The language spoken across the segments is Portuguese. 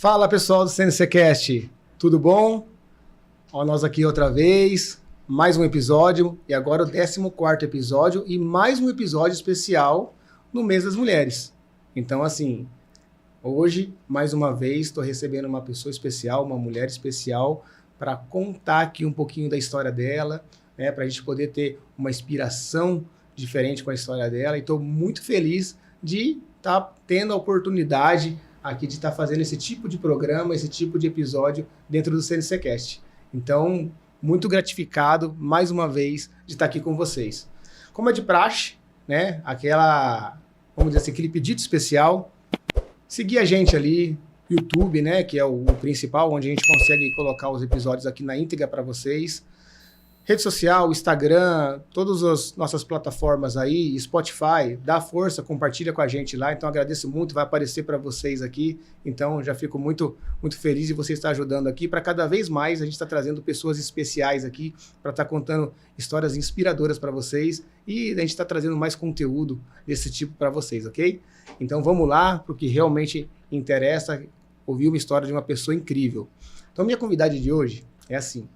Fala pessoal do CNCcast, tudo bom? Ó, nós aqui outra vez, mais um episódio e agora o 14º episódio e mais um episódio especial no mês das mulheres. Então assim, hoje mais uma vez estou recebendo uma pessoa especial, uma mulher especial para contar aqui um pouquinho da história dela, né, para a gente poder ter uma inspiração diferente com a história dela e estou muito feliz de estar tendo a oportunidade aqui de estar fazendo esse tipo de programa, esse tipo de episódio dentro do CNCcast. Então, muito gratificado, mais uma vez, de estar aqui com vocês. Como é de praxe, né, vamos dizer assim, aquele pedido especial, seguir a gente ali, YouTube, né, que é o principal, onde a gente consegue colocar os episódios aqui na íntegra para vocês. Rede social, Instagram, todas as nossas plataformas aí, Spotify, dá força, compartilha com a gente lá. Então agradeço muito, vai aparecer para vocês aqui. Então já fico muito, muito feliz de você estar ajudando aqui. Para cada vez mais a gente está trazendo pessoas especiais aqui para estar contando histórias inspiradoras para vocês e a gente está trazendo mais conteúdo desse tipo para vocês, ok? Então vamos lá, porque realmente interessa ouvir uma história de uma pessoa incrível. Então minha convidada de hoje é assim.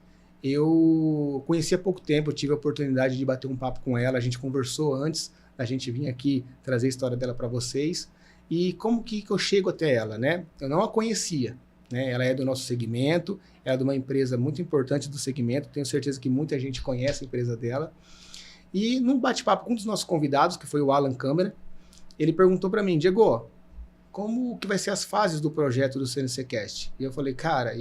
Eu conheci há pouco tempo, eu tive a oportunidade de bater um papo com ela, a gente conversou antes da gente vir aqui trazer a história dela para vocês. E como que eu chego até ela, né? Eu não a conhecia, né? Ela é do nosso segmento, ela é de uma empresa muito importante do segmento, tenho certeza que muita gente conhece a empresa dela. E num bate-papo com um dos nossos convidados, que foi o Alan Câmara, ele perguntou para mim, Diego, como que vai ser as fases do projeto do CNCcast? E eu falei, cara,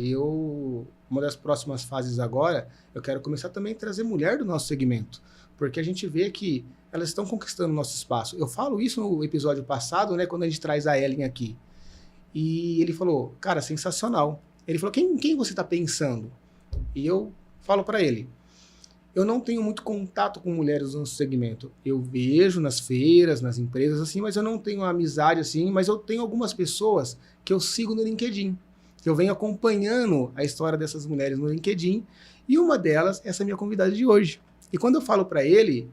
uma das próximas fases agora, eu quero começar também a trazer mulher do nosso segmento, porque a gente vê que elas estão conquistando o nosso espaço. Eu falo isso no episódio passado, né, quando a gente traz a Ellen aqui. E ele falou, cara, sensacional. Ele falou, quem você está pensando? E eu falo para ele, eu não tenho muito contato com mulheres no nosso segmento. Eu vejo nas feiras, nas empresas, assim, mas eu não tenho uma amizade assim, mas eu tenho algumas pessoas que eu sigo no LinkedIn. Eu venho acompanhando a história dessas mulheres no LinkedIn, e uma delas é essa minha convidada de hoje. E quando eu falo para ele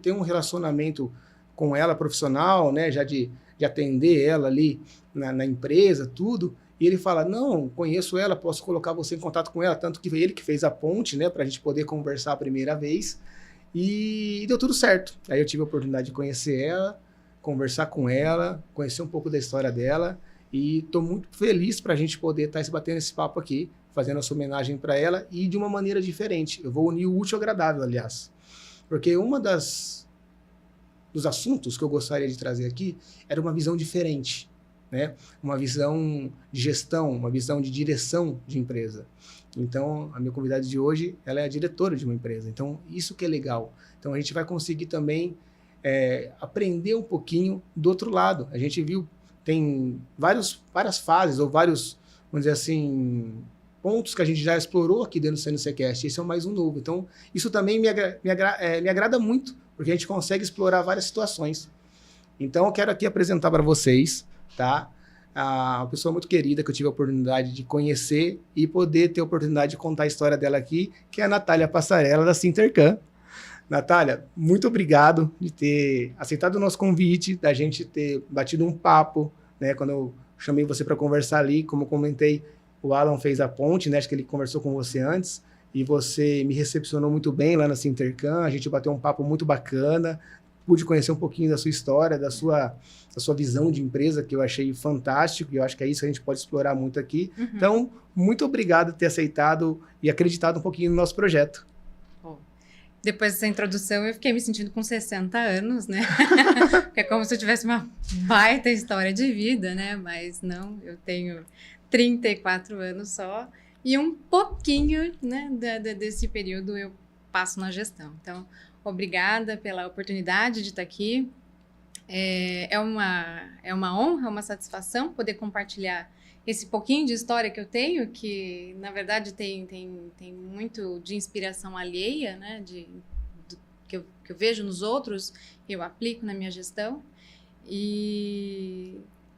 tem um relacionamento com ela profissional, né, já de atender ela ali na empresa, tudo. E ele fala, não, conheço ela, posso colocar você em contato com ela, tanto que foi ele que fez a ponte, né, para a gente poder conversar a primeira vez, e deu tudo certo. Aí eu tive a oportunidade de conhecer ela, conversar com ela, conhecer um pouco da história dela, e estou muito feliz para a gente poder estar batendo esse papo aqui, fazendo essa homenagem para ela, e de uma maneira diferente. Eu vou unir o útil ao agradável, aliás, porque dos assuntos que eu gostaria de trazer aqui era uma visão diferente, né? Uma visão de gestão, uma visão de direção de empresa. Então, a minha convidada de hoje, ela é a diretora de uma empresa. Então, isso que é legal. Então, a gente vai conseguir também aprender um pouquinho do outro lado. A gente viu, tem várias fases, ou vários, vamos dizer assim, pontos que a gente já explorou aqui dentro do CNCcast. Esse é mais um novo. Então, isso também me agrada muito, porque a gente consegue explorar várias situações. Então, eu quero aqui apresentar para vocês, tá? Uma pessoa muito querida que eu tive a oportunidade de conhecer e poder ter a oportunidade de contar a história dela aqui, que é a Natália Passarella, da Sintercan. Natália, muito obrigado de ter aceitado o nosso convite, da gente ter batido um papo, né? Quando eu chamei você para conversar ali, como eu comentei, o Alan fez a ponte, né? Acho que ele conversou com você antes, e você me recepcionou muito bem lá na Sintercan, a gente bateu um papo muito bacana, pude conhecer um pouquinho da sua história, da sua visão de empresa, que eu achei fantástico, e eu acho que é isso que a gente pode explorar muito aqui. Uhum. Então, muito obrigado por ter aceitado e acreditado um pouquinho no nosso projeto. Bom, depois dessa introdução, eu fiquei me sentindo com 60 anos, né? É como se eu tivesse uma baita história de vida, né? Mas não, eu tenho 34 anos só, e um pouquinho, né, desse período eu passo na gestão. Então, obrigada pela oportunidade de estar aqui. É uma honra, uma satisfação poder compartilhar esse pouquinho de história que eu tenho, que, na verdade, tem muito de inspiração alheia, né, que eu vejo nos outros, eu aplico na minha gestão. E,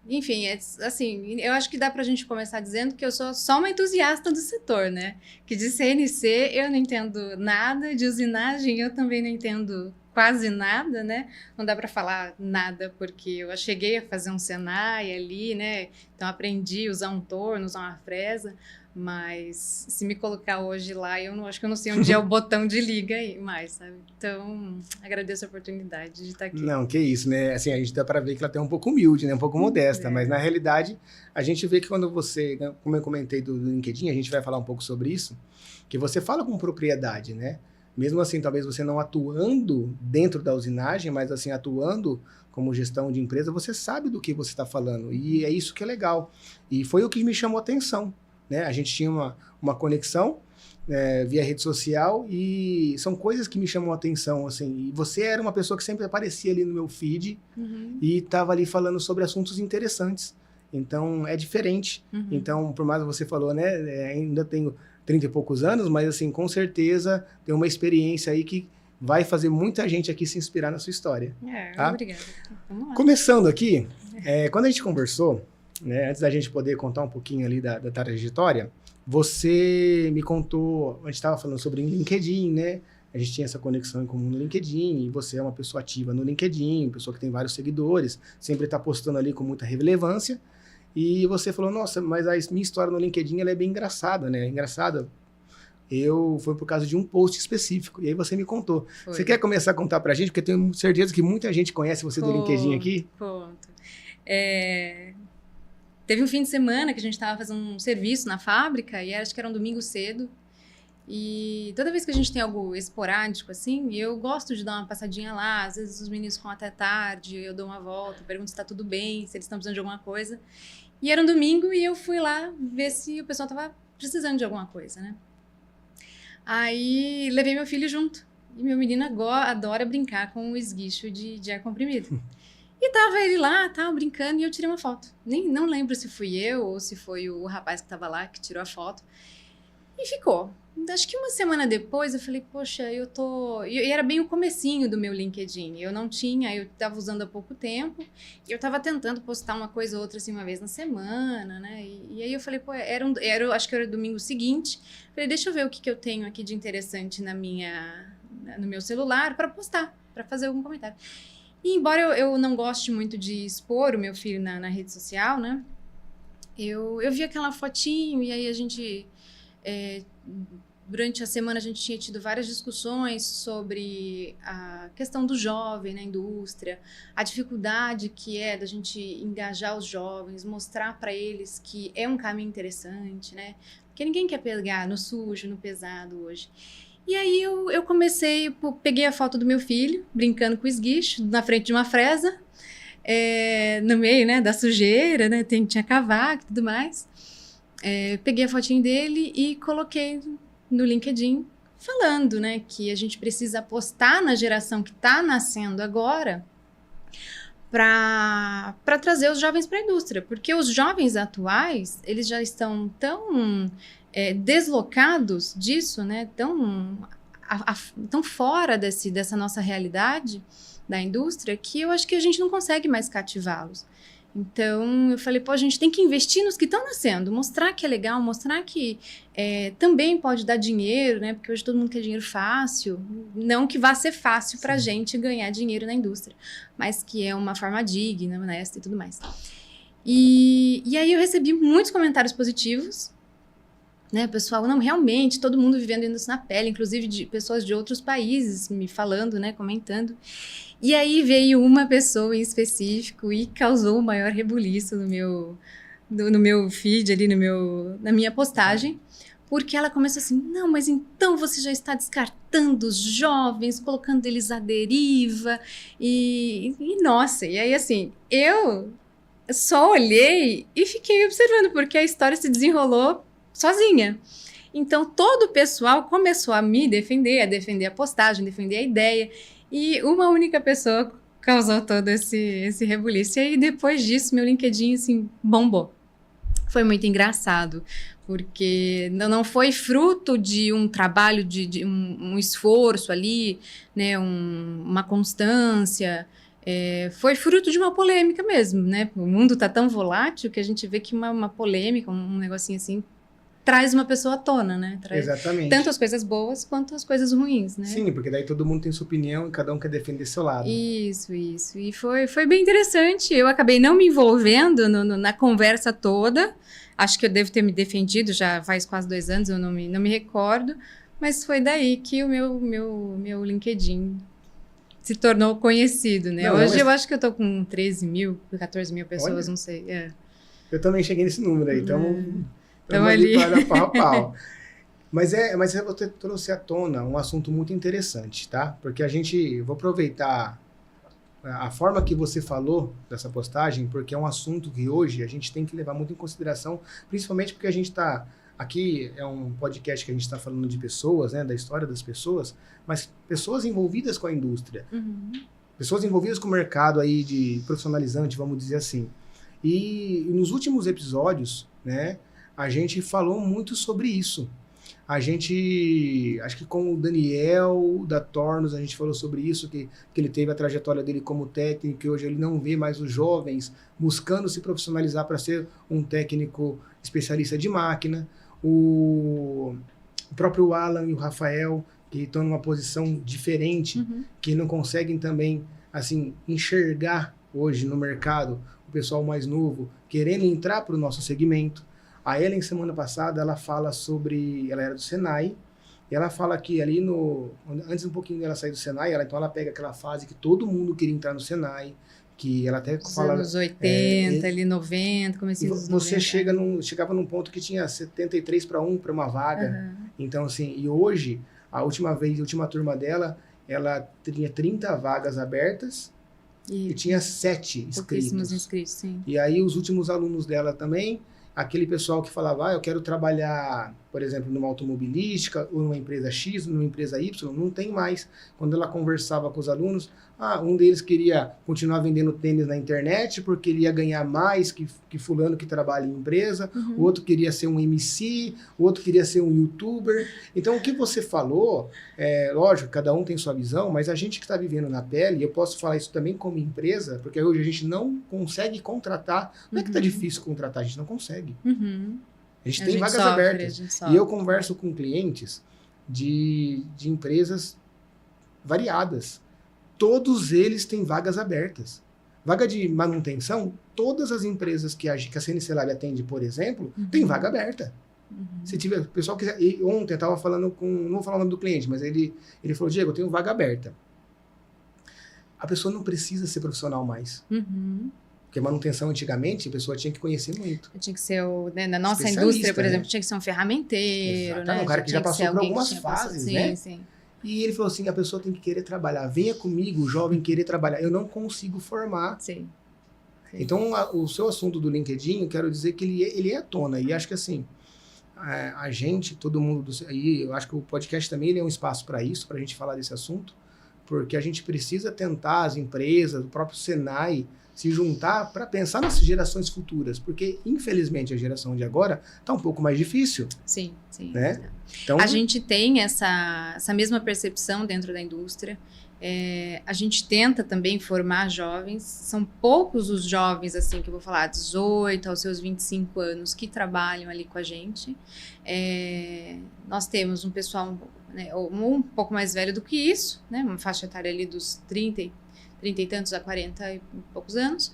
enfim, assim, eu acho que dá para a gente começar dizendo que eu sou só uma entusiasta do setor, né? Que de CNC eu não entendo nada, de usinagem eu também não entendo quase nada, né? Não dá para falar nada, porque eu cheguei a fazer um Senai ali, né? Então aprendi a usar um torno, usar uma fresa, mas se me colocar hoje lá, eu não acho que eu não sei onde é o botão de liga aí mais, sabe? Então, agradeço a oportunidade de estar aqui. Não, que isso, né? Assim, a gente dá para ver que ela tem um pouco humilde, né? Um pouco modesta, mas na realidade, a gente vê que quando você, né, como eu comentei do LinkedIn, a gente vai falar um pouco sobre isso, que você fala com propriedade, né? Mesmo assim, talvez você não atuando dentro da usinagem, mas assim, atuando como gestão de empresa, você sabe do que você está falando. E é isso que é legal. E foi o que me chamou a atenção, né? A gente tinha uma conexão via rede social e são coisas que me chamam a atenção, assim. E você era uma pessoa que sempre aparecia ali no meu feed e estava ali falando sobre assuntos interessantes. Então, é diferente. Então, por mais que você falou, né? Ainda tenho 30 e poucos anos, mas assim, com certeza tem uma experiência aí que vai fazer muita gente aqui se inspirar na sua história. Tá? Obrigada. Vamos lá. Começando aqui, quando a gente conversou, né, antes da gente poder contar um pouquinho ali da trajetória, você me contou, a gente estava falando sobre LinkedIn, né? A gente tinha essa conexão em comum no LinkedIn, e você é uma pessoa ativa no LinkedIn, pessoa que tem vários seguidores, sempre está postando ali com muita relevância. E você falou, nossa, mas a minha história no LinkedIn ela é bem engraçada, né? Engraçada. Foi por causa de um post específico. E aí você me contou. Foi. Você quer começar a contar pra gente? Porque eu tenho certeza que muita gente conhece você do LinkedIn aqui. Conto. Teve um fim de semana que a gente estava fazendo um serviço na fábrica e acho que era um domingo cedo. E toda vez que a gente tem algo esporádico, assim, eu gosto de dar uma passadinha lá. Às vezes os meninos ficam até tarde, eu dou uma volta, pergunto se tá tudo bem, se eles estão precisando de alguma coisa. E era um domingo e eu fui lá ver se o pessoal tava precisando de alguma coisa, né? Aí levei meu filho junto. E meu menino adora brincar com o esguicho de ar comprimido. E tava ele lá, brincando, e eu tirei uma foto. Não lembro se fui eu ou se foi o rapaz que tava lá que tirou a foto. E ficou. Acho que uma semana depois eu falei, poxa, E era bem o comecinho do meu LinkedIn. Eu tava usando há pouco tempo. E eu tava tentando postar uma coisa ou outra, assim, uma vez na semana, né? E aí eu falei, pô, acho que era o domingo seguinte. Falei, deixa eu ver o que eu tenho aqui de interessante no meu celular para postar, para fazer algum comentário. E embora eu não goste muito de expor o meu filho na rede social, né? Eu vi aquela fotinho e aí a gente... durante a semana a gente tinha tido várias discussões sobre a questão do jovem na indústria, a dificuldade que é da gente engajar os jovens, mostrar para eles que é um caminho interessante, né? Porque ninguém quer pegar no sujo, no pesado hoje. E aí eu peguei a foto do meu filho, brincando com o esguicho, na frente de uma fresa, no meio, né, da sujeira, né, tinha cavaco e tudo mais. Peguei a fotinho dele e coloquei no LinkedIn falando, né, que a gente precisa apostar na geração que está nascendo agora para trazer os jovens para a indústria, porque os jovens atuais, eles já estão tão deslocados disso, né, tão fora dessa nossa realidade da indústria, que eu acho que a gente não consegue mais cativá-los. Então, eu falei, pô, a gente tem que investir nos que estão nascendo, mostrar que é legal, mostrar que também pode dar dinheiro, né? Porque hoje todo mundo quer dinheiro fácil. Não que vá ser fácil para a gente ganhar dinheiro na indústria, mas que é uma forma digna, honesta e tudo mais. E aí eu recebi muitos comentários positivos, né? Pessoal, não, realmente, todo mundo vivendo isso na pele, inclusive de pessoas de outros países me falando, né? Comentando. E aí veio uma pessoa em específico e causou o maior rebuliço no meu feed, ali na minha postagem, porque ela começou assim, não, mas então você já está descartando os jovens, colocando eles à deriva, e nossa, e aí assim, eu só olhei e fiquei observando, porque a história se desenrolou sozinha. Então todo o pessoal começou a me defender, a defender a postagem, defender a ideia, e uma única pessoa causou todo esse rebuliço. E aí, depois disso, meu LinkedIn, assim, bombou. Foi muito engraçado, porque não foi fruto de um trabalho, de um esforço ali, né, uma constância. Foi fruto de uma polêmica mesmo, né? O mundo tá tão volátil que a gente vê que uma polêmica, um negocinho assim, traz uma pessoa à tona, né? Exatamente. Tanto as coisas boas quanto as coisas ruins, né? Sim, porque daí todo mundo tem sua opinião e cada um quer defender seu lado. Isso. E foi bem interessante. Eu acabei não me envolvendo na conversa toda. Acho que eu devo ter me defendido, já faz quase 2 anos, eu não me recordo. Mas foi daí que o meu LinkedIn se tornou conhecido, né? Hoje eu acho que eu tô com 13 mil, 14 mil pessoas, olha, não sei. Eu também cheguei nesse número aí, estamos ali para pau a pau. Mas você trouxe à tona um assunto muito interessante, tá? Porque eu vou aproveitar a forma que você falou dessa postagem, porque é um assunto que hoje a gente tem que levar muito em consideração, principalmente porque a gente está... Aqui é um podcast que a gente está falando de pessoas, né, da história das pessoas, mas pessoas envolvidas com a indústria, pessoas envolvidas com o mercado aí de profissionalizante, vamos dizer assim. E nos últimos episódios, né, a gente falou muito sobre isso. A gente, acho que com o Daniel da Tornos, a gente falou sobre isso, que ele teve a trajetória dele como técnico, e hoje ele não vê mais os jovens buscando se profissionalizar para ser um técnico especialista de máquina. O próprio Alan e o Rafael, que estão numa posição diferente, que não conseguem também assim enxergar hoje no mercado o pessoal mais novo querendo entrar para o nosso segmento. A Ellen, semana passada, ela fala sobre... Ela era do Senai, e ela fala que ali antes um pouquinho dela sair do Senai, ela pega aquela fase que todo mundo queria entrar no Senai, que ela até fala... Anos 80, ali 90, comecinho dos 90. Você chegava num ponto que tinha 73 para 1 para uma vaga. Então, assim, e hoje, a última turma dela, ela tinha 30 vagas abertas e tinha 7 pouquíssimos inscritos, sim. E aí os últimos alunos dela também... Aquele pessoal que falava, eu quero trabalhar, por exemplo, numa automobilística, ou numa empresa X, numa empresa Y, não tem mais. Quando ela conversava com os alunos, um deles queria continuar vendendo tênis na internet, porque ele ia ganhar mais que fulano que trabalha em empresa, o outro queria ser um MC, o outro queria ser um youtuber. Então, o que você falou, lógico, cada um tem sua visão, mas a gente que está vivendo na pele, eu posso falar isso também como empresa, porque hoje a gente não consegue contratar, não é que está difícil contratar, a gente não consegue. A gente tem vagas abertas. E eu converso com clientes de empresas variadas. Todos eles têm vagas abertas. Vaga de manutenção, todas as empresas que a CNC Lab atende, por exemplo, tem vaga aberta. Se tiver, o pessoal quiser... Ontem eu estava falando com... Não vou falar o nome do cliente, mas ele falou, Diego, eu tenho vaga aberta. A pessoa não precisa ser profissional mais. Porque manutenção, antigamente, a pessoa tinha que conhecer muito. Tinha que ser, na nossa indústria, por exemplo, tinha que ser um ferramenteiro, né? Um cara que já passou por algumas fases, né? Sim. E ele falou assim, a pessoa tem que querer trabalhar. Venha comigo, o jovem, querer trabalhar. Eu não consigo formar. Sim. Então, o seu assunto do LinkedIn, eu quero dizer que ele é à tona. E acho que assim, a gente, todo mundo... E eu acho que o podcast também ele é um espaço para isso, para a gente falar desse assunto. Porque a gente precisa tentar, as empresas, o próprio Senai, se juntar para pensar nas gerações futuras, porque, infelizmente, a geração de agora está um pouco mais difícil. Sim. Né? Então, a gente tem essa mesma percepção dentro da indústria. A gente tenta também formar jovens. São poucos os jovens, assim, que eu vou falar, 18 aos seus 25 anos, que trabalham ali com a gente. Nós temos um pessoal, né, um pouco mais velho do que isso, né, uma faixa etária ali dos 30 e tantos a 40 e poucos anos,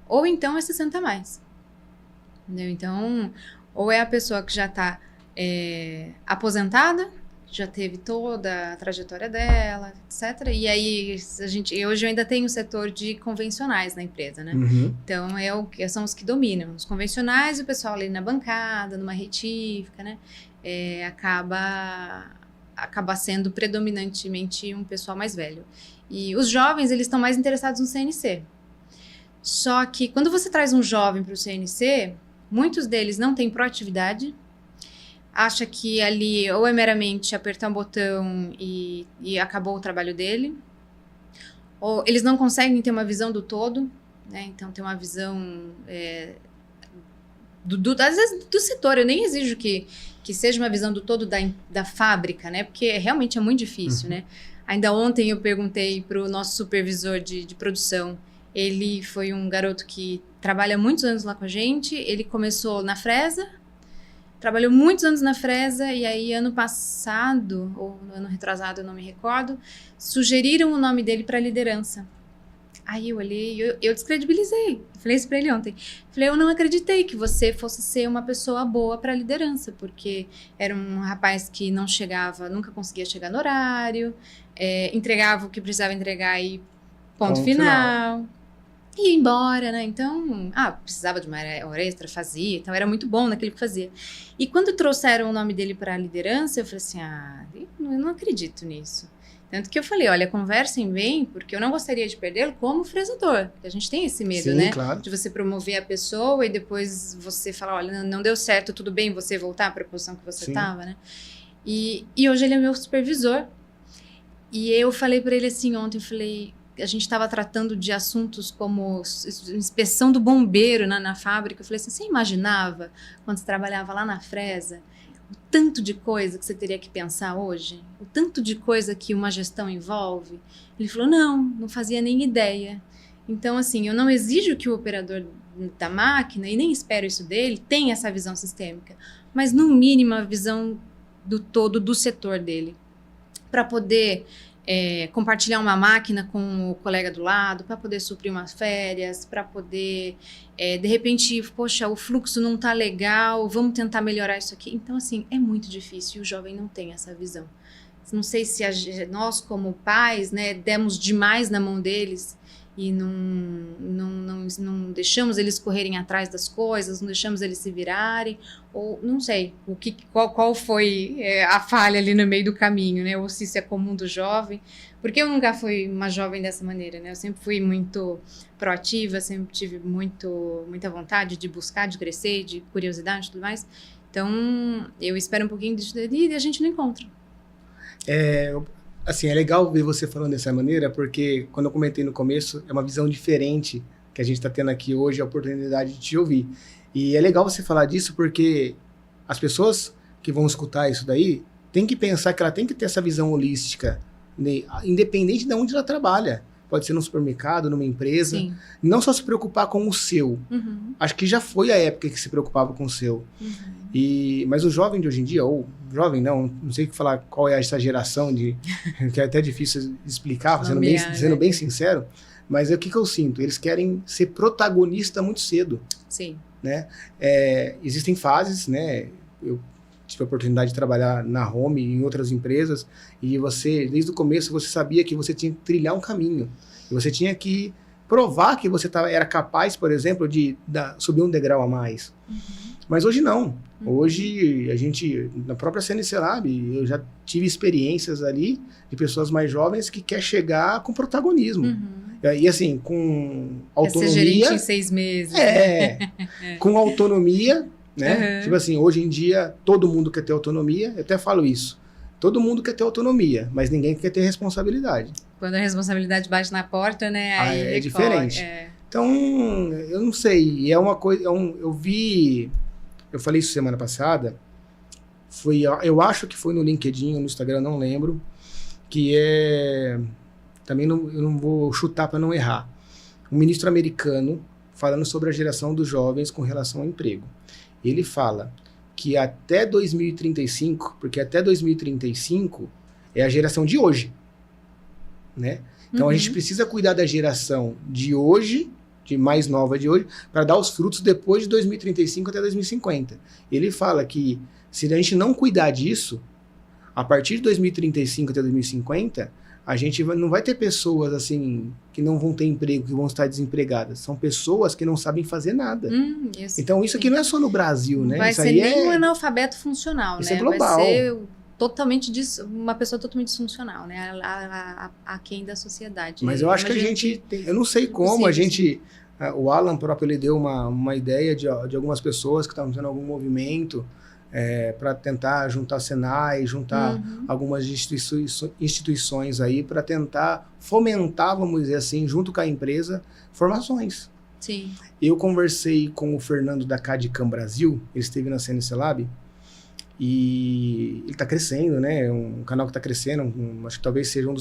ou então é 60 a mais. Entendeu? Então, ou é a pessoa que já está aposentada, já teve toda a trajetória dela, etc. E aí, hoje eu ainda tenho o setor de convencionais na empresa, né? Então, são os que dominam. Os convencionais, o pessoal ali na bancada, numa retífica, né? Acaba sendo predominantemente um pessoal mais velho. E os jovens, eles estão mais interessados no CNC. Só que quando você traz um jovem para o CNC, muitos deles não têm proatividade, acha que ali ou é meramente apertar um botão e acabou o trabalho dele, ou eles não conseguem ter uma visão do todo, né? Então ter uma visão às vezes do setor. Eu nem exijo que seja uma visão do todo da fábrica, né? Porque realmente é muito difícil, né? Ainda ontem eu perguntei para o nosso supervisor de produção. Ele foi um garoto que trabalha muitos anos lá com a gente. Ele começou na Fresa, trabalhou muitos anos na Fresa, e aí ano passado, ou no ano retrasado, eu não me recordo, sugeriram o nome dele para liderança. Aí eu olhei, eu descredibilizei. Falei isso pra ele ontem. Falei, eu não acreditei que você fosse ser uma pessoa boa pra liderança, porque era um rapaz que não chegava, nunca conseguia chegar no horário, entregava o que precisava entregar e ponto final. E ia embora, né? Então, precisava de uma hora extra, fazia. Então, era muito bom naquilo que fazia. E quando trouxeram o nome dele pra liderança, eu falei assim, eu não acredito nisso. Tanto que eu falei, olha, conversem bem, porque eu não gostaria de perdê-lo como fresador. Porque a gente tem esse medo, Sim, né? Claro. De você promover a pessoa e depois você falar, olha, não deu certo, tudo bem você voltar para a posição que você estava, né? E hoje ele é meu supervisor. E eu falei para ele assim ontem, a gente estava tratando de assuntos como inspeção do bombeiro na fábrica. Eu falei assim, você imaginava, quando você trabalhava lá na Fresa, o tanto de coisa que você teria que pensar hoje? O tanto de coisa que uma gestão envolve? Ele falou, não fazia nem ideia. Então, assim, eu não exijo que o operador da máquina, e nem espero isso dele, tenha essa visão sistêmica, mas no mínimo a visão do todo do setor dele, para poder compartilhar uma máquina com o colega do lado, para poder suprir umas férias, para poder, de repente, poxa, o fluxo não tá legal, vamos tentar melhorar isso aqui. Então, assim, é muito difícil e o jovem não tem essa visão. Não sei se nós, como pais, né, demos demais na mão deles e não deixamos eles correrem atrás das coisas, não deixamos eles se virarem, ou não sei qual foi a falha ali no meio do caminho, né? Ou se isso é comum do jovem, porque eu nunca fui uma jovem dessa maneira, né? Eu sempre fui muito proativa, sempre tive muita vontade de buscar, de crescer, de curiosidade e tudo mais. Então, eu espero um pouquinho e a gente não encontra. Assim, é legal ver você falando dessa maneira, porque quando eu comentei no começo, é uma visão diferente que a gente está tendo aqui hoje, a oportunidade de te ouvir. E é legal você falar disso, porque as pessoas que vão escutar isso daí, tem que pensar que ela tem que ter essa visão holística, né? Independente de onde ela trabalha. Pode ser num supermercado, numa empresa. Sim. Não só se preocupar com o seu. Uhum. Acho que já foi a época que se preocupava com o seu. Uhum. Mas o jovem de hoje em dia, ou jovem não sei falar qual é essa geração, que é até difícil explicar, sendo bem sincero, mas o que eu sinto? Eles querem ser protagonista muito cedo. Sim. Né? Existem fases, né? Eu tive a oportunidade de trabalhar na Home e em outras empresas, e você, desde o começo, você sabia que você tinha que trilhar um caminho. E você tinha que provar que você era capaz, por exemplo, de subir um degrau a mais. Uhum. Mas hoje não. Uhum. Hoje, a gente, na própria CNC Lab, eu já tive experiências ali de pessoas mais jovens que quer chegar com protagonismo. Uhum. E assim, com autonomia... Quer ser gerente em 6 meses. Com autonomia, né? Uhum. Tipo assim, hoje em dia, todo mundo quer ter autonomia. Eu até falo isso. Todo mundo quer ter autonomia, mas ninguém quer ter responsabilidade. Quando a responsabilidade bate na porta, né? Aí é diferente. Então, eu não sei. É uma coisa... Eu falei isso semana passada. Eu acho que foi no LinkedIn ou no Instagram, não lembro. Que também eu não vou chutar para não errar. Um ministro americano falando sobre a geração dos jovens com relação ao emprego. Ele fala que até 2035, porque até 2035 é a geração de hoje, né? Então, a gente precisa cuidar da geração de hoje, de mais nova de hoje, para dar os frutos depois de 2035 até 2050. Ele fala que se a gente não cuidar disso, a partir de 2035 até 2050, a gente não vai ter pessoas assim que não vão ter emprego, que vão estar desempregadas. São pessoas que não sabem fazer nada. Então, isso aqui não é só no Brasil, né? Não vai ser nem um analfabeto funcional, isso né? É global. Vai ser uma pessoa totalmente disfuncional, né? Aquém da sociedade. Mas eu acho que a gente eu não sei como, o Alan próprio, ele deu uma ideia de algumas pessoas que estavam tendo algum movimento para tentar juntar Senai, juntar algumas instituições aí para tentar fomentar, vamos dizer assim, junto com a empresa, formações. Sim. Eu conversei com o Fernando da Cadicam Brasil, ele esteve na CNC Lab, e ele está crescendo, né? Um canal que está crescendo, acho que talvez seja uma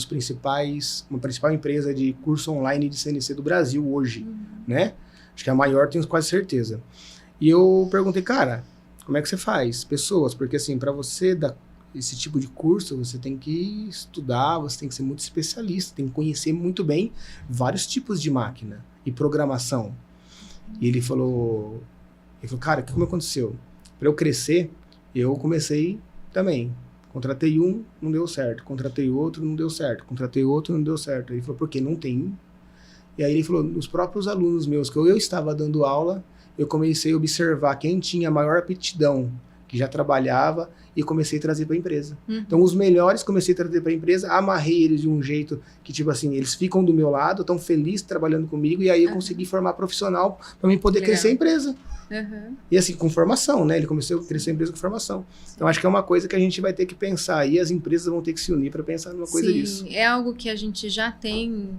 principal empresa de curso online de CNC do Brasil hoje, né? Acho que é a maior, tenho quase certeza. E eu perguntei, cara, Como é que você faz? Pessoas, porque assim, para você dar esse tipo de curso, você tem que estudar, você tem que ser muito especialista, tem que conhecer muito bem vários tipos de máquina e programação. E ele falou, cara, o que como aconteceu? Para eu crescer, eu comecei também. Contratei um, não deu certo. Contratei outro, não deu certo. Contratei outro, não deu certo. Ele falou, porque não tem. E aí ele falou, os próprios alunos meus, que eu estava dando aula, eu comecei a observar quem tinha maior aptidão, que já trabalhava, e comecei a trazer para a empresa. Então, os melhores comecei a trazer para a empresa, amarrei eles de um jeito que, tipo assim, eles ficam do meu lado, estão felizes trabalhando comigo, e aí eu consegui formar profissional para mim poder crescer a empresa. E assim, com formação, né? Ele começou a crescer a empresa com formação. Então, acho que é uma coisa que a gente vai ter que pensar, e as empresas vão ter que se unir para pensar numa coisa disso. É algo que a gente já tem,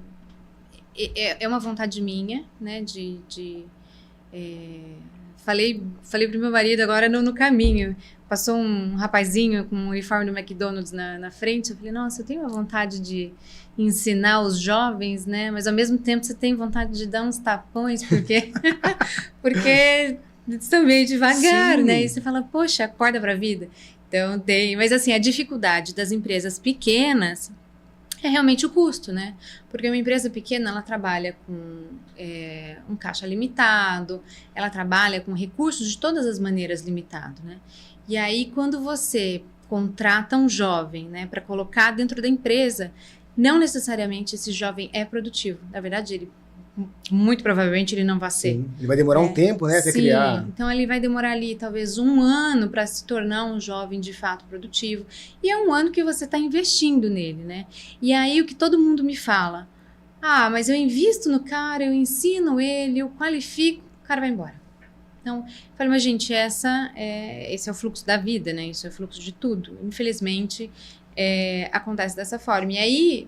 é uma vontade minha, né, falei pro meu marido agora no caminho, passou um rapazinho com um uniforme do McDonald's na frente, eu falei, nossa, eu tenho uma vontade de ensinar os jovens, né, mas ao mesmo tempo você tem vontade de dar uns tapões, porque estão meio devagar, né, e você fala, poxa, acorda pra vida. Então tem, mas assim, a dificuldade das empresas pequenas é realmente o custo, né? Porque uma empresa pequena, ela trabalha com um caixa limitado, ela trabalha com recursos de todas as maneiras limitado, né? E aí, quando você contrata um jovem, né, para colocar dentro da empresa, não necessariamente esse jovem é produtivo. Na verdade, muito provavelmente ele não vai ser. Sim. Ele vai demorar um tempo, né, até criar. Então ele vai demorar ali talvez 1 ano para se tornar um jovem de fato produtivo. E é 1 ano que você está investindo nele, né? E aí o que todo mundo me fala, mas eu invisto no cara, eu ensino ele, eu qualifico, o cara vai embora. Então, eu falo, mas gente, esse é o fluxo da vida, né? Isso é o fluxo de tudo. Infelizmente, acontece dessa forma. E aí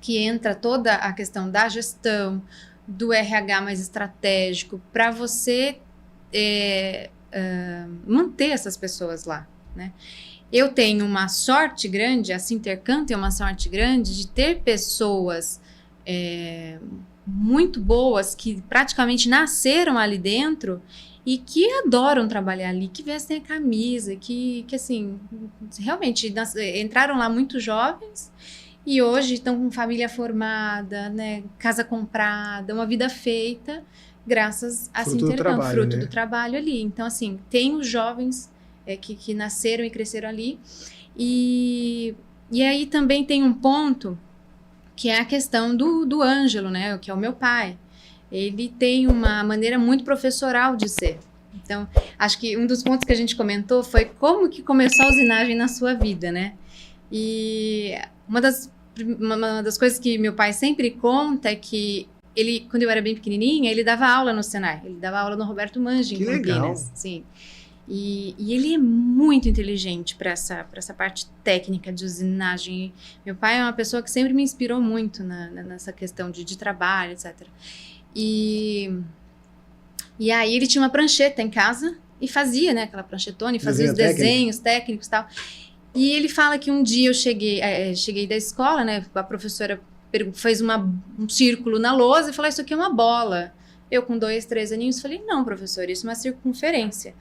que entra toda a questão da gestão, do RH mais estratégico, para você manter essas pessoas lá, né? Eu tenho uma sorte grande, a Sintercan tem uma sorte grande de ter pessoas muito boas que praticamente nasceram ali dentro e que adoram trabalhar ali, que vestem a camisa, que assim, realmente entraram lá muito jovens e hoje estão com família formada, né, casa comprada, uma vida feita, graças a Sintercan, fruto do trabalho ali. Então, assim, tem os jovens que nasceram e cresceram ali. E aí também tem um ponto que é a questão do Ângelo, né, que é o meu pai. Ele tem uma maneira muito professoral de ser. Então, acho que um dos pontos que a gente comentou foi como que começou a usinagem na sua vida, né? E uma das coisas que meu pai sempre conta é que ele, quando eu era bem pequenininha, ele dava aula no Senai. Ele dava aula no Roberto Mangi, em Campinas. Legal. Sim. E ele é muito inteligente para essa parte técnica de usinagem. Meu pai é uma pessoa que sempre me inspirou muito nessa questão de trabalho, etc. E aí ele tinha uma prancheta em casa e fazia, né, aquela pranchetona e fazia os desenhos técnicos e tal. E ele fala que um dia eu cheguei da escola, né, a professora fez um círculo na lousa e falou, isso aqui é uma bola. Eu com 2, 3 aninhos falei, não, professor, isso é uma circunferência.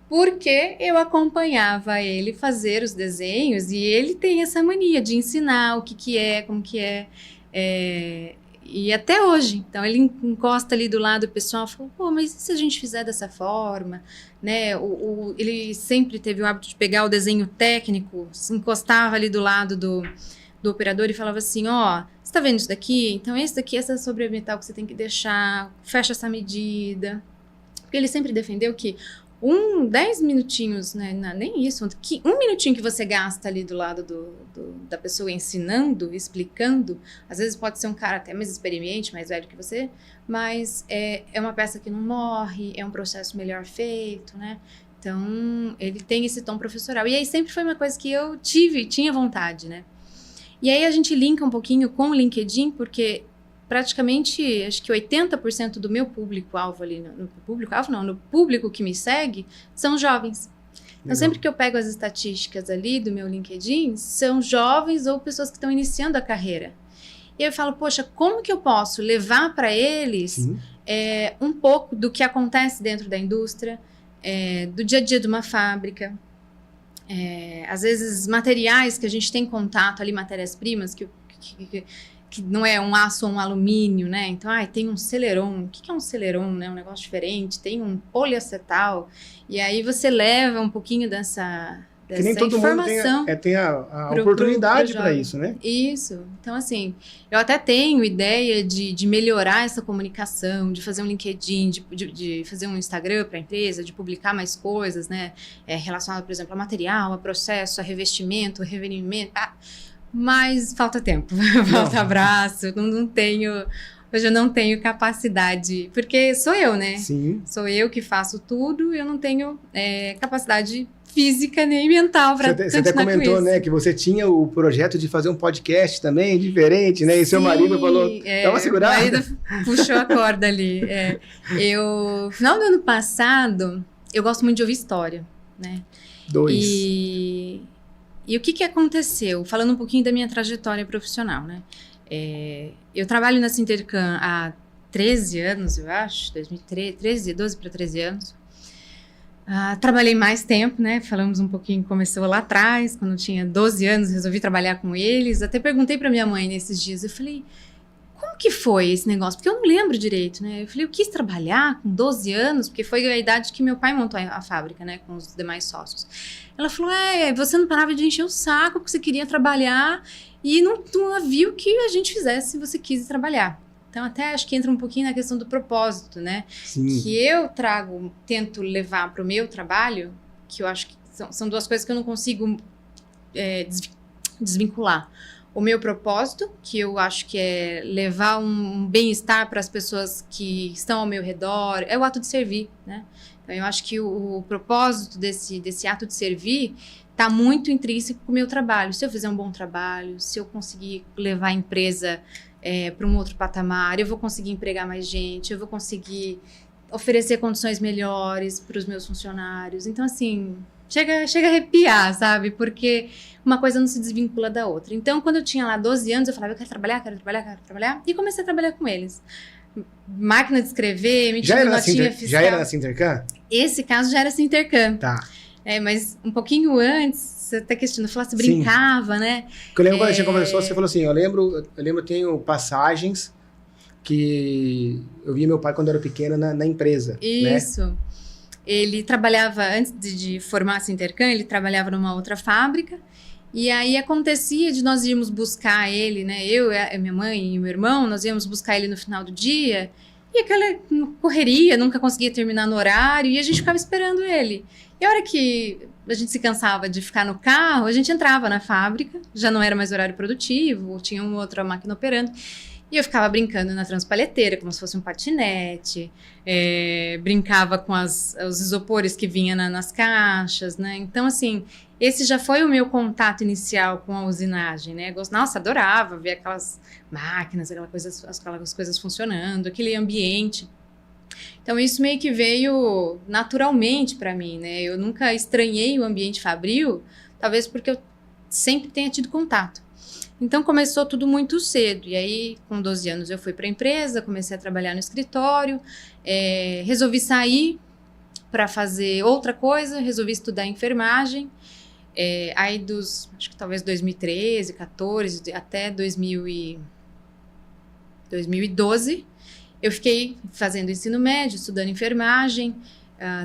Porque eu acompanhava ele fazer os desenhos e ele tem essa mania de ensinar o que é, como que é. E até hoje, então ele encosta ali do lado do pessoal e fala, pô, mas e se a gente fizer dessa forma, né, ele sempre teve o hábito de pegar o desenho técnico, se encostava ali do lado do operador e falava assim, você tá vendo isso daqui? Então esse daqui, essa sobremetal que você tem que deixar, fecha essa medida, porque ele sempre defendeu que 10 minutinhos, né, nem isso, 1 minutinho que você gasta ali do lado da pessoa ensinando, explicando, às vezes pode ser um cara até mais experiente, mais velho que você, mas é uma peça que não morre, é um processo melhor feito, né? Então, ele tem esse tom professoral. E aí sempre foi uma coisa que eu tinha vontade, né? E aí a gente linka um pouquinho com o LinkedIn, porque praticamente, acho que 80% do meu público-alvo ali, no público que me segue, são jovens. Então, sempre que eu pego as estatísticas ali do meu LinkedIn, são jovens ou pessoas que estão iniciando a carreira. E eu falo, poxa, como que eu posso levar para eles um pouco do que acontece dentro da indústria, do dia a dia de uma fábrica. Às vezes, materiais que a gente tem contato ali, matérias-primas, que não é um aço ou um alumínio, né? Então, tem um Celeron. O que é um Celeron, né? Um negócio diferente. Tem um poliacetal. E aí você leva um pouquinho dessa que nem todo informação mundo tem a oportunidade para isso, né? Isso. Então, assim, eu até tenho ideia de melhorar essa comunicação, de fazer um LinkedIn, de fazer um Instagram para a empresa, de publicar mais coisas, né? Relacionado, por exemplo, a material, a processo, a revestimento, revenimento. Mas falta tempo, falta abraço, não tenho... Hoje eu não tenho capacidade, porque sou eu, né? Sim. Sou eu que faço tudo, eu não tenho capacidade física nem mental para continuar com isso. Você até comentou, né, que você tinha o projeto de fazer um podcast também, diferente, né? E seu marido falou, dá uma segurada. Meu marido puxou a corda ali. No final do ano passado, eu gosto muito de ouvir história, né? E o que aconteceu? Falando um pouquinho da minha trajetória profissional, né? Eu trabalho na Sintercan há 13 anos, eu acho, 2013, 12 para 13 anos. Trabalhei mais tempo, né? Falamos um pouquinho, começou lá atrás, quando eu tinha 12 anos, resolvi trabalhar com eles. Até perguntei para minha mãe nesses dias, eu falei, como que foi esse negócio? Porque eu não lembro direito, né? Eu falei, eu quis trabalhar com 12 anos, porque foi a idade que meu pai montou a fábrica, né? Com os demais sócios. Ela falou, você não parava de encher o saco porque você queria trabalhar e não havia o que a gente fizesse se você quis trabalhar. Então, até acho que entra um pouquinho na questão do propósito, né? Sim. Que eu tento levar para o meu trabalho, que eu acho que são duas coisas que eu não consigo desvincular. O meu propósito, que eu acho que é levar um bem-estar para as pessoas que estão ao meu redor, é o ato de servir, né? Então, eu acho que o propósito desse ato de servir está muito intrínseco com o meu trabalho. Se eu fizer um bom trabalho, se eu conseguir levar a empresa para um outro patamar, eu vou conseguir empregar mais gente, eu vou conseguir oferecer condições melhores para os meus funcionários. Então, assim, chega a arrepiar, sabe? Porque uma coisa não se desvincula da outra. Então, quando eu tinha lá 12 anos, eu falava, eu quero trabalhar, e comecei a trabalhar com eles. Máquina de escrever, notinha fiscal. Já era na Sintercan? Esse caso já era Sintercan. Tá. Mas um pouquinho antes, você até questionou, você brincava, né? Porque eu lembro quando a gente conversou, você falou assim, eu lembro, tenho passagens que eu via meu pai quando eu era pequeno na empresa. Isso. Né? Ele trabalhava, antes de formar a Sintercan, ele trabalhava numa outra fábrica. E aí acontecia de nós irmos buscar ele, né? Eu, minha mãe e meu irmão, nós íamos buscar ele no final do dia. E aquela correria, nunca conseguia terminar no horário. E a gente ficava esperando ele. E a hora que a gente se cansava de ficar no carro, a gente entrava na fábrica. Já não era mais horário produtivo, tinha uma outra máquina operando. E eu ficava brincando na transpaleteira, como se fosse um patinete. Brincava com os isopores que vinham nas caixas, né? Então, assim, esse já foi o meu contato inicial com a usinagem, né? Nossa, adorava ver aquelas máquinas, aquelas coisas funcionando, aquele ambiente. Então, isso meio que veio naturalmente para mim, né? Eu nunca estranhei o ambiente fabril, talvez porque eu sempre tenha tido contato. Então, começou tudo muito cedo. E aí, com 12 anos, eu fui para a empresa, comecei a trabalhar no escritório, resolvi sair para fazer outra coisa, resolvi estudar enfermagem. Aí, acho que talvez 2013, 14, até 2012, eu fiquei fazendo ensino médio, estudando enfermagem,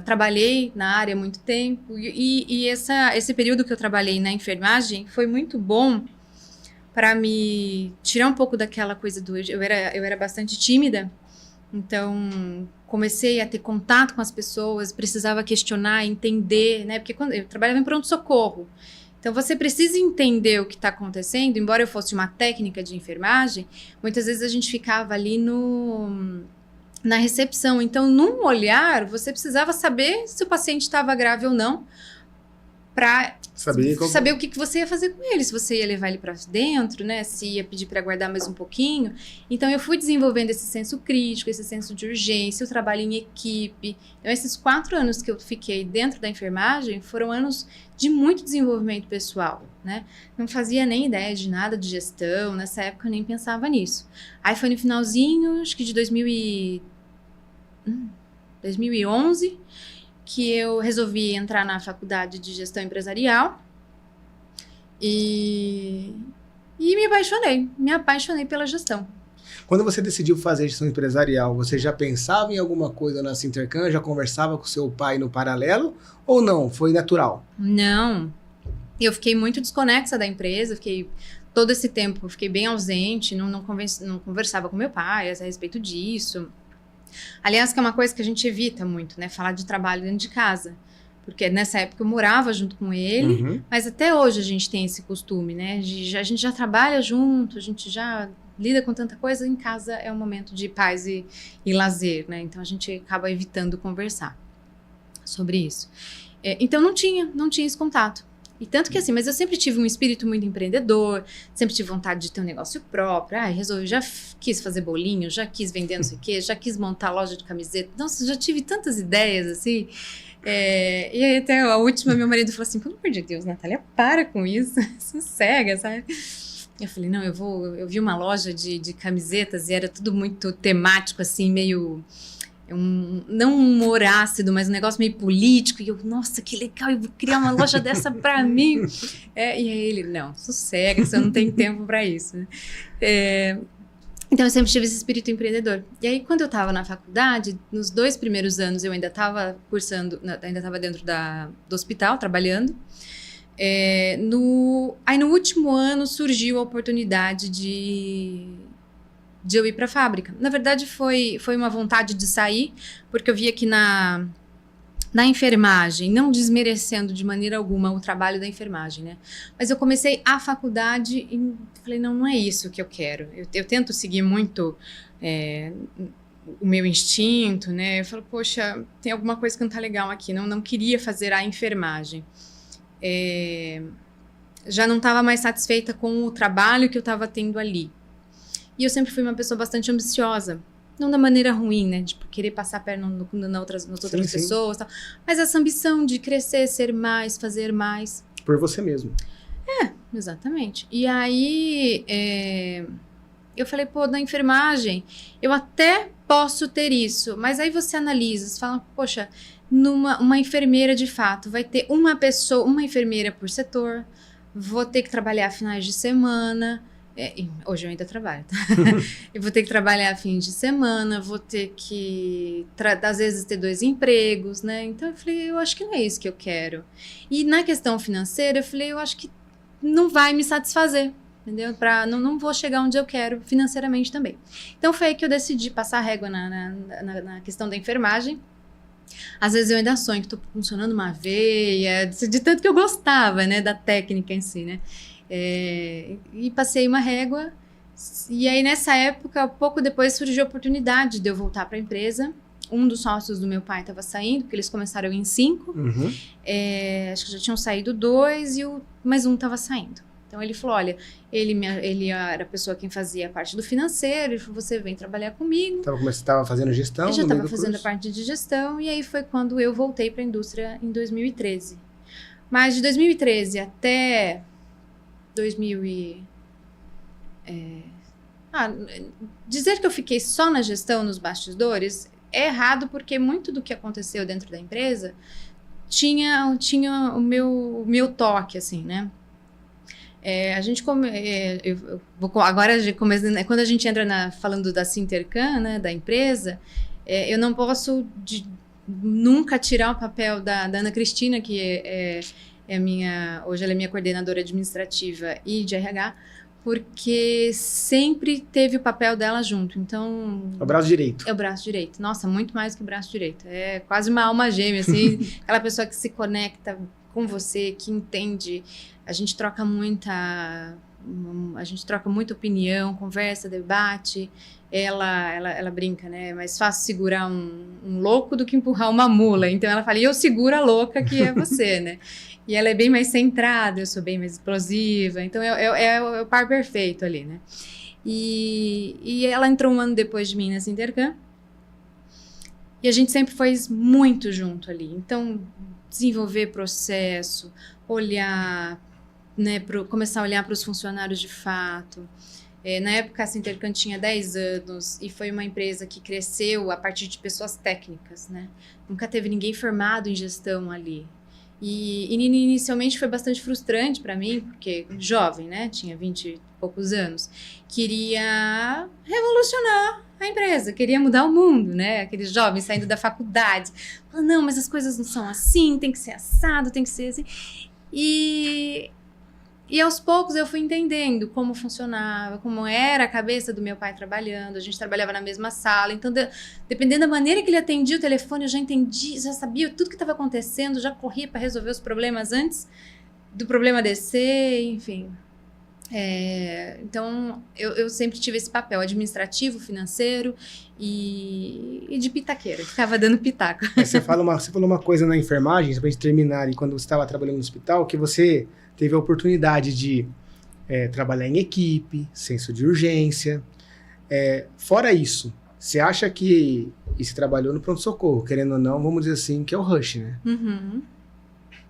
trabalhei na área há muito tempo. E esse período que eu trabalhei na enfermagem foi muito bom para me tirar um pouco daquela coisa eu era bastante tímida, então comecei a ter contato com as pessoas, precisava questionar, entender, né? Porque quando eu trabalhava em pronto-socorro, então você precisa entender o que está acontecendo. Embora eu fosse uma técnica de enfermagem, muitas vezes a gente ficava ali na recepção, então num olhar você precisava saber se o paciente estava grave ou não, para saber o que você ia fazer com ele, se você ia levar ele para dentro, né? Se ia pedir para aguardar mais um pouquinho. Então, eu fui desenvolvendo esse senso crítico, esse senso de urgência, o trabalho em equipe. Então, esses 4 anos que eu fiquei dentro da enfermagem foram anos de muito desenvolvimento pessoal, né? Não fazia nem ideia de nada de gestão, nessa época eu nem pensava nisso. Aí foi no finalzinho, acho que de 2011, que eu resolvi entrar na faculdade de gestão empresarial e me apaixonei pela gestão. Quando você decidiu fazer gestão empresarial, você já pensava em alguma coisa na Sintercan? Já conversava com seu pai no paralelo? Ou não? Foi natural? Não. Eu fiquei muito desconexa da empresa, todo esse tempo, fiquei bem ausente, não conversava com meu pai a respeito disso. Aliás, que é uma coisa que a gente evita muito, né? Falar de trabalho dentro de casa. Porque nessa época eu morava junto com ele, mas até hoje a gente tem esse costume, né? A gente já trabalha junto, a gente já lida com tanta coisa, em casa é um momento de paz e lazer, né? Então a gente acaba evitando conversar sobre isso. Então não tinha esse contato. E tanto que assim, mas eu sempre tive um espírito muito empreendedor, sempre tive vontade de ter um negócio próprio, já quis fazer bolinho, já quis vender não sei o quê, já quis montar loja de camiseta, nossa, já tive tantas ideias assim. E aí até a última, meu marido falou assim, pelo amor de Deus, Natália, para com isso, sossega, sabe? Eu falei, não, eu vi uma loja de camisetas e era tudo muito temático, assim, meio... não um humor ácido, mas um negócio meio político. E eu, nossa, que legal, eu vou criar uma loja dessa pra mim. E aí ele, não, sossega, você não tem tempo pra isso. Então eu sempre tive esse espírito empreendedor. E aí quando eu estava na faculdade, nos 2 primeiros anos eu ainda estava cursando, ainda estava dentro do hospital, trabalhando. Aí no último ano surgiu a oportunidade de eu ir para a fábrica. Na verdade foi uma vontade de sair, porque eu via que na enfermagem, não desmerecendo de maneira alguma o trabalho da enfermagem, né? Mas eu comecei a faculdade e falei, não é isso que eu quero. Eu tento seguir muito o meu instinto, né? Eu falo, poxa, tem alguma coisa que não tá legal aqui. Não queria fazer a enfermagem. Já não estava mais satisfeita com o trabalho que eu estava tendo ali. E eu sempre fui uma pessoa bastante ambiciosa. Não da maneira ruim, né? De querer passar a perna nas outras pessoas. Tal. Mas essa ambição de crescer, ser mais, fazer mais. Por você mesmo. Exatamente. E aí, eu falei, pô, na enfermagem, eu até posso ter isso. Mas aí você analisa, você fala, poxa, uma enfermeira de fato, vai ter uma enfermeira por setor, vou ter que trabalhar finais de semana... hoje eu ainda trabalho, tá? Eu vou ter que trabalhar fins de semana, vou ter que, às vezes, ter 2 empregos, né? Então, eu falei, eu acho que não é isso que eu quero. E na questão financeira, eu falei, eu acho que não vai me satisfazer, entendeu? Não vou chegar onde eu quero financeiramente também. Então, foi aí que eu decidi passar a régua na questão da enfermagem. Às vezes eu ainda sonho que estou funcionando uma veia, de tanto que eu gostava, né, da técnica em si, né? E passei uma régua, e aí nessa época, pouco depois surgiu a oportunidade de eu voltar para a empresa. Um dos sócios do meu pai estava saindo, porque eles começaram em 5, acho que já tinham saído 2 mais um estava saindo. Então ele falou, olha, ele era a pessoa quem fazia a parte do financeiro, ele falou, você vem trabalhar comigo. Você estava fazendo gestão? Eu já estava fazendo a parte de gestão, e aí foi quando eu voltei para a indústria em 2013. Mas de 2013 até... dizer que eu fiquei só na gestão, nos bastidores, é errado, porque muito do que aconteceu dentro da empresa tinha o meu toque, assim, né? Agora, quando a gente entra falando da Sintercan, né, da empresa, eu não posso nunca tirar o papel da Ana Cristina, que hoje ela é minha coordenadora administrativa e de RH, porque sempre teve o papel dela junto. Então... É o braço direito. É o braço direito. Nossa, muito mais que o braço direito. É quase uma alma gêmea, assim. Aquela pessoa que se conecta com você, que entende. A gente troca muita opinião, conversa, debate. Ela brinca, né? É mais fácil segurar um louco do que empurrar uma mula. Então ela fala, e eu seguro a louca, que é você, né? E ela é bem mais centrada, eu sou bem mais explosiva. Então é o par perfeito ali, né? E ela entrou um ano depois de mim nessa Sintercan. E a gente sempre foi muito junto ali. Então, desenvolver processo, olhar, né, começar a olhar para os funcionários de fato. Na época, a Sintercan tinha 10 anos e foi uma empresa que cresceu a partir de pessoas técnicas, né? Nunca teve ninguém formado em gestão ali. E inicialmente foi bastante frustrante para mim, porque jovem, né? Tinha 20 e poucos anos. Queria revolucionar a empresa, queria mudar o mundo, né? Aqueles jovens saindo da faculdade. Falando, não, mas as coisas não são assim, tem que ser assado, tem que ser assim. E aos poucos eu fui entendendo como funcionava, como era a cabeça do meu pai trabalhando. A gente trabalhava na mesma sala, então dependendo da maneira que ele atendia o telefone, eu já entendi, já sabia tudo que estava acontecendo, já corria para resolver os problemas antes do problema descer, enfim. Então eu sempre tive esse papel administrativo, financeiro e de pitaqueira, ficava dando pitaco. Mas você falou uma coisa na enfermagem, pra gente terminar, e quando você estava trabalhando no hospital, que você teve a oportunidade de trabalhar em equipe, senso de urgência. Fora isso, você acha que você trabalhou no pronto-socorro, querendo ou não, vamos dizer assim, que é o rush, né? Uhum.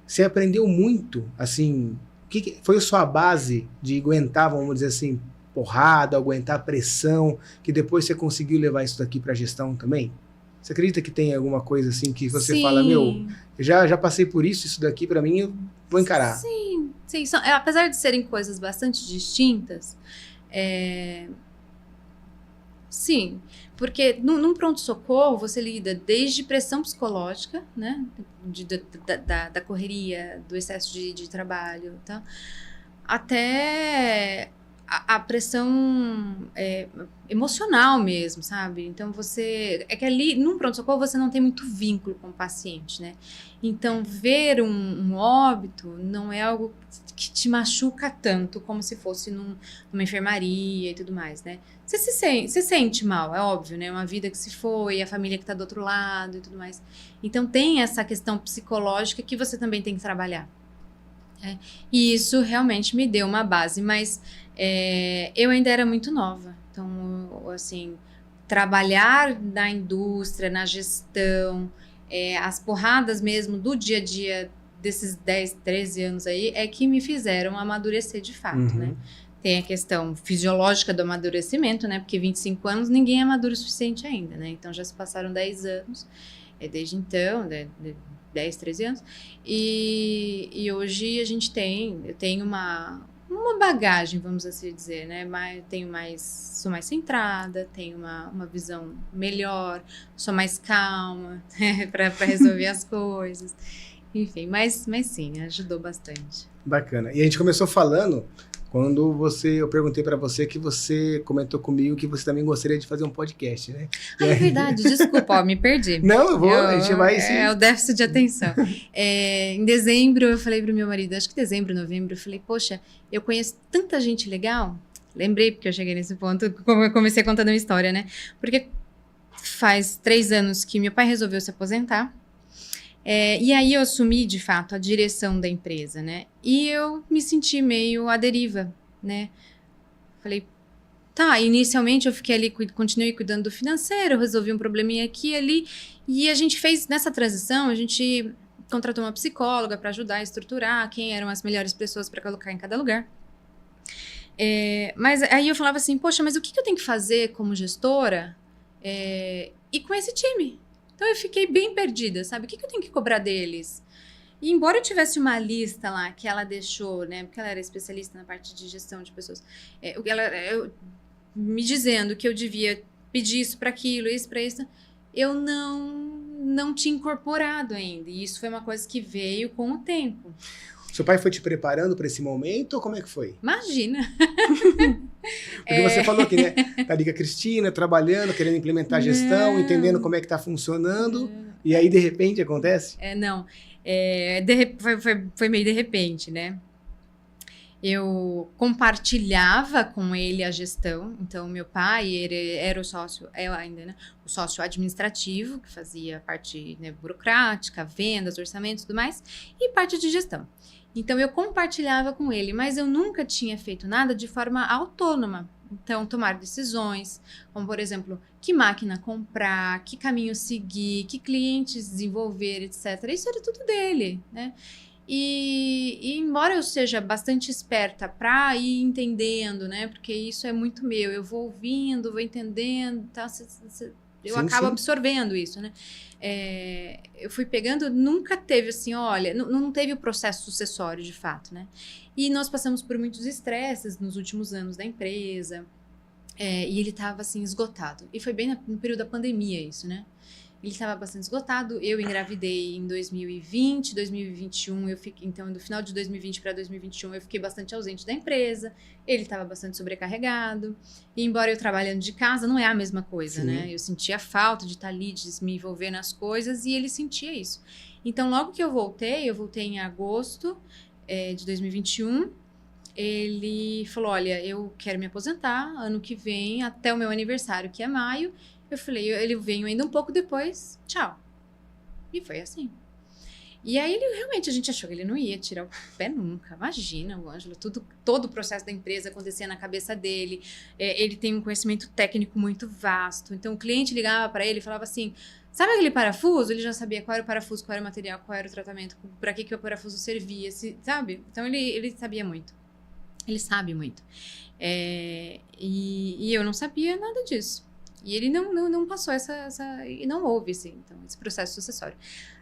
Você aprendeu muito, assim, que foi a sua base de aguentar, vamos dizer assim, porrada, aguentar pressão, que depois você conseguiu levar isso daqui para a gestão também? Você acredita que tem alguma coisa assim que você fala, meu, já passei por isso daqui para mim, eu vou encarar? Sim. Apesar de serem coisas bastante distintas, sim, porque num pronto-socorro você lida desde pressão psicológica, né, da correria, do excesso de trabalho, tá, até a pressão emocional mesmo, sabe? Então é que ali num pronto-socorro você não tem muito vínculo com o paciente, né? Então ver um óbito não é algo que te machuca tanto como se fosse numa enfermaria e tudo mais, né? Você se sente mal, é óbvio, né? Uma vida que se foi, a família que tá do outro lado e tudo mais. Então tem essa questão psicológica que você também tem que trabalhar. E isso realmente me deu uma base, mas eu ainda era muito nova. Então, assim, trabalhar na indústria, na gestão, as porradas mesmo do dia a dia desses 10, 13 anos aí, é que me fizeram amadurecer de fato, né? Tem a questão fisiológica do amadurecimento, né? Porque 25 anos ninguém é maduro o suficiente ainda, né? Então já se passaram 10 anos, desde então, 10, 13 anos, e hoje eu tenho uma bagagem, vamos assim dizer, né? Sou mais centrada, tenho uma visão melhor, sou mais calma para resolver as coisas. Enfim, mas sim, ajudou bastante. Bacana. E a gente começou falando, quando eu perguntei para você que você comentou comigo que você também gostaria de fazer um podcast, né? É verdade, desculpa, me perdi. Não, a gente vai... É o déficit de atenção. Em dezembro, eu falei pro meu marido, acho que dezembro, novembro, eu falei, poxa, eu conheço tanta gente legal. Lembrei, porque eu cheguei nesse ponto, como eu comecei contando uma história, né? Porque faz 3 anos que meu pai resolveu se aposentar. E aí eu assumi, de fato, a direção da empresa, né? E eu me senti meio à deriva, né? Falei, tá, inicialmente eu fiquei ali, continuei cuidando do financeiro, resolvi um probleminha aqui e ali, e a gente fez, nessa transição, a gente contratou uma psicóloga para ajudar a estruturar quem eram as melhores pessoas para colocar em cada lugar. Mas aí eu falava assim, poxa, mas o que eu tenho que fazer como gestora e com esse time? Então eu fiquei bem perdida, sabe? O que eu tenho que cobrar deles? E embora eu tivesse uma lista lá que ela deixou, né? Porque ela era especialista na parte de gestão de pessoas, me dizendo que eu devia pedir isso para aquilo, isso para isso, eu não tinha incorporado ainda. E isso foi uma coisa que veio com o tempo. Seu pai foi te preparando para esse momento ou como é que foi? Imagina! Porque você falou que, né, tá ali com a Cristina, trabalhando, querendo implementar a gestão, entendendo como é que tá funcionando, e aí de repente acontece? Foi meio de repente, né? Eu compartilhava com ele a gestão, então meu pai ele era o sócio, ainda, né? O sócio administrativo, que fazia parte, né, burocrática, vendas, orçamentos e tudo mais, e parte de gestão. Então eu compartilhava com ele, mas eu nunca tinha feito nada de forma autônoma. Então, tomar decisões, como por exemplo, que máquina comprar, que caminho seguir, que clientes desenvolver, etc. Isso era tudo dele, né? E embora eu seja bastante esperta para ir entendendo, né? Porque isso é muito meu. Eu vou ouvindo, vou entendendo, tá? Eu acabo absorvendo isso, né? Eu fui pegando, nunca teve assim, olha, não teve o processo sucessório de fato, né? E nós passamos por muitos estresses nos últimos anos da empresa, e ele estava assim, esgotado. E foi bem no período da pandemia isso, né? Ele estava bastante esgotado. Eu engravidei em 2020, 2021, então, do final de 2020 para 2021, eu fiquei bastante ausente da empresa. Ele estava bastante sobrecarregado. E embora eu trabalhando de casa, não é a mesma coisa, né? Eu sentia falta de estar ali, de me envolver nas coisas, e ele sentia isso. Então, logo que eu voltei em agosto de 2021, ele falou, olha, eu quero me aposentar ano que vem, até o meu aniversário, que é maio. Eu falei, ele veio ainda um pouco depois, tchau. E foi assim. E aí, a gente achou que ele não ia tirar o pé nunca. Imagina, o Ângelo, todo o processo da empresa acontecia na cabeça dele. Ele tem um conhecimento técnico muito vasto. Então, o cliente ligava para ele e falava assim, sabe aquele parafuso? Ele já sabia qual era o parafuso, qual era o material, qual era o tratamento, para que o parafuso servia, sabe? Então, ele sabia muito. Ele sabe muito. E eu não sabia nada disso. E ele não passou e não houve esse processo sucessório.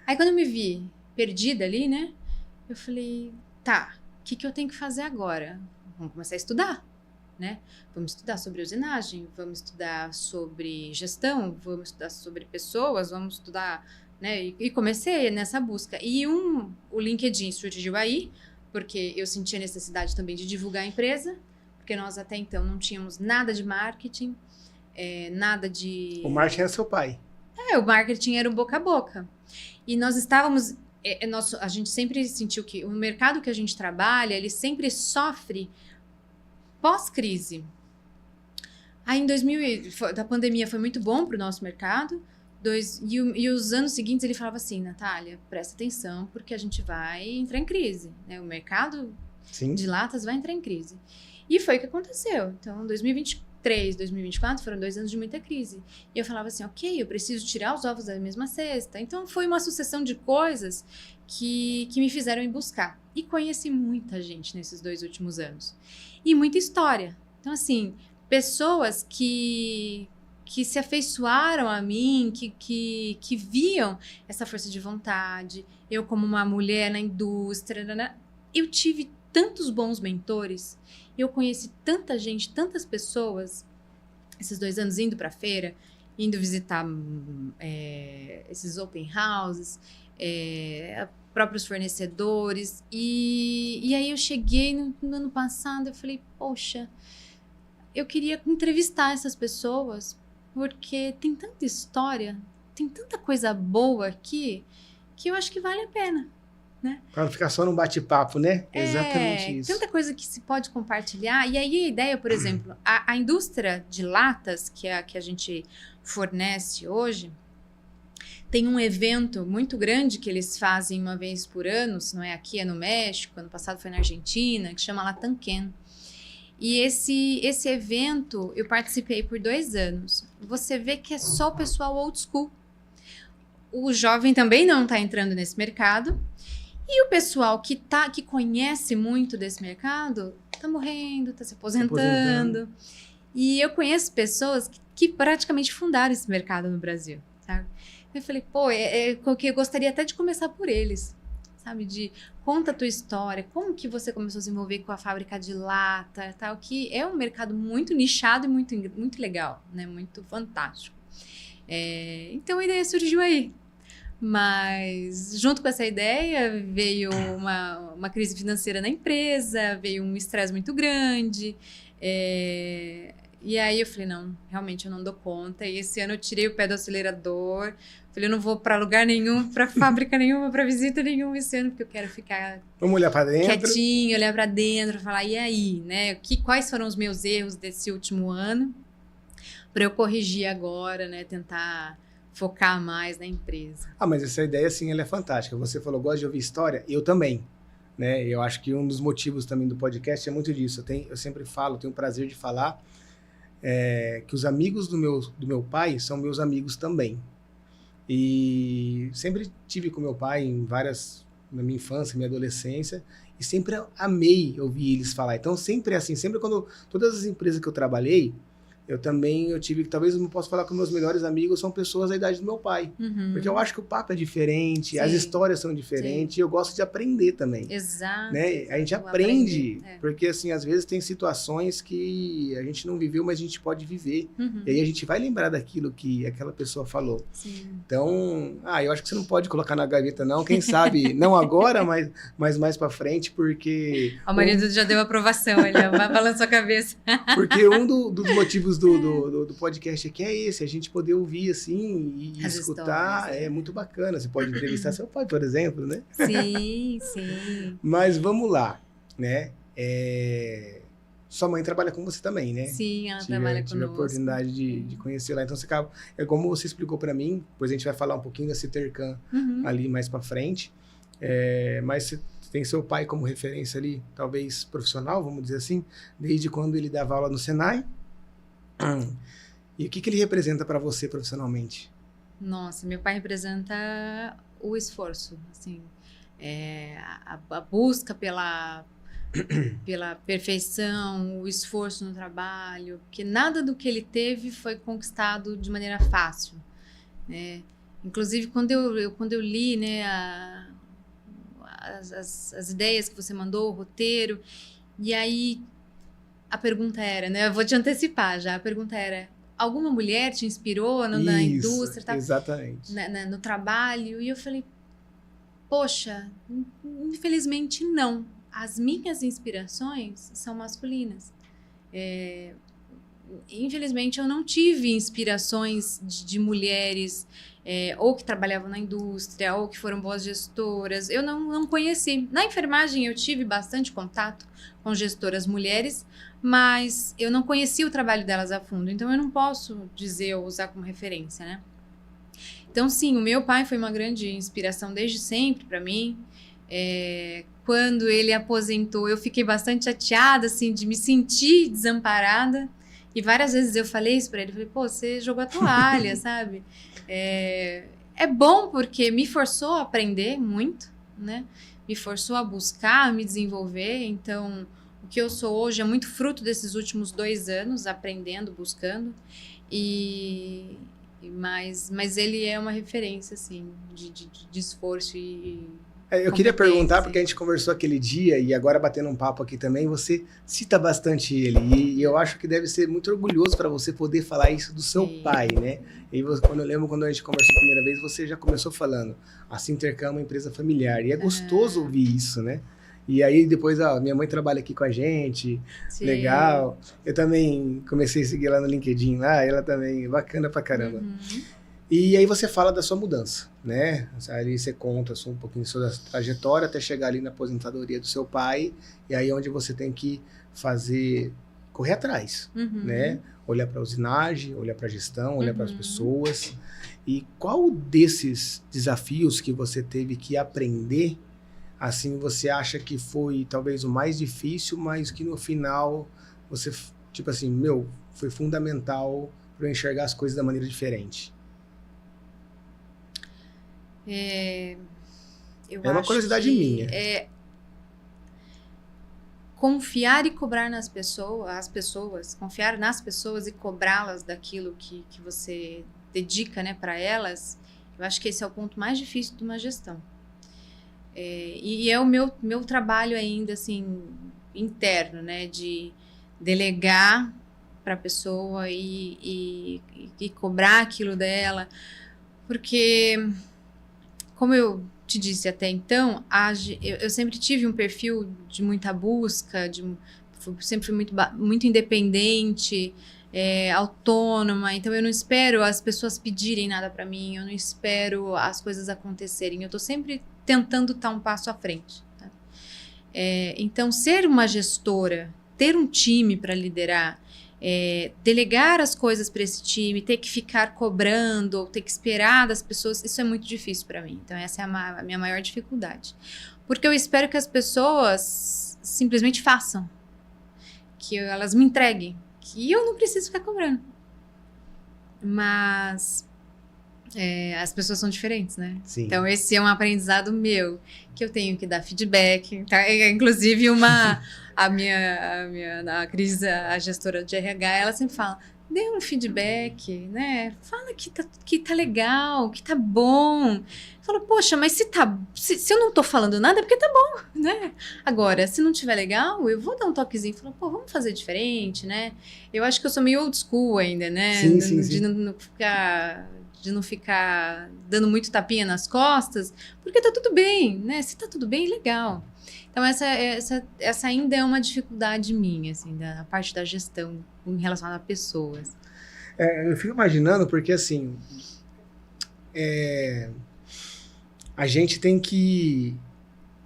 Aí, quando eu me vi perdida ali, né? Eu falei, tá, o que eu tenho que fazer agora? Vamos começar a estudar, né? Vamos estudar sobre usinagem, vamos estudar sobre gestão, vamos estudar sobre pessoas, vamos estudar, né? E comecei nessa busca. E o LinkedIn surgiu aí, porque eu senti a necessidade também de divulgar a empresa, porque nós até então não tínhamos nada de marketing, nada de... O marketing é seu pai. O marketing era o boca a boca. E nós estávamos... a gente sempre sentiu que o mercado que a gente trabalha, ele sempre sofre pós-crise. Aí, em 2000, da pandemia foi muito bom para o nosso mercado. E os anos seguintes ele falava assim, Natália, presta atenção, porque a gente vai entrar em crise, né? O mercado de latas vai entrar em crise. E foi o que aconteceu. Então, 2023, 2024 foram 2 anos de muita crise. E eu falava assim, ok, eu preciso tirar os ovos da mesma cesta. Então, foi uma sucessão de coisas que me fizeram ir buscar. E conheci muita gente nesses 2 últimos anos. E muita história. Então, assim, pessoas que se afeiçoaram a mim, que viam essa força de vontade. Eu, como uma mulher na indústria, eu tive tantos bons mentores, eu conheci tanta gente, tantas pessoas, esses 2 anos indo para a feira, indo visitar esses open houses, próprios fornecedores, e aí eu cheguei no ano passado, eu falei, poxa, eu queria entrevistar essas pessoas, porque tem tanta história, tem tanta coisa boa aqui, que eu acho que vale a pena. Né? Para não ficar só num bate-papo, né? Exatamente isso. Tanta coisa que se pode compartilhar. E aí a ideia, por exemplo, a indústria de latas, que é a que a gente fornece hoje, tem um evento muito grande que eles fazem uma vez por ano, se não é aqui, é no México, ano passado foi na Argentina, que chama Latanquén. E esse evento eu participei por 2 anos. Você vê que é só o pessoal old school. O jovem também não está entrando nesse mercado. E o pessoal que conhece muito desse mercado está morrendo, está se aposentando. E eu conheço pessoas que praticamente fundaram esse mercado no Brasil, sabe? Eu falei, eu gostaria até de começar por eles, sabe? Conta a tua história, como que você começou a se envolver com a fábrica de lata, tal, que é um mercado muito nichado e muito, muito legal, né? Muito fantástico. Então a ideia surgiu aí. Mas, junto com essa ideia, veio uma crise financeira na empresa, veio um estresse muito grande. E aí eu falei, não, realmente eu não dou conta. E esse ano eu tirei o pé do acelerador. Falei, eu não vou para lugar nenhum, para fábrica nenhuma, para visita nenhuma esse ano, porque eu quero ficar Vamos olhar para dentro. Quietinho, olhar para dentro, falar, e aí, né? Quais foram os meus erros desse último ano? Para eu corrigir agora, né? Tentar focar mais na empresa. Mas essa ideia, sim, ela é fantástica. Você falou, gosta de ouvir história? Eu também. Né? Eu acho que um dos motivos também do podcast é muito disso. Eu sempre falo, tenho o prazer de falar que os amigos do meu pai são meus amigos também. E sempre tive com meu pai em várias na minha infância, minha adolescência, e sempre amei ouvir eles falar. Então, sempre é assim, sempre quando todas as empresas que eu trabalhei, eu tive que, talvez eu não possa falar com meus melhores amigos, são pessoas da idade do meu pai. Porque eu acho que o papo é diferente, as histórias são diferentes, e eu gosto de aprender também. Exato. Né? A gente aprende, porque assim, às vezes tem situações que a gente não viveu, mas a gente pode viver. E aí a gente vai lembrar daquilo que aquela pessoa falou. Sim. Então, eu acho que você não pode colocar na gaveta não, quem sabe, não agora, mas mais pra frente, porque... O marido já deu aprovação, ele balançou a cabeça. Porque um dos motivos do podcast aqui é esse, a gente poder ouvir assim e escutar, é muito bacana. Você pode entrevistar seu pai, por exemplo, né? Sim, sim. Mas vamos lá, né? Sua mãe trabalha com você também, né? Sim, ela trabalha conosco. Tive a oportunidade de conhecer lá. Então, você acaba, como você explicou para mim, depois a gente vai falar um pouquinho da Citercan ali mais para frente, mas você tem seu pai como referência ali, talvez profissional, vamos dizer assim, desde quando ele dava aula no Senai. E o que ele representa para você profissionalmente? Nossa, meu pai representa o esforço, assim, a busca pela perfeição, o esforço no trabalho, porque nada do que ele teve foi conquistado de maneira fácil, né? Inclusive, quando eu li, né, as ideias que você mandou, o roteiro, e aí a pergunta era, né, eu vou te antecipar já, a pergunta era, alguma mulher te inspirou na indústria? Tá? Exatamente. No trabalho? E eu falei, poxa, infelizmente não. As minhas inspirações são masculinas. Infelizmente, eu não tive inspirações de mulheres ou que trabalhavam na indústria, ou que foram boas gestoras. Eu não conheci. Na enfermagem, eu tive bastante contato com gestoras mulheres, mas eu não conheci o trabalho delas a fundo. Então, eu não posso dizer ou usar como referência, né? Então, sim, o meu pai foi uma grande inspiração desde sempre para mim. Quando ele aposentou, eu fiquei bastante chateada, assim, de me sentir desamparada. E várias vezes eu falei isso para ele. Falei, pô, você jogou a toalha, sabe? É bom porque me forçou a aprender muito, né? Me forçou a buscar, a me desenvolver. Então, o que eu sou hoje é muito fruto desses últimos 2 anos, aprendendo, buscando. Mas ele é uma referência, assim, de esforço e eu queria perguntar, porque a gente conversou aquele dia e agora batendo um papo aqui também, você cita bastante ele. E eu acho que deve ser muito orgulhoso para você poder falar isso do seu pai, né? E eu lembro quando a gente conversou a primeira vez, você já começou falando, a Citercan é uma empresa familiar. E é gostoso ouvir isso, né? E aí depois, minha mãe trabalha aqui com a gente, sim. Legal. Eu também comecei a seguir lá no LinkedIn, ela também, bacana pra caramba. E aí você fala da sua mudança, né? Ali você conta um pouquinho sobre a trajetória até chegar ali na aposentadoria do seu pai, e aí onde você tem que correr atrás, né? Olhar para a usinagem, olhar para a gestão, olhar para as pessoas. E qual desses desafios que você teve que aprender, assim, você acha que foi talvez o mais difícil, mas que no final você, tipo assim, foi fundamental para eu enxergar as coisas da maneira diferente? É uma curiosidade minha. Confiar e cobrar nas pessoas, confiar nas pessoas e cobrá-las daquilo que você dedica, né, para elas. Eu acho que esse é o ponto mais difícil de uma gestão. E é o meu trabalho ainda, assim, interno, né, de delegar para a pessoa e cobrar aquilo dela, porque, como eu te disse até então, eu sempre tive um perfil de muita busca, sempre fui muito independente, autônoma, então eu não espero as pessoas pedirem nada para mim, eu não espero as coisas acontecerem, eu estou sempre tentando estar um passo à frente. Tá? Então, ser uma gestora, ter um time para liderar, delegar as coisas para esse time, ter que ficar cobrando, ou ter que esperar das pessoas, isso é muito difícil para mim. Então, essa é a minha maior dificuldade. Porque eu espero que as pessoas simplesmente façam, que elas me entreguem, que eu não preciso ficar cobrando. Mas as pessoas são diferentes, né? Sim. Então, esse é um aprendizado meu, que eu tenho que dar feedback. Tá? Inclusive, a Cris, a gestora de RH, ela sempre fala, dê um feedback, né? Fala que tá legal, que tá bom. Fala, poxa, mas se eu não tô falando nada, é porque tá bom, né? Agora, se não tiver legal, eu vou dar um toquezinho, falar, pô, vamos fazer diferente, né? Eu acho que eu sou meio old school ainda, né? Sim. De não ficar dando muito tapinha nas costas, porque tá tudo bem, né? Se tá tudo bem, legal. Então, essa ainda é uma dificuldade minha, assim, da parte da gestão em relação a pessoas. Eu fico imaginando, porque assim, a gente tem que...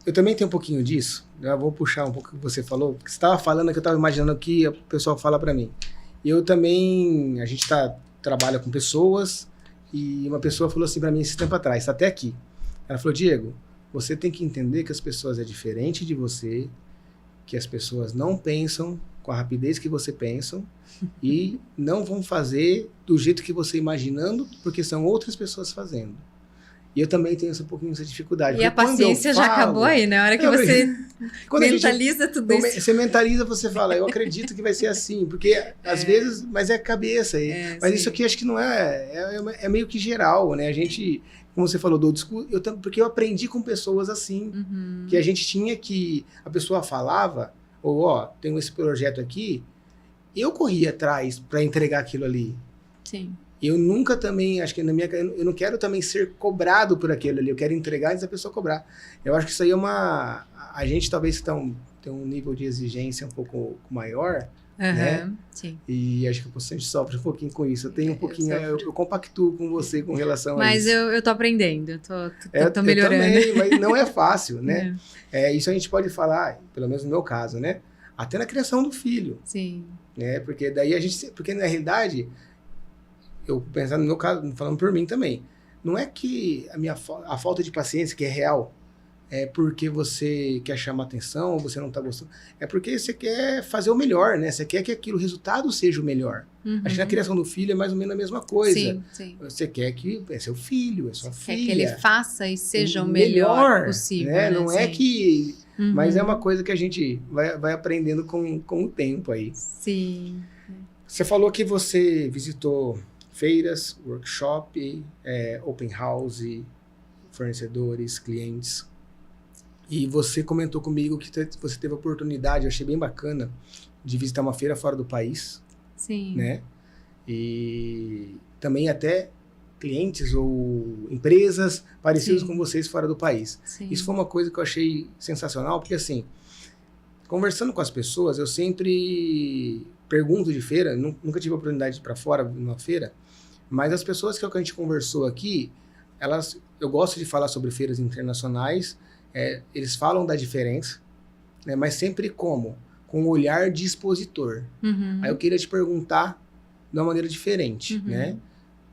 Eu também tenho um pouquinho disso, já vou puxar um pouco o que você falou, porque você estava falando que eu estava imaginando que o pessoal fala para mim. Eu também, a gente trabalha com pessoas, e uma pessoa falou assim para mim esse tempo atrás, tá até aqui. Ela falou, Diego, você tem que entender que as pessoas é diferente de você, que as pessoas não pensam com a rapidez que você pensa e não vão fazer do jeito que você imaginando, porque são outras pessoas fazendo. E eu também tenho um pouquinho essa dificuldade. E a paciência já acabou aí, né? A hora que você mentaliza tudo isso. Você mentaliza, você fala, eu acredito que vai ser assim, porque às vezes, mas é cabeça. Mas sim. isso aqui acho que não é meio que geral, né? A gente, como você falou, do discurso, porque eu aprendi com pessoas assim, que a gente tinha que, a pessoa falava, ou tem esse projeto aqui, eu corria atrás para entregar aquilo ali. Sim. Eu nunca também, acho que eu não quero também ser cobrado por aquilo ali, eu quero entregar antes da pessoa cobrar. Eu acho que isso aí a gente talvez tem um nível de exigência um pouco maior, né? Sim. E acho que a gente sofre um pouquinho com isso. Eu tenho um pouquinho, eu compactuo com você com relação a isso. Mas eu tô aprendendo, eu tô melhorando. Eu também, mas não é fácil, né? Isso a gente pode falar, pelo menos no meu caso, né? Até na criação do filho. Sim. Né? Porque daí porque na realidade, eu pensando no meu caso, falando por mim também, não é que a falta de paciência que é real, é porque você quer chamar atenção, ou você não tá gostando, é porque você quer fazer o melhor, né? Você quer que o resultado seja o melhor. Acho que na criação do filho é mais ou menos a mesma coisa. Sim. Você quer que é seu filho, é sua filha. Quer que ele faça e seja o melhor possível. Né? Não é sim. que... Mas é uma coisa que a gente vai aprendendo com o tempo aí. Sim. Você falou que você visitou feiras, workshop, open house, fornecedores, clientes. E você comentou comigo que você teve a oportunidade, eu achei bem bacana, de visitar uma feira fora do país. Sim. Né? E também até clientes ou empresas parecidas com vocês fora do país. Sim. Isso foi uma coisa que eu achei sensacional, porque assim, conversando com as pessoas, eu sempre pergunto de feira, nunca tive a oportunidade de ir para fora numa feira, mas as pessoas que a gente conversou aqui, eu gosto de falar sobre feiras internacionais, eles falam da diferença, né, mas sempre com um olhar de expositor. Aí eu queria te perguntar de uma maneira diferente, né?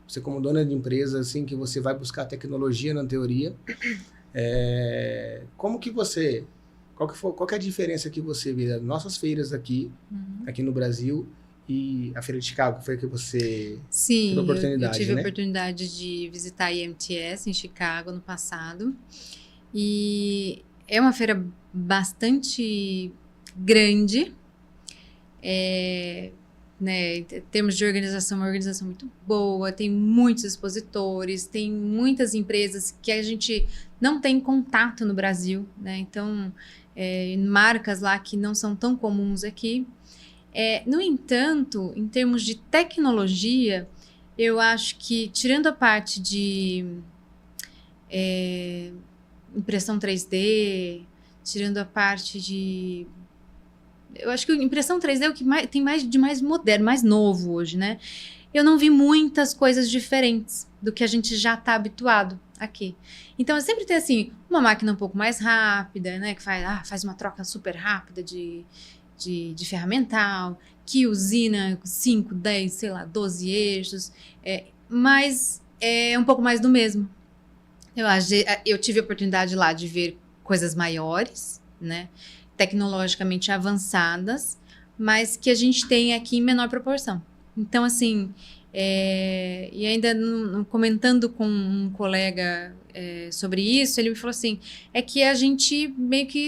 Você como dona de empresa, assim, que você vai buscar tecnologia na teoria, como que você... Qual que é a diferença que você vê das nossas feiras aqui no Brasil, e a Feira de Chicago, que foi que você teve a oportunidade, eu tive né? a oportunidade de visitar a IMTS em Chicago no passado. E é uma feira bastante grande. Né, em termos de organização, uma organização muito boa, tem muitos expositores, tem muitas empresas que a gente não tem contato no Brasil, né? Então, marcas lá que não são tão comuns aqui. No entanto, em termos de tecnologia, eu acho que, tirando a parte de impressão 3D, tirando a parte de... Eu acho que a impressão 3D é o que tem mais de mais moderno, mais novo hoje, né? Eu não vi muitas coisas diferentes do que a gente já está habituado aqui. Então, eu sempre tenho, assim, uma máquina um pouco mais rápida, né? Que faz uma troca super rápida de ferramental, que usina 5, 10, sei lá, 12 eixos. Mas é um pouco mais do mesmo. Eu tive a oportunidade lá de ver coisas maiores, né? Tecnologicamente avançadas, mas que a gente tem aqui em menor proporção. Então, assim, E ainda comentando com um colega sobre isso, ele me falou assim, é que a gente meio que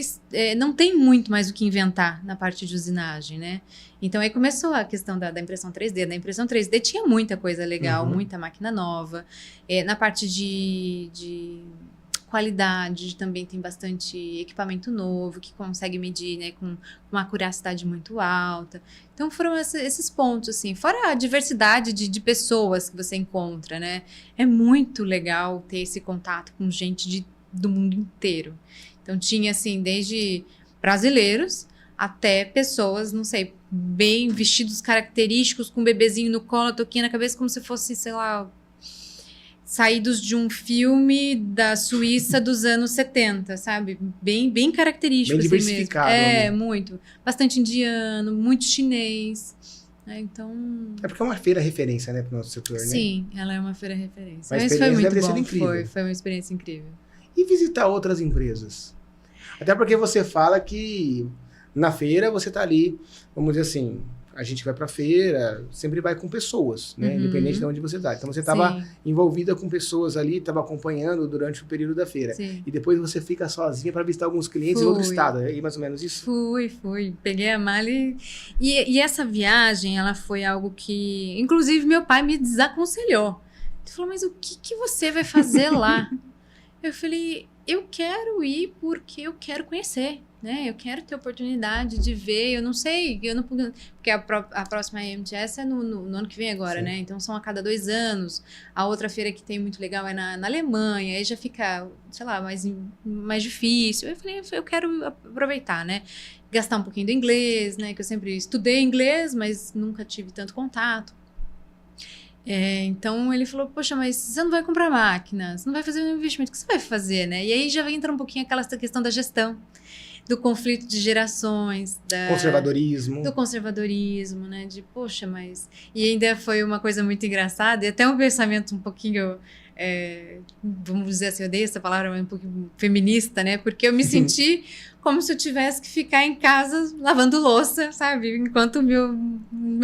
não tem muito mais o que inventar na parte de usinagem, né? Então aí começou a questão da impressão 3D. Da impressão 3D tinha muita coisa legal, muita máquina nova. Na parte de qualidade também tem bastante equipamento novo que consegue medir, né, com uma curiosidade muito alta. Então foram esses pontos, assim, fora a diversidade de pessoas que você encontra, né? É muito legal ter esse contato com gente do mundo inteiro. Então tinha, assim, desde brasileiros até pessoas, não sei, bem vestidos característicos, com um bebezinho no colo, a touquinha na cabeça, como se fosse, sei lá, saídos de um filme da Suíça dos anos 70, sabe? Bem característico, bem assim diversificado. mesmo. Muito. Bastante indiano, muito chinês. Então... É porque é uma feira referência, né, pro nosso setor, né? Sim, ela é uma feira referência. Mas foi muito deve bom. ter sido incrível. Foi uma experiência incrível. E visitar outras empresas? Até porque você fala que na feira você tá ali, vamos dizer assim, a gente vai pra feira, sempre vai com pessoas, né? Independente de onde você tá. Então você estava envolvida com pessoas ali, estava acompanhando durante o período da feira. Sim. E depois você fica sozinha para visitar alguns clientes em outro estado. É mais ou menos isso? Fui. Peguei a mala e essa viagem, ela foi algo que, inclusive, meu pai me desaconselhou. Ele falou, mas o que você vai fazer lá? Eu falei, eu quero ir porque eu quero conhecer, né? Eu quero ter oportunidade de ver, eu não sei, porque a próxima IMTS é no ano que vem agora, né? Então são a cada 2 anos. A outra feira que tem muito legal é na Alemanha, aí já fica, sei lá, mais difícil. Eu falei, eu quero aproveitar, né? Gastar um pouquinho do inglês, né? Que eu sempre estudei inglês, mas nunca tive tanto contato. Então ele falou, poxa, mas você não vai comprar máquina, você não vai fazer um investimento, o que você vai fazer, né? E aí já entra um pouquinho aquela questão da gestão, do conflito de gerações, do conservadorismo, né? De, poxa, mas... E ainda foi uma coisa muito engraçada, e até um pensamento um pouquinho, vamos dizer assim, eu odeio essa palavra, mas um pouquinho feminista, né? Porque eu me senti como se eu tivesse que ficar em casa lavando louça, sabe? Enquanto meu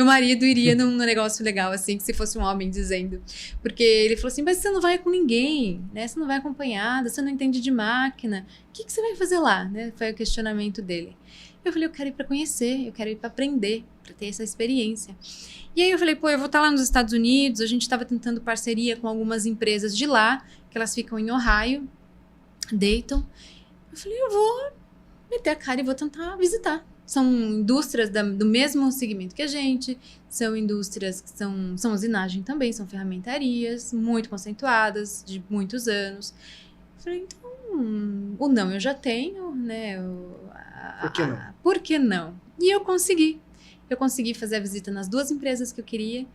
marido iria num negócio legal, assim, que se fosse um homem dizendo. Porque ele falou assim, mas você não vai com ninguém, né? Você não vai acompanhada, você não entende de máquina. O que você vai fazer lá, né? Foi o questionamento dele. Eu falei, eu quero ir para conhecer, eu quero ir para aprender, para ter essa experiência. E aí eu falei, eu vou estar lá nos Estados Unidos, a gente estava tentando parceria com algumas empresas de lá, que elas ficam em Ohio, Dayton. Eu falei, eu vou meter a cara e vou tentar visitar. São indústrias do mesmo segmento que a gente, são indústrias que são usinagem também, são ferramentarias muito conceituadas, de muitos anos. Eu falei, então, o não eu já tenho, né? Por que não? Por que não? E eu consegui. Eu consegui fazer a visita nas 2 empresas que eu queria.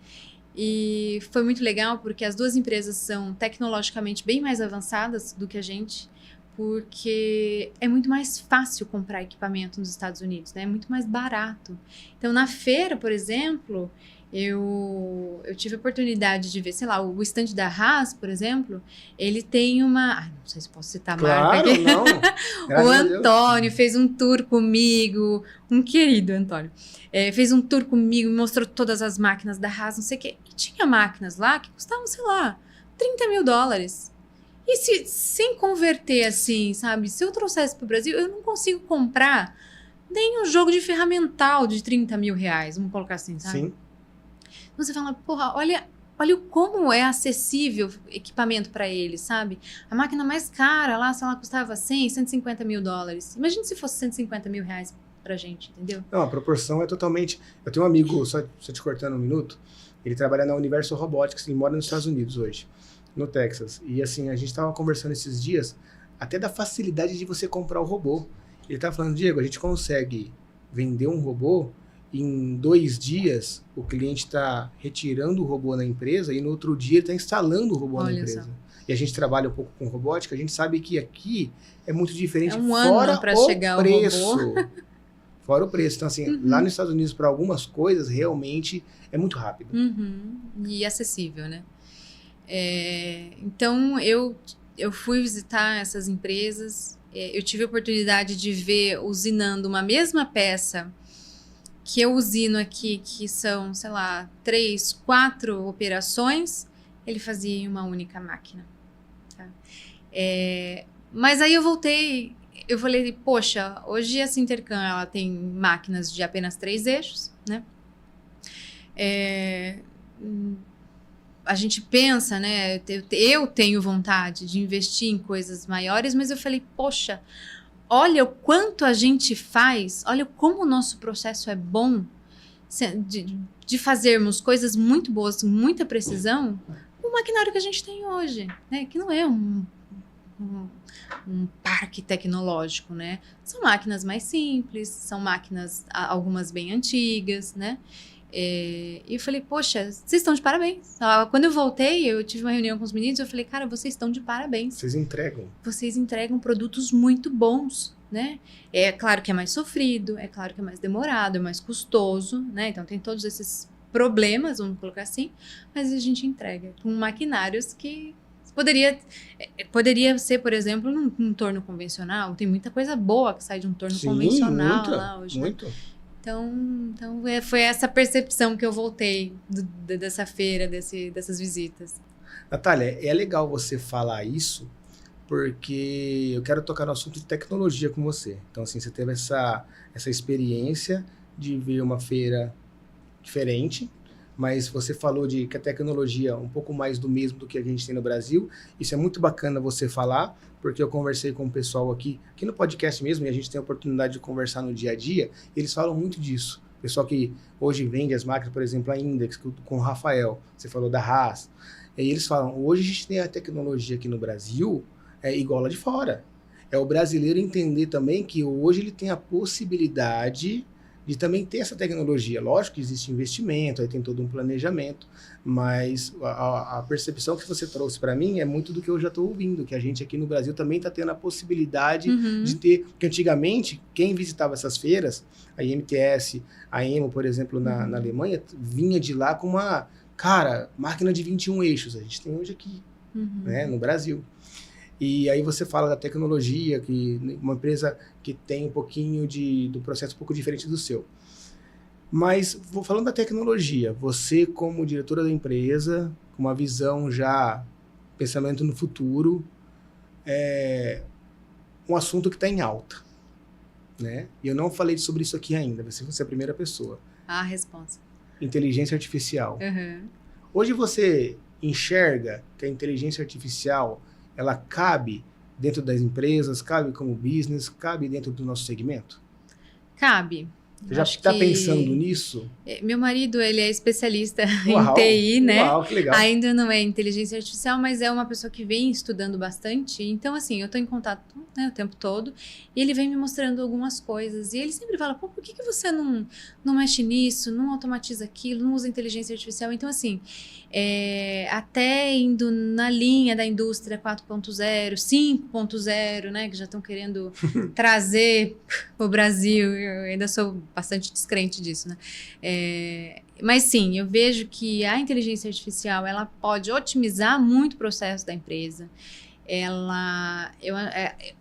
E foi muito legal porque as 2 empresas são tecnologicamente bem mais avançadas do que a gente, porque é muito mais fácil comprar equipamento nos Estados Unidos, né? É muito mais barato. Então, na feira, por exemplo, eu tive a oportunidade de ver, sei lá, o stand da Haas, por exemplo, ele tem uma... não sei se posso citar a marca aqui. Não. O Antônio fez um tour comigo, um querido Antônio. Fez um tour comigo, me mostrou todas as máquinas da Haas, não sei o quê. E tinha máquinas lá que custavam, sei lá, $30 mil. E sem converter assim, sabe? Se eu trouxesse para o Brasil, eu não consigo comprar nem um jogo de ferramental de $30 mil, vamos colocar assim, sabe? Sim. Então você fala, porra, olha como é acessível equipamento para eles, sabe? A máquina mais cara lá, sei lá, custava $150 mil. Imagina se fosse $150 mil pra gente, entendeu? Não, a proporção é totalmente... Eu tenho um amigo, só te cortando um minuto, ele trabalha na Universal Robotics, ele mora nos Estados Unidos hoje, no Texas. E assim, a gente estava conversando esses dias até da facilidade de você comprar o robô. Ele estava falando, Diego, a gente consegue vender um robô, em 2 dias o cliente está retirando o robô na empresa e no outro dia ele está instalando o robô na empresa. Só. E a gente trabalha um pouco com robótica, a gente sabe que aqui é muito diferente. É um ano para chegar preço. O robô. Fora o preço. Então, assim, lá nos Estados Unidos, para algumas coisas, realmente é muito rápido. E acessível, né? Então, eu fui visitar essas empresas, eu tive a oportunidade de ver usinando uma mesma peça que eu usino aqui, que são, sei lá, 3, 4 operações, ele fazia em uma única máquina. Tá? Mas aí eu falei, poxa, hoje a Sintercam, ela tem máquinas de apenas 3 eixos, né? A gente pensa, né? Eu tenho vontade de investir em coisas maiores, mas eu falei, poxa, olha o quanto a gente faz, olha como o nosso processo é bom de fazermos coisas muito boas, com muita precisão, com o maquinário que a gente tem hoje, né? Que não é um parque tecnológico, né? São máquinas mais simples, são máquinas, algumas bem antigas, né? E eu falei, poxa, vocês estão de parabéns. Quando eu voltei, eu tive uma reunião com os meninos, eu falei, cara, vocês estão de parabéns. Vocês entregam produtos muito bons, né? É claro que é mais sofrido, é claro que é mais demorado, é mais custoso, né? Então tem todos esses problemas, vamos colocar assim, mas a gente entrega com maquinários que poderia ser, por exemplo, num torno convencional. Tem muita coisa boa que sai de um torno convencional lá hoje. Muito. Né? Então foi essa percepção que eu voltei dessa feira, dessas visitas. Natália, é legal você falar isso, porque eu quero tocar no assunto de tecnologia com você. Então, assim, você teve essa experiência de ver uma feira diferente, mas você falou de que a tecnologia é um pouco mais do mesmo do que a gente tem no Brasil. Isso é muito bacana você falar, porque eu conversei com o pessoal aqui no podcast mesmo, e a gente tem a oportunidade de conversar no dia a dia, eles falam muito disso. O pessoal que hoje vende as máquinas, por exemplo, a Index, com o Rafael, você falou da Haas, e eles falam, hoje a gente tem a tecnologia aqui no Brasil, igual lá de fora. É o brasileiro entender também que hoje ele tem a possibilidade de também ter essa tecnologia. Lógico que existe investimento, aí tem todo um planejamento, mas a percepção que você trouxe para mim é muito do que eu já estou ouvindo, que a gente aqui no Brasil também está tendo a possibilidade de ter, porque antigamente, quem visitava essas feiras, a IMTS, a EMO, por exemplo, na Alemanha, vinha de lá com uma, máquina de 21 eixos, a gente tem hoje aqui, né, no Brasil. E aí você fala da tecnologia, que uma empresa que tem um pouquinho do processo um pouco diferente do seu. Mas, falando da tecnologia, você como diretora da empresa, com uma visão já, pensamento no futuro, é um assunto que está em alta, né? E eu não falei sobre isso aqui ainda, você é a primeira pessoa. A resposta. Inteligência artificial. Hoje você enxerga que a inteligência artificial ela cabe dentro das empresas, cabe como business, cabe dentro do nosso segmento? Cabe. Você já está pensando nisso? Meu marido, ele é especialista em TI, né? Uau, que legal. Ainda não é inteligência artificial, mas é uma pessoa que vem estudando bastante. Então, assim, eu estou em contato, né, o tempo todo, e ele vem me mostrando algumas coisas. E ele sempre fala, pô, por que você não mexe nisso, não automatiza aquilo, não usa inteligência artificial? Então, assim, até indo na linha da indústria 4.0, 5.0, né, que já estão querendo trazer para o Brasil. Eu ainda sou bastante descrente disso, né? Mas sim, eu vejo que a inteligência artificial ela pode otimizar muito o processo da empresa. Eu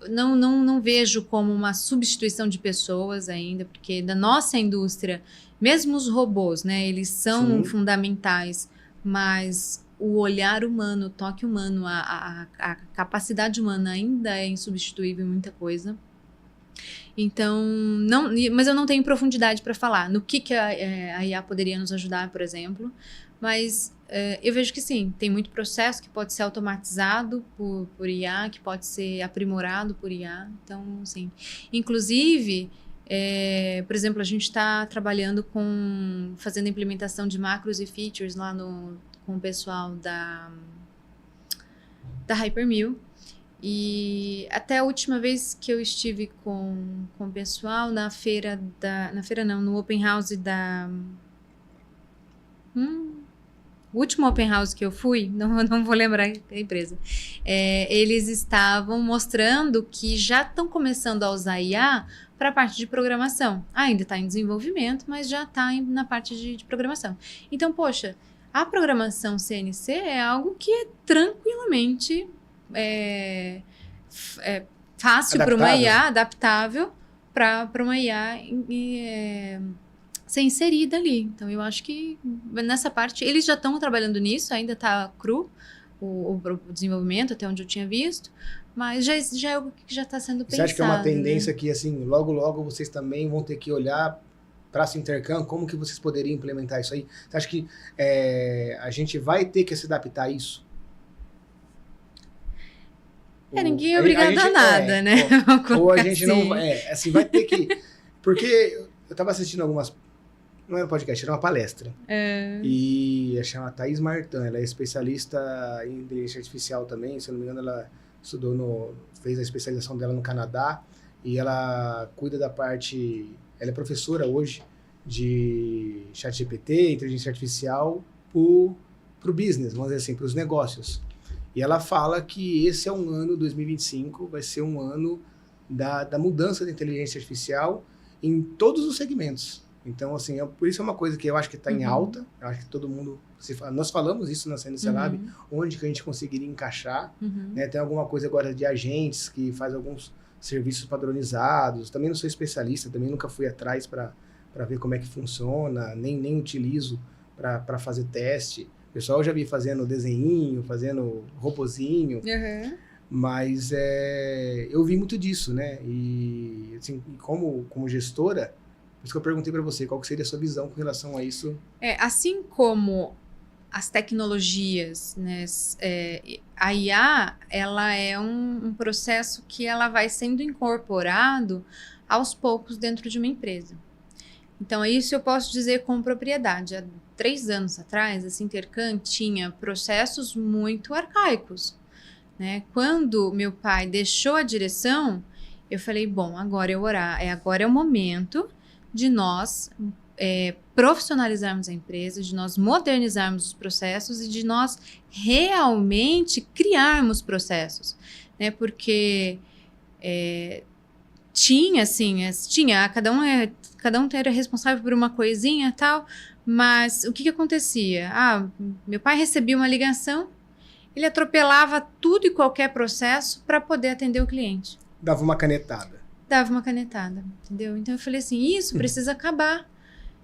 não vejo como uma substituição de pessoas ainda, porque da nossa indústria, mesmo os robôs, né, eles são fundamentais, mas o olhar humano, o toque humano, a capacidade humana ainda é insubstituível em muita coisa. Então, mas eu não tenho profundidade para falar no que a IA poderia nos ajudar, por exemplo, mas eu vejo que sim, tem muito processo que pode ser automatizado por IA, que pode ser aprimorado por IA, então, sim. Inclusive, por exemplo, a gente está trabalhando fazendo implementação de macros e features lá com o pessoal da Hypermill. E até a última vez que eu estive com o pessoal no Open House o último Open House que eu fui, não vou lembrar a empresa, eles estavam mostrando que já estão começando a usar IA para a parte de programação. Ainda está em desenvolvimento, mas já está na parte de programação. Então, poxa, a programação CNC é algo que é tranquilamente fácil para uma IA, adaptável para uma IA ser inserida ali. Então, eu acho que nessa parte, eles já estão trabalhando nisso, ainda está cru o desenvolvimento, até onde eu tinha visto, mas já é algo que já está sendo pensado. Você acha que é uma tendência, né? que, assim, logo vocês também vão ter que olhar para esse intercâmbio, como que vocês poderiam implementar isso aí? Você acha que a gente vai ter que se adaptar a isso? Ninguém é obrigado a nada, né? Ou a gente não vai... assim, vai ter que... Porque eu estava assistindo algumas... Não era um podcast, era uma palestra. E chama Thaís Martin, ela é especialista em inteligência artificial também, se eu não me engano, ela fez a especialização dela no Canadá, e ela cuida da parte... Ela é professora hoje de ChatGPT, inteligência artificial, para o business, vamos dizer assim, para os negócios. E ela fala que esse é um ano, 2025, vai ser um ano da mudança da inteligência artificial em todos os segmentos. Então, assim, por isso é uma coisa que eu acho que está em alta. Eu acho que todo mundo... Nós falamos isso na CNC Lab, onde que a gente conseguiria encaixar. Né? Tem alguma coisa agora de agentes que faz alguns serviços padronizados. Também não sou especialista, também nunca fui atrás para ver como é que funciona, nem utilizo para fazer teste. O pessoal eu já vi fazendo desenhinho, fazendo robozinho, mas eu vi muito disso, né? E assim, como gestora, por isso que eu perguntei para você, qual que seria a sua visão com relação a isso? Assim como as tecnologias, né, a IA, ela é um processo que ela vai sendo incorporado aos poucos dentro de uma empresa. Então, isso eu posso dizer com propriedade. Há 3 anos atrás, a Sintercan tinha processos muito arcaicos, né? Quando meu pai deixou a direção, eu falei, bom, agora é o momento de nós profissionalizarmos a empresa, de nós modernizarmos os processos e de nós realmente criarmos processos, né? Porque cada um era responsável por uma coisinha e tal, mas o que acontecia? Meu pai recebia uma ligação, ele atropelava tudo e qualquer processo para poder atender o cliente. Dava uma canetada, entendeu? Então eu falei assim, isso precisa acabar.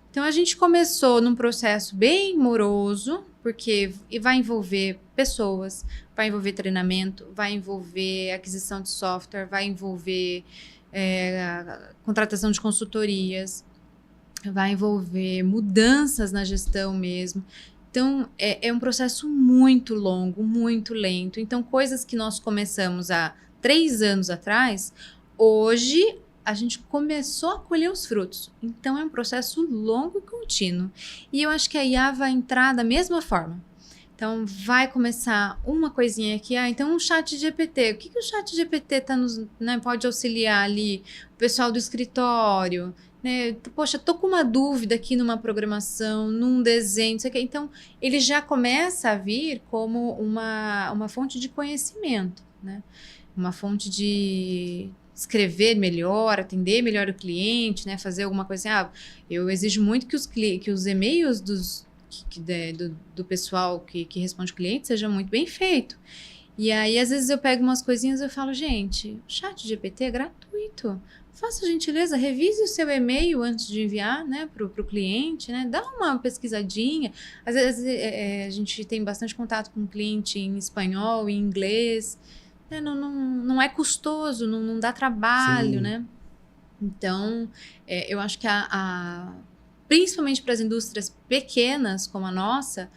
Então a gente começou num processo bem moroso, porque vai envolver pessoas, vai envolver treinamento, vai envolver aquisição de software, vai envolver contratação de consultorias, vai envolver mudanças na gestão mesmo. Então, é um processo muito longo, muito lento. Então, coisas que nós começamos há 3 anos atrás, hoje a gente começou a colher os frutos. Então, é um processo longo e contínuo. E eu acho que a IA vai entrar da mesma forma. Então, vai começar uma coisinha aqui. Então, um chat GPT. O que o chat GPT pode auxiliar ali? O pessoal do escritório, né? Poxa, tô com uma dúvida aqui numa programação, num desenho, não sei o quê. Então, ele já começa a vir como uma fonte de conhecimento, né? Uma fonte de escrever melhor, atender melhor o cliente, né? Fazer alguma coisa assim. Eu exijo muito que os e-mails do pessoal que responde cliente seja muito bem feito. E aí, às vezes, eu pego umas coisinhas e eu falo, gente, o chat GPT é gratuito. Faça a gentileza, revise o seu e-mail antes de enviar, né, para o cliente, né? Dá uma pesquisadinha. Às vezes, a gente tem bastante contato com o cliente em espanhol, em inglês. Né? Não é custoso, não dá trabalho, Sim. né? Então, eu acho que principalmente para as indústrias pequenas como a nossa,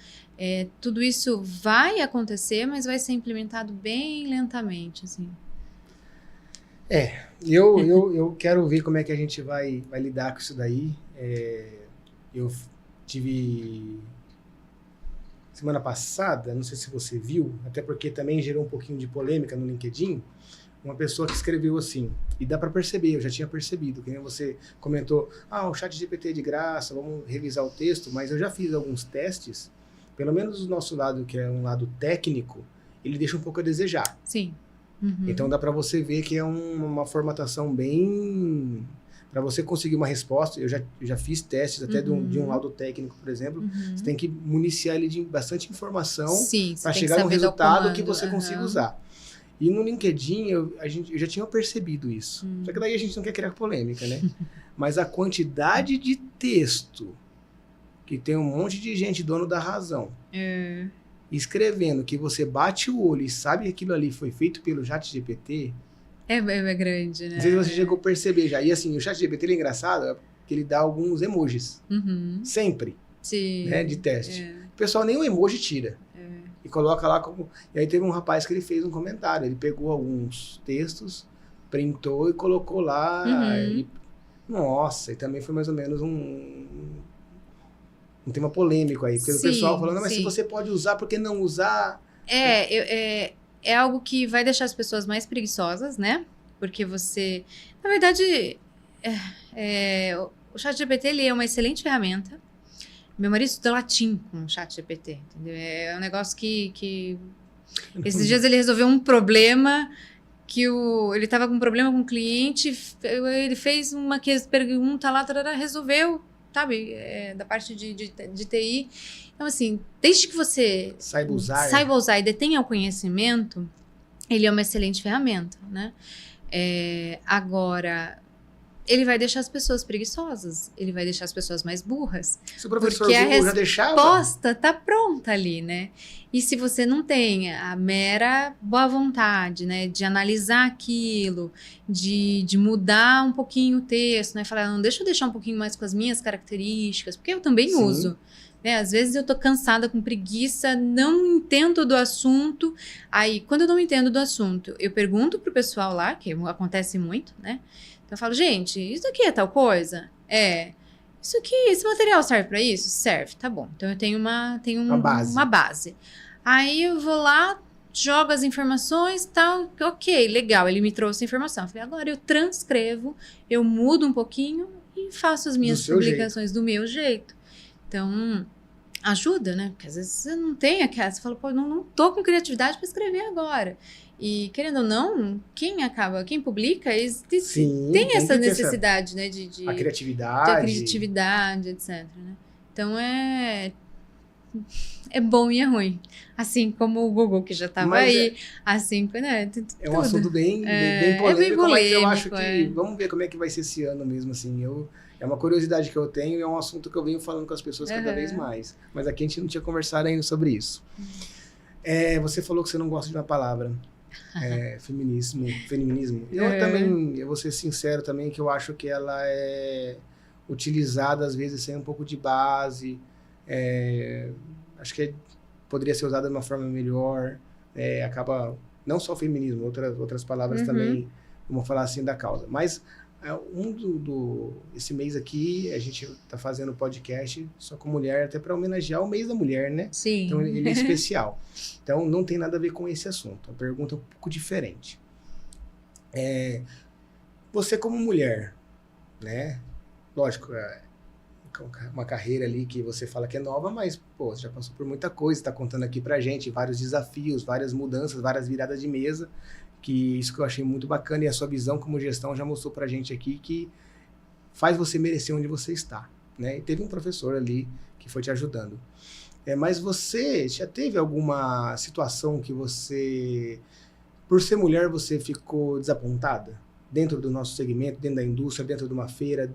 tudo isso vai acontecer, mas vai ser implementado bem lentamente, assim. Eu quero ver como é que a gente vai lidar com isso daí. Eu tive semana passada, não sei se você viu, até porque também gerou um pouquinho de polêmica no LinkedIn, uma pessoa que escreveu assim, e dá para perceber, eu já tinha percebido, que nem você comentou, o chat GPT é de graça, vamos revisar o texto, mas eu já fiz alguns testes, pelo menos do nosso lado, que é um lado técnico, ele deixa um pouco a desejar. Sim. Então dá para você ver que é uma formatação bem... Para você conseguir uma resposta, eu já fiz testes até de um laudo técnico, por exemplo, você tem que municiar ele de bastante informação para chegar num resultado que você consiga usar. E no LinkedIn, eu já tinha percebido isso. Só que daí a gente não quer criar polêmica, né? Mas a quantidade de texto que tem um monte de gente dono da razão escrevendo que você bate o olho e sabe que aquilo ali foi feito pelo ChatGPT. É grande, né? Não sei se você chegou a perceber já. E assim, o ChatGPT é engraçado que ele dá alguns emojis. Sempre. Sim. Né, de teste. O pessoal nem o emoji tira. E coloca lá como... E aí teve um rapaz que ele fez um comentário. Ele pegou alguns textos, printou e colocou lá. E... Nossa, e também foi mais ou menos um tema polêmico aí. Porque o pessoal falando, mas se você pode usar, por que não usar? É algo que vai deixar as pessoas mais preguiçosas, né? Porque você... Na verdade, o ChatGPT, ele é uma excelente ferramenta. Meu marido estuda latim com o ChatGPT, entendeu? É um negócio que... Esses dias ele resolveu um problema ele estava com um problema com um cliente, ele fez uma pergunta lá, resolveu, sabe? Da parte de TI. Então, assim, desde que você saiba usar e detenha o conhecimento, ele é uma excelente ferramenta, né? Agora... ele vai deixar as pessoas preguiçosas, ele vai deixar as pessoas mais burras. Se o professor porque Google já deixava... a resposta tá pronta ali, né? E se você não tem a mera boa vontade, né, de analisar aquilo, de mudar um pouquinho o texto, né, falar, não, deixa eu deixar um pouquinho mais com as minhas características, porque eu também uso. Né? Às vezes eu tô cansada, com preguiça, não entendo do assunto. Aí, quando eu não entendo do assunto, eu pergunto pro pessoal lá, que acontece muito, né? Então eu falo, gente, isso aqui é tal coisa? Isso aqui, esse material serve para isso? Serve, tá bom. Então eu tenho uma base. Aí eu vou lá, jogo as informações, tal, ok, legal, ele me trouxe a informação. Eu falei, agora eu transcrevo, eu mudo um pouquinho e faço as minhas publicações do meu jeito. Então, ajuda, né? Porque às vezes você não tem aquela, você fala, pô, não tô com criatividade para escrever agora. E, querendo ou não, quem publica, tem essa necessidade, né? A criatividade, etc. Né? Então, é bom e é ruim. Assim como o Google, que já estava aí. Assim, né? É um assunto bem polêmico, mas eu acho que... Vamos ver como é que vai ser esse ano mesmo, assim. É uma curiosidade que eu tenho e é um assunto que eu venho falando com as pessoas cada vez mais. Mas aqui a gente não tinha conversado ainda sobre isso. Você falou que você não gosta de uma palavra. Feminismo. Eu vou ser sincero também, que eu acho que ela é utilizada às vezes sem um pouco de base. Acho que poderia ser usada de uma forma melhor. Acaba, não só o feminismo, outras palavras também, vamos falar assim, da causa. Mas esse mês aqui, a gente está fazendo podcast só com mulher, até para homenagear o mês da mulher, né? Sim. Então, ele é especial. Então, não tem nada a ver com esse assunto. A pergunta é um pouco diferente. Você como mulher, né? Lógico, uma carreira ali que você fala que é nova, mas, pô, você já passou por muita coisa, está contando aqui pra gente, vários desafios, várias mudanças, várias viradas de mesa, que isso que eu achei muito bacana, e a sua visão como gestão já mostrou pra gente aqui que faz você merecer onde você está, né? E teve um professor ali que foi te ajudando. Mas você já teve alguma situação que você, por ser mulher, você ficou desapontada? Dentro do nosso segmento, dentro da indústria, dentro de uma feira,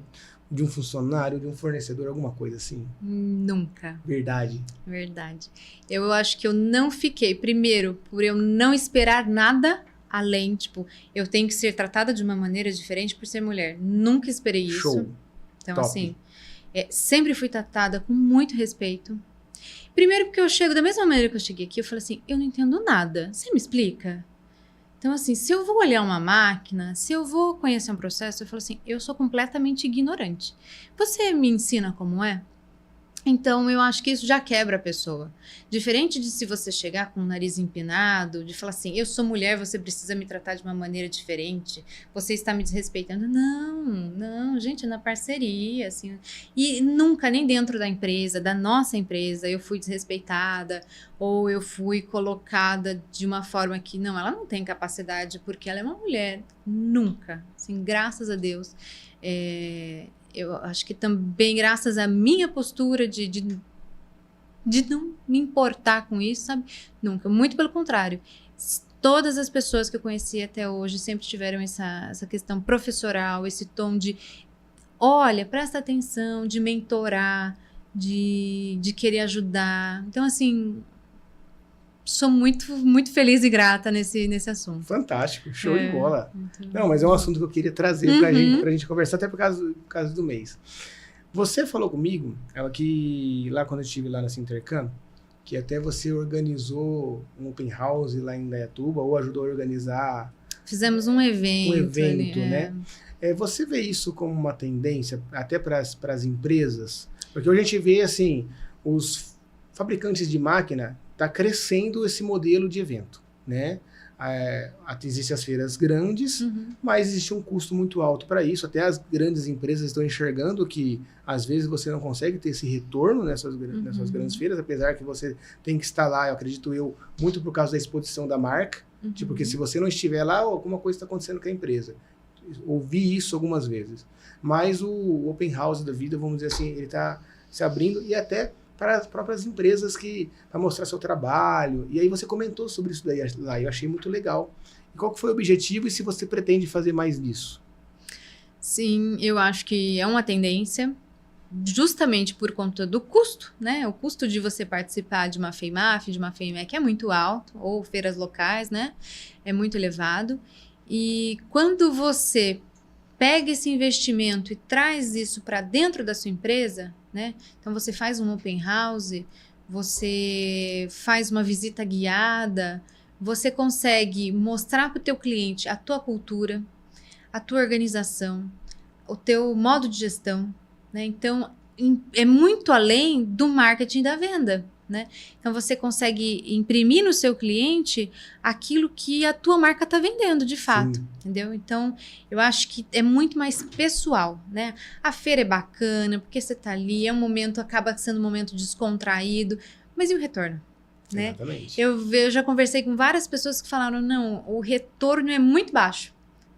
de um funcionário, de um fornecedor, alguma coisa assim? Nunca. Verdade. Eu acho que eu não fiquei, primeiro, por eu não esperar nada além, tipo, eu tenho que ser tratada de uma maneira diferente por ser mulher. Nunca esperei isso. Show. Então, Top. assim, sempre fui tratada com muito respeito. Primeiro porque eu chego da mesma maneira que eu cheguei aqui, eu falo assim, eu não entendo nada. Você me explica? Então, assim, se eu vou olhar uma máquina, se eu vou conhecer um processo, eu falo assim, eu sou completamente ignorante. Você me ensina como é? Então, eu acho que isso já quebra a pessoa. Diferente de se você chegar com o nariz empinado, de falar assim, eu sou mulher, você precisa me tratar de uma maneira diferente, você está me desrespeitando. Não, gente, na parceria, assim. E nunca, nem dentro da empresa, da nossa empresa, eu fui desrespeitada, ou eu fui colocada de uma forma que, não, ela não tem capacidade, porque ela é uma mulher. Nunca. Assim, graças a Deus. Eu acho que também graças à minha postura de não me importar com isso, sabe? Nunca. Muito pelo contrário. Todas as pessoas que eu conheci até hoje sempre tiveram essa questão professoral, esse tom de olha, presta atenção, de mentorar, de querer ajudar. Então, assim, sou muito, muito feliz e grata nesse assunto. Fantástico, show de bola. Não, mas é um assunto que eu queria trazer pra gente conversar, até por causa do mês. Você falou comigo, ela que lá quando eu estive lá na Sintercam, que até você organizou um open house lá em Indaiatuba, ou ajudou a organizar. Fizemos um evento ali, né? Você vê isso como uma tendência até para as empresas? Porque hoje a gente vê assim, os fabricantes de máquina tá crescendo esse modelo de evento, né? Existem as feiras grandes, mas existe um custo muito alto para isso. Até as grandes empresas estão enxergando que, às vezes, você não consegue ter esse retorno nessas grandes feiras, apesar que você tem que estar lá, eu acredito muito por causa da exposição da marca. Tipo, porque se você não estiver lá, alguma coisa está acontecendo com a empresa. Ouvi isso algumas vezes. Mas o open house da vida, vamos dizer assim, ele está se abrindo e até para as próprias empresas para mostrar seu trabalho. E aí você comentou sobre isso daí lá, eu achei muito legal. E qual que foi o objetivo e se você pretende fazer mais disso? Sim, eu acho que é uma tendência, justamente por conta do custo, né? O custo de você participar de uma FEIMAF, de uma FEIMEC é muito alto, ou feiras locais, né? É muito elevado. E quando você pega esse investimento e traz isso para dentro da sua empresa, né? Então você faz um open house, você faz uma visita guiada, você consegue mostrar para o teu cliente a tua cultura, a tua organização, o teu modo de gestão, né? Então é muito além do marketing da venda, né? Então você consegue imprimir no seu cliente aquilo que a tua marca está vendendo de fato. Sim. Entendeu? Então eu acho que é muito mais pessoal, né? A feira é bacana porque você está ali, é um momento, acaba sendo um momento descontraído, mas e o retorno? Né? Exatamente. Eu já conversei com várias pessoas que falaram, não, o retorno é muito baixo,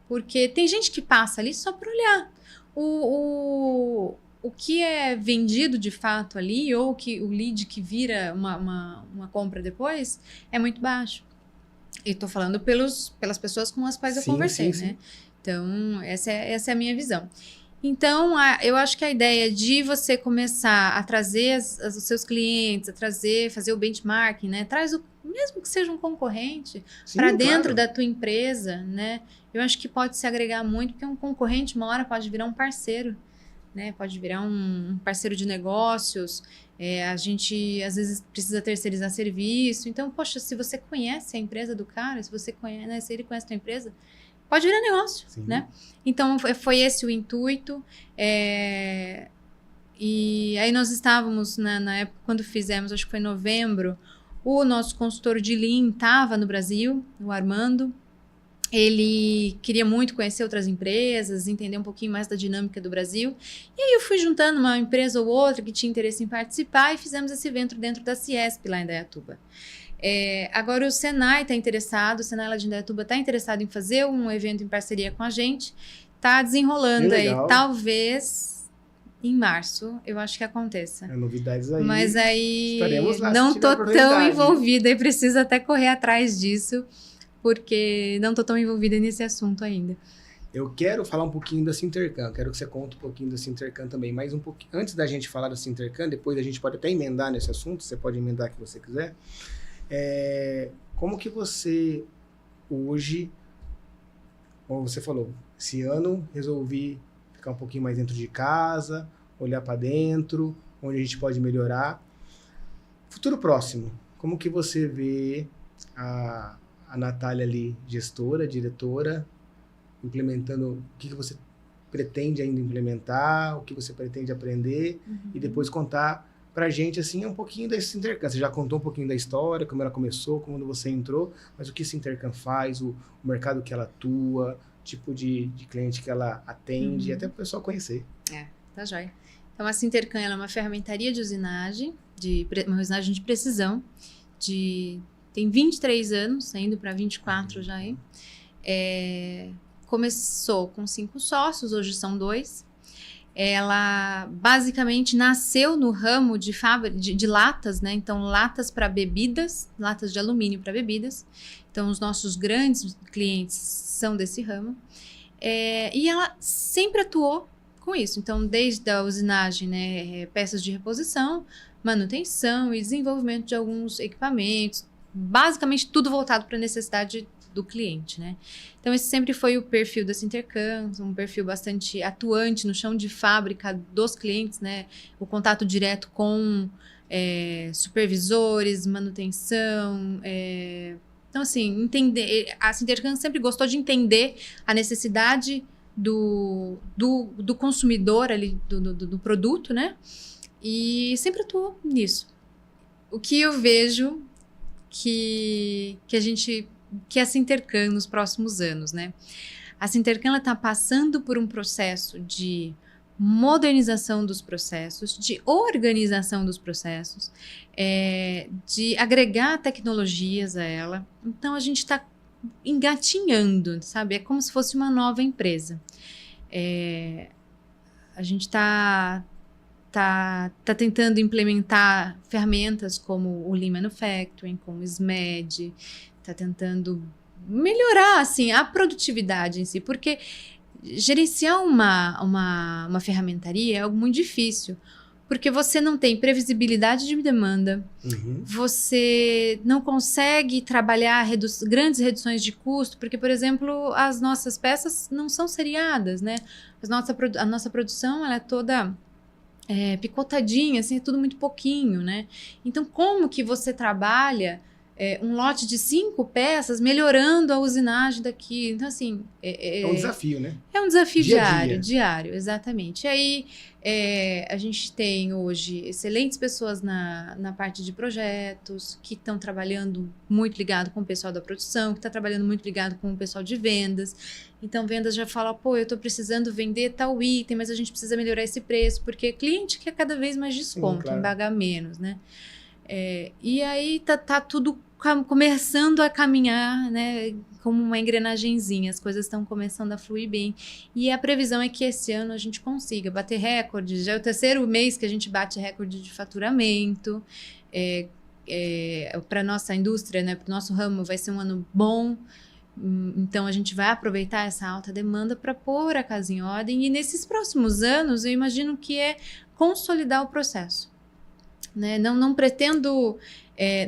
porque tem gente que passa ali só para olhar o que é vendido de fato ali, ou o lead que vira uma compra depois, é muito baixo. E estou falando pelas pessoas com as quais eu conversei, né? Sim. Então, essa é a minha visão. Então, eu acho que a ideia de você começar a trazer os seus clientes, fazer o benchmarking, né? Mesmo que seja um concorrente, para dentro da tua empresa, né? Eu acho que pode se agregar muito, porque um concorrente, uma hora, pode virar um parceiro, né? Pode virar um parceiro de negócios. A gente, às vezes, precisa terceirizar serviço. Então, poxa, se você conhece a empresa do cara, se ele conhece a tua empresa, pode virar negócio, sim, né? Então, foi esse o intuito. E aí nós estávamos, na época, quando fizemos, acho que foi em novembro, o nosso consultor de Lean estava no Brasil, o Armando. Ele queria muito conhecer outras empresas, entender um pouquinho mais da dinâmica do Brasil. E aí eu fui juntando uma empresa ou outra que tinha interesse em participar e fizemos esse evento dentro da Ciesp, lá em Indaiatuba. Agora o Senai está interessado, o Senai lá de Indaiatuba está interessado em fazer um evento em parceria com a gente. Está desenrolando aí, talvez em março, eu acho que aconteça. Novidades aí. Mas aí lá, não estou tão envolvida e preciso até correr atrás disso, porque não estou tão envolvida nesse assunto ainda. Eu quero falar um pouquinho da Sintercam, quero que você conte um pouquinho da Sintercam também, mas um pouquinho antes da gente falar da Sintercam, depois a gente pode até emendar nesse assunto, você pode emendar o que você quiser. Como que você hoje, como você falou, esse ano resolvi ficar um pouquinho mais dentro de casa, olhar para dentro, onde a gente pode melhorar. Futuro próximo, como que você vê a Natália ali, gestora, diretora, implementando o que você pretende ainda implementar, o que você pretende aprender, e depois contar pra gente, assim, um pouquinho desse Sintercam. Você já contou um pouquinho da história, como ela começou, como você entrou, mas o que Sintercam faz, o mercado que ela atua, tipo de cliente que ela atende, até pro pessoal conhecer. Tá jóia. Então, a Sintercam ela é uma ferramentaria de usinagem, uma usinagem de precisão, tem 23 anos, indo para 24 já aí. Começou com 5 sócios, hoje são 2. Ela basicamente nasceu no ramo de latas, né? Então, latas para bebidas, latas de alumínio para bebidas. Então, os nossos grandes clientes são desse ramo. E ela sempre atuou com isso. Então, desde a usinagem, né, peças de reposição, manutenção e desenvolvimento de alguns equipamentos, basicamente tudo voltado para a necessidade do cliente, né? Então, esse sempre foi o perfil da Sintercam, um perfil bastante atuante no chão de fábrica dos clientes, né? O contato direto com supervisores, manutenção. Então, assim, a Sintercam sempre gostou de entender a necessidade do consumidor ali, do produto, né? E sempre atuou nisso. O que eu vejo que a Sintercam nos próximos anos, né? A Sintercam está passando por um processo de modernização dos processos, de organização dos processos, de agregar tecnologias a ela. Então, a gente está engatinhando, sabe? É como se fosse uma nova empresa. A gente está tentando implementar ferramentas como o Lean Manufacturing, como o SMED, está tentando melhorar assim, a produtividade em si, porque gerenciar uma ferramentaria é algo muito difícil, porque você não tem previsibilidade de demanda, você não consegue trabalhar grandes reduções de custo, porque, por exemplo, as nossas peças não são seriadas, né? A nossa produção ela é toda picotadinha, assim, é tudo muito pouquinho, né? Então, como que você trabalha um lote de 5 peças melhorando a usinagem daqui? Então, assim... É um desafio, né? É um desafio Dia a dia. diário, exatamente. E aí, a gente tem hoje excelentes pessoas na parte de projetos, que estão trabalhando muito ligado com o pessoal da produção, que está trabalhando muito ligado com o pessoal de vendas. Então, vendas já fala, pô, eu estou precisando vender tal item, mas a gente precisa melhorar esse preço, porque cliente quer cada vez mais desconto, Sim, claro. pagar menos, né? E aí tá tudo começando a caminhar, né, como uma engrenagenzinha, as coisas estão começando a fluir bem, e a previsão é que esse ano a gente consiga bater recordes. Já é o 3º mês que a gente bate recorde de faturamento. Para nossa indústria, né, para o nosso ramo, vai ser um ano bom. Então a gente vai aproveitar essa alta demanda para pôr a casa em ordem, e nesses próximos anos eu imagino que consolidar o processo, né? Não pretendo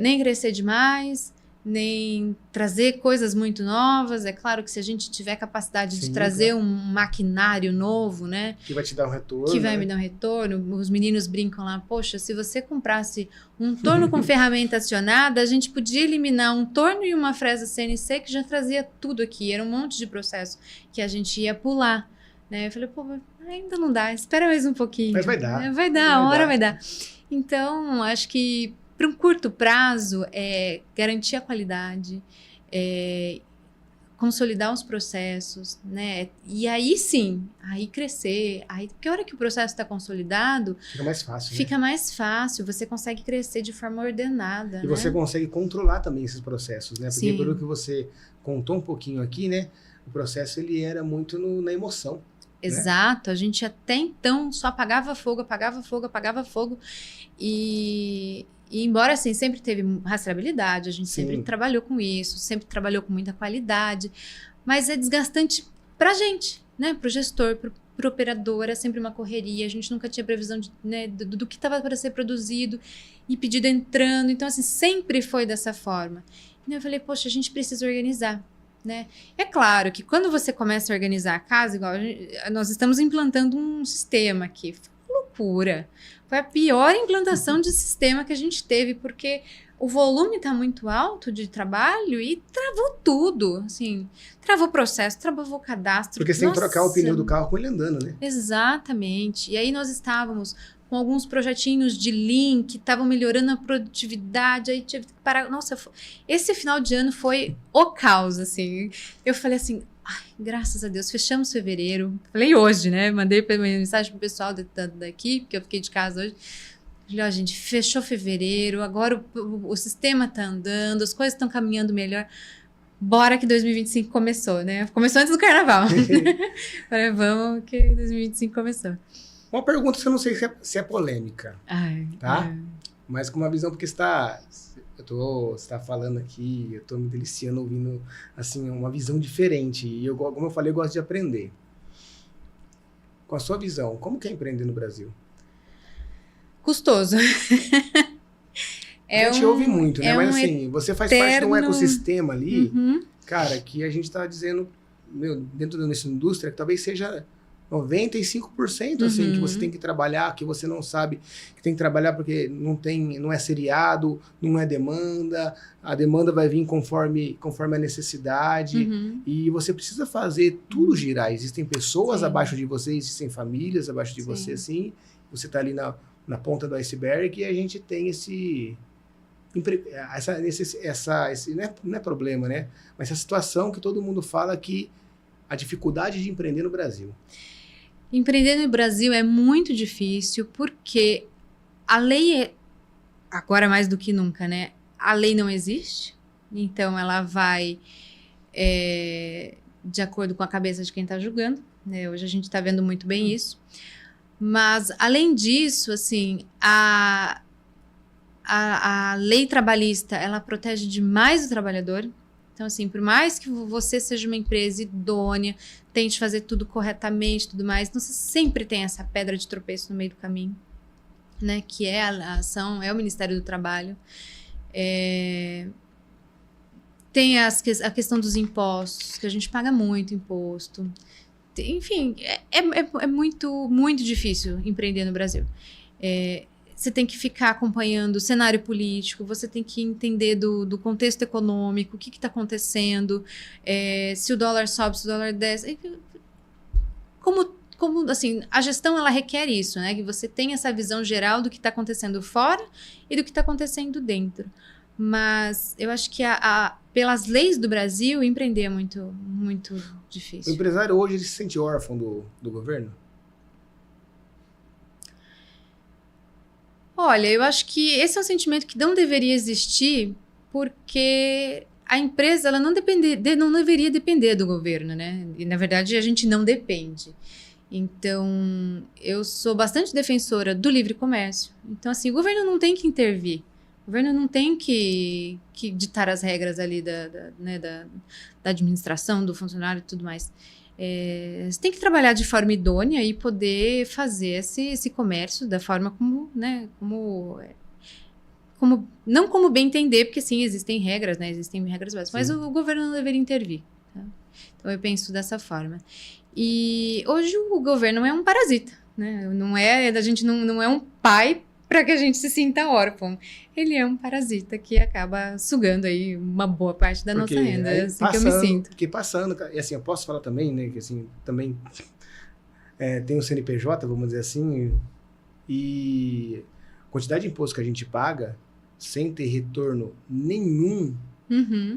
nem crescer demais, nem trazer coisas muito novas. É claro que se a gente tiver capacidade de trazer um maquinário novo, né? Que vai te dar um retorno. Que vai me dar um retorno. Os meninos brincam lá, poxa, se você comprasse um torno com ferramenta acionada, a gente podia eliminar um torno e uma fresa CNC que já trazia tudo aqui. Era um monte de processo que a gente ia pular, né? Eu falei, pô, ainda não dá, espera mais um pouquinho. Mas vai dar. A hora vai dar. Então, acho que para um curto prazo, garantir a qualidade, consolidar os processos, né? E aí sim, aí crescer. Porque a hora que o processo está consolidado... Fica mais fácil, Fica mais fácil, você consegue crescer de forma ordenada. E você consegue controlar também esses processos, né? Porque pelo que você contou um pouquinho aqui, né? O processo, ele era muito na emoção. Exato, a gente até então só apagava fogo. E embora assim, sempre teve rastreabilidade, a gente sempre trabalhou com isso, sempre trabalhou com muita qualidade, mas é desgastante pra gente, né? Pro gestor, pro operador, é sempre uma correria, a gente nunca tinha previsão do que estava para ser produzido e pedido entrando, então assim, sempre foi dessa forma. E eu falei, poxa, a gente precisa organizar. Né? É claro que quando você começa a organizar a casa, igual nós estamos implantando um sistema aqui, foi uma loucura, foi a pior implantação de sistema que a gente teve, porque o volume está muito alto de trabalho e travou tudo, assim, travou o processo, travou o cadastro. Porque você tem que trocar o pneu do carro com ele andando, né? Exatamente, e aí nós estávamos com alguns projetinhos de Lean que estavam melhorando a produtividade, aí tive que parar. Nossa, esse final de ano foi o caos, assim. Eu falei assim, ai, graças a Deus, fechamos fevereiro. Falei hoje, né? Mandei mensagem pro pessoal da equipe, que eu fiquei de casa hoje. Falei, ó, gente, fechou fevereiro, agora o sistema tá andando, as coisas estão caminhando melhor. Bora que 2025 começou, né? Começou antes do carnaval. Falei, vamos que 2025 começou. Uma pergunta que eu não sei se é polêmica, tá? Mas com uma visão, porque você está falando aqui, eu estou me deliciando ouvindo, assim, uma visão diferente. E como eu falei, eu gosto de aprender. com a sua visão, como que é empreender no Brasil? Custoso. A gente ouve muito, né? Mas assim, você faz parte de um ecossistema ali, cara, que a gente tá dizendo, dentro dessa indústria, que talvez seja 95% assim, que você tem que trabalhar, que você não sabe que tem que trabalhar porque não é seriado, não é demanda, a demanda vai vir conforme a necessidade, e você precisa fazer tudo girar. Existem pessoas abaixo de você, existem famílias abaixo de você, assim, você tá ali na ponta do iceberg, e a gente tem esse não é problema, né? Mas essa situação que todo mundo fala, que a dificuldade de empreender no Brasil. Empreender no Brasil é muito difícil porque a lei agora mais do que nunca, né? A lei não existe, então ela vai de acordo com a cabeça de quem está julgando, né? Hoje a gente está vendo muito bem isso. Mas, além disso, assim, a lei trabalhista, ela protege demais o trabalhador. Então, assim, por mais que você seja uma empresa idônea, tente fazer tudo corretamente e tudo mais, você sempre tem essa pedra de tropeço no meio do caminho, né? Que é a ação, é o Ministério do Trabalho. Tem a questão dos impostos, que a gente paga muito imposto. Enfim, é muito, muito difícil empreender no Brasil. Você tem que ficar acompanhando o cenário político, você tem que entender do contexto econômico, o que está acontecendo, se o dólar sobe, se o dólar desce. Como assim, a gestão ela requer isso, né? Que você tenha essa visão geral do que está acontecendo fora e do que está acontecendo dentro. Mas eu acho que pelas leis do Brasil, empreender é muito, muito difícil. O empresário hoje ele se sente órfão do governo? Olha, eu acho que esse é um sentimento que não deveria existir, porque a empresa ela não deveria depender do governo, né? E, na verdade, a gente não depende. Então, eu sou bastante defensora do livre comércio. Então, assim, o governo não tem que intervir. O governo não tem que ditar as regras ali da administração, do funcionário e tudo mais. Você tem que trabalhar de forma idônea e poder fazer esse comércio da forma como, né, não como bem entender, porque sim, existem regras, né, existem regras básicas, mas o governo não deveria intervir. Tá? Então eu penso dessa forma. E hoje o governo é um parasita, né? A gente não é um pai para que a gente se sinta órfão. Ele é um parasita que acaba sugando aí uma boa parte da nossa renda. É assim que eu me sinto. Porque passando, e assim, eu posso falar também, né, que assim, também tem o CNPJ, vamos dizer assim, e a quantidade de imposto que a gente paga sem ter retorno nenhum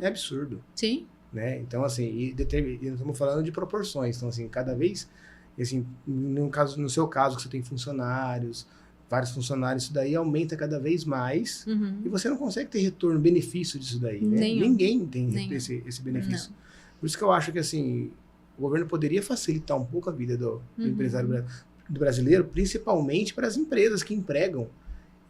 é absurdo. Sim. Né? Então, assim, e estamos falando de proporções. Então, assim, cada vez, assim, no seu caso, que você tem funcionários, vários funcionários, isso daí aumenta cada vez mais e você não consegue ter retorno, benefício disso daí, né? Ninguém tem esse benefício. Não. Por isso que eu acho que, assim, o governo poderia facilitar um pouco a vida do empresário do brasileiro, principalmente para as empresas que empregam.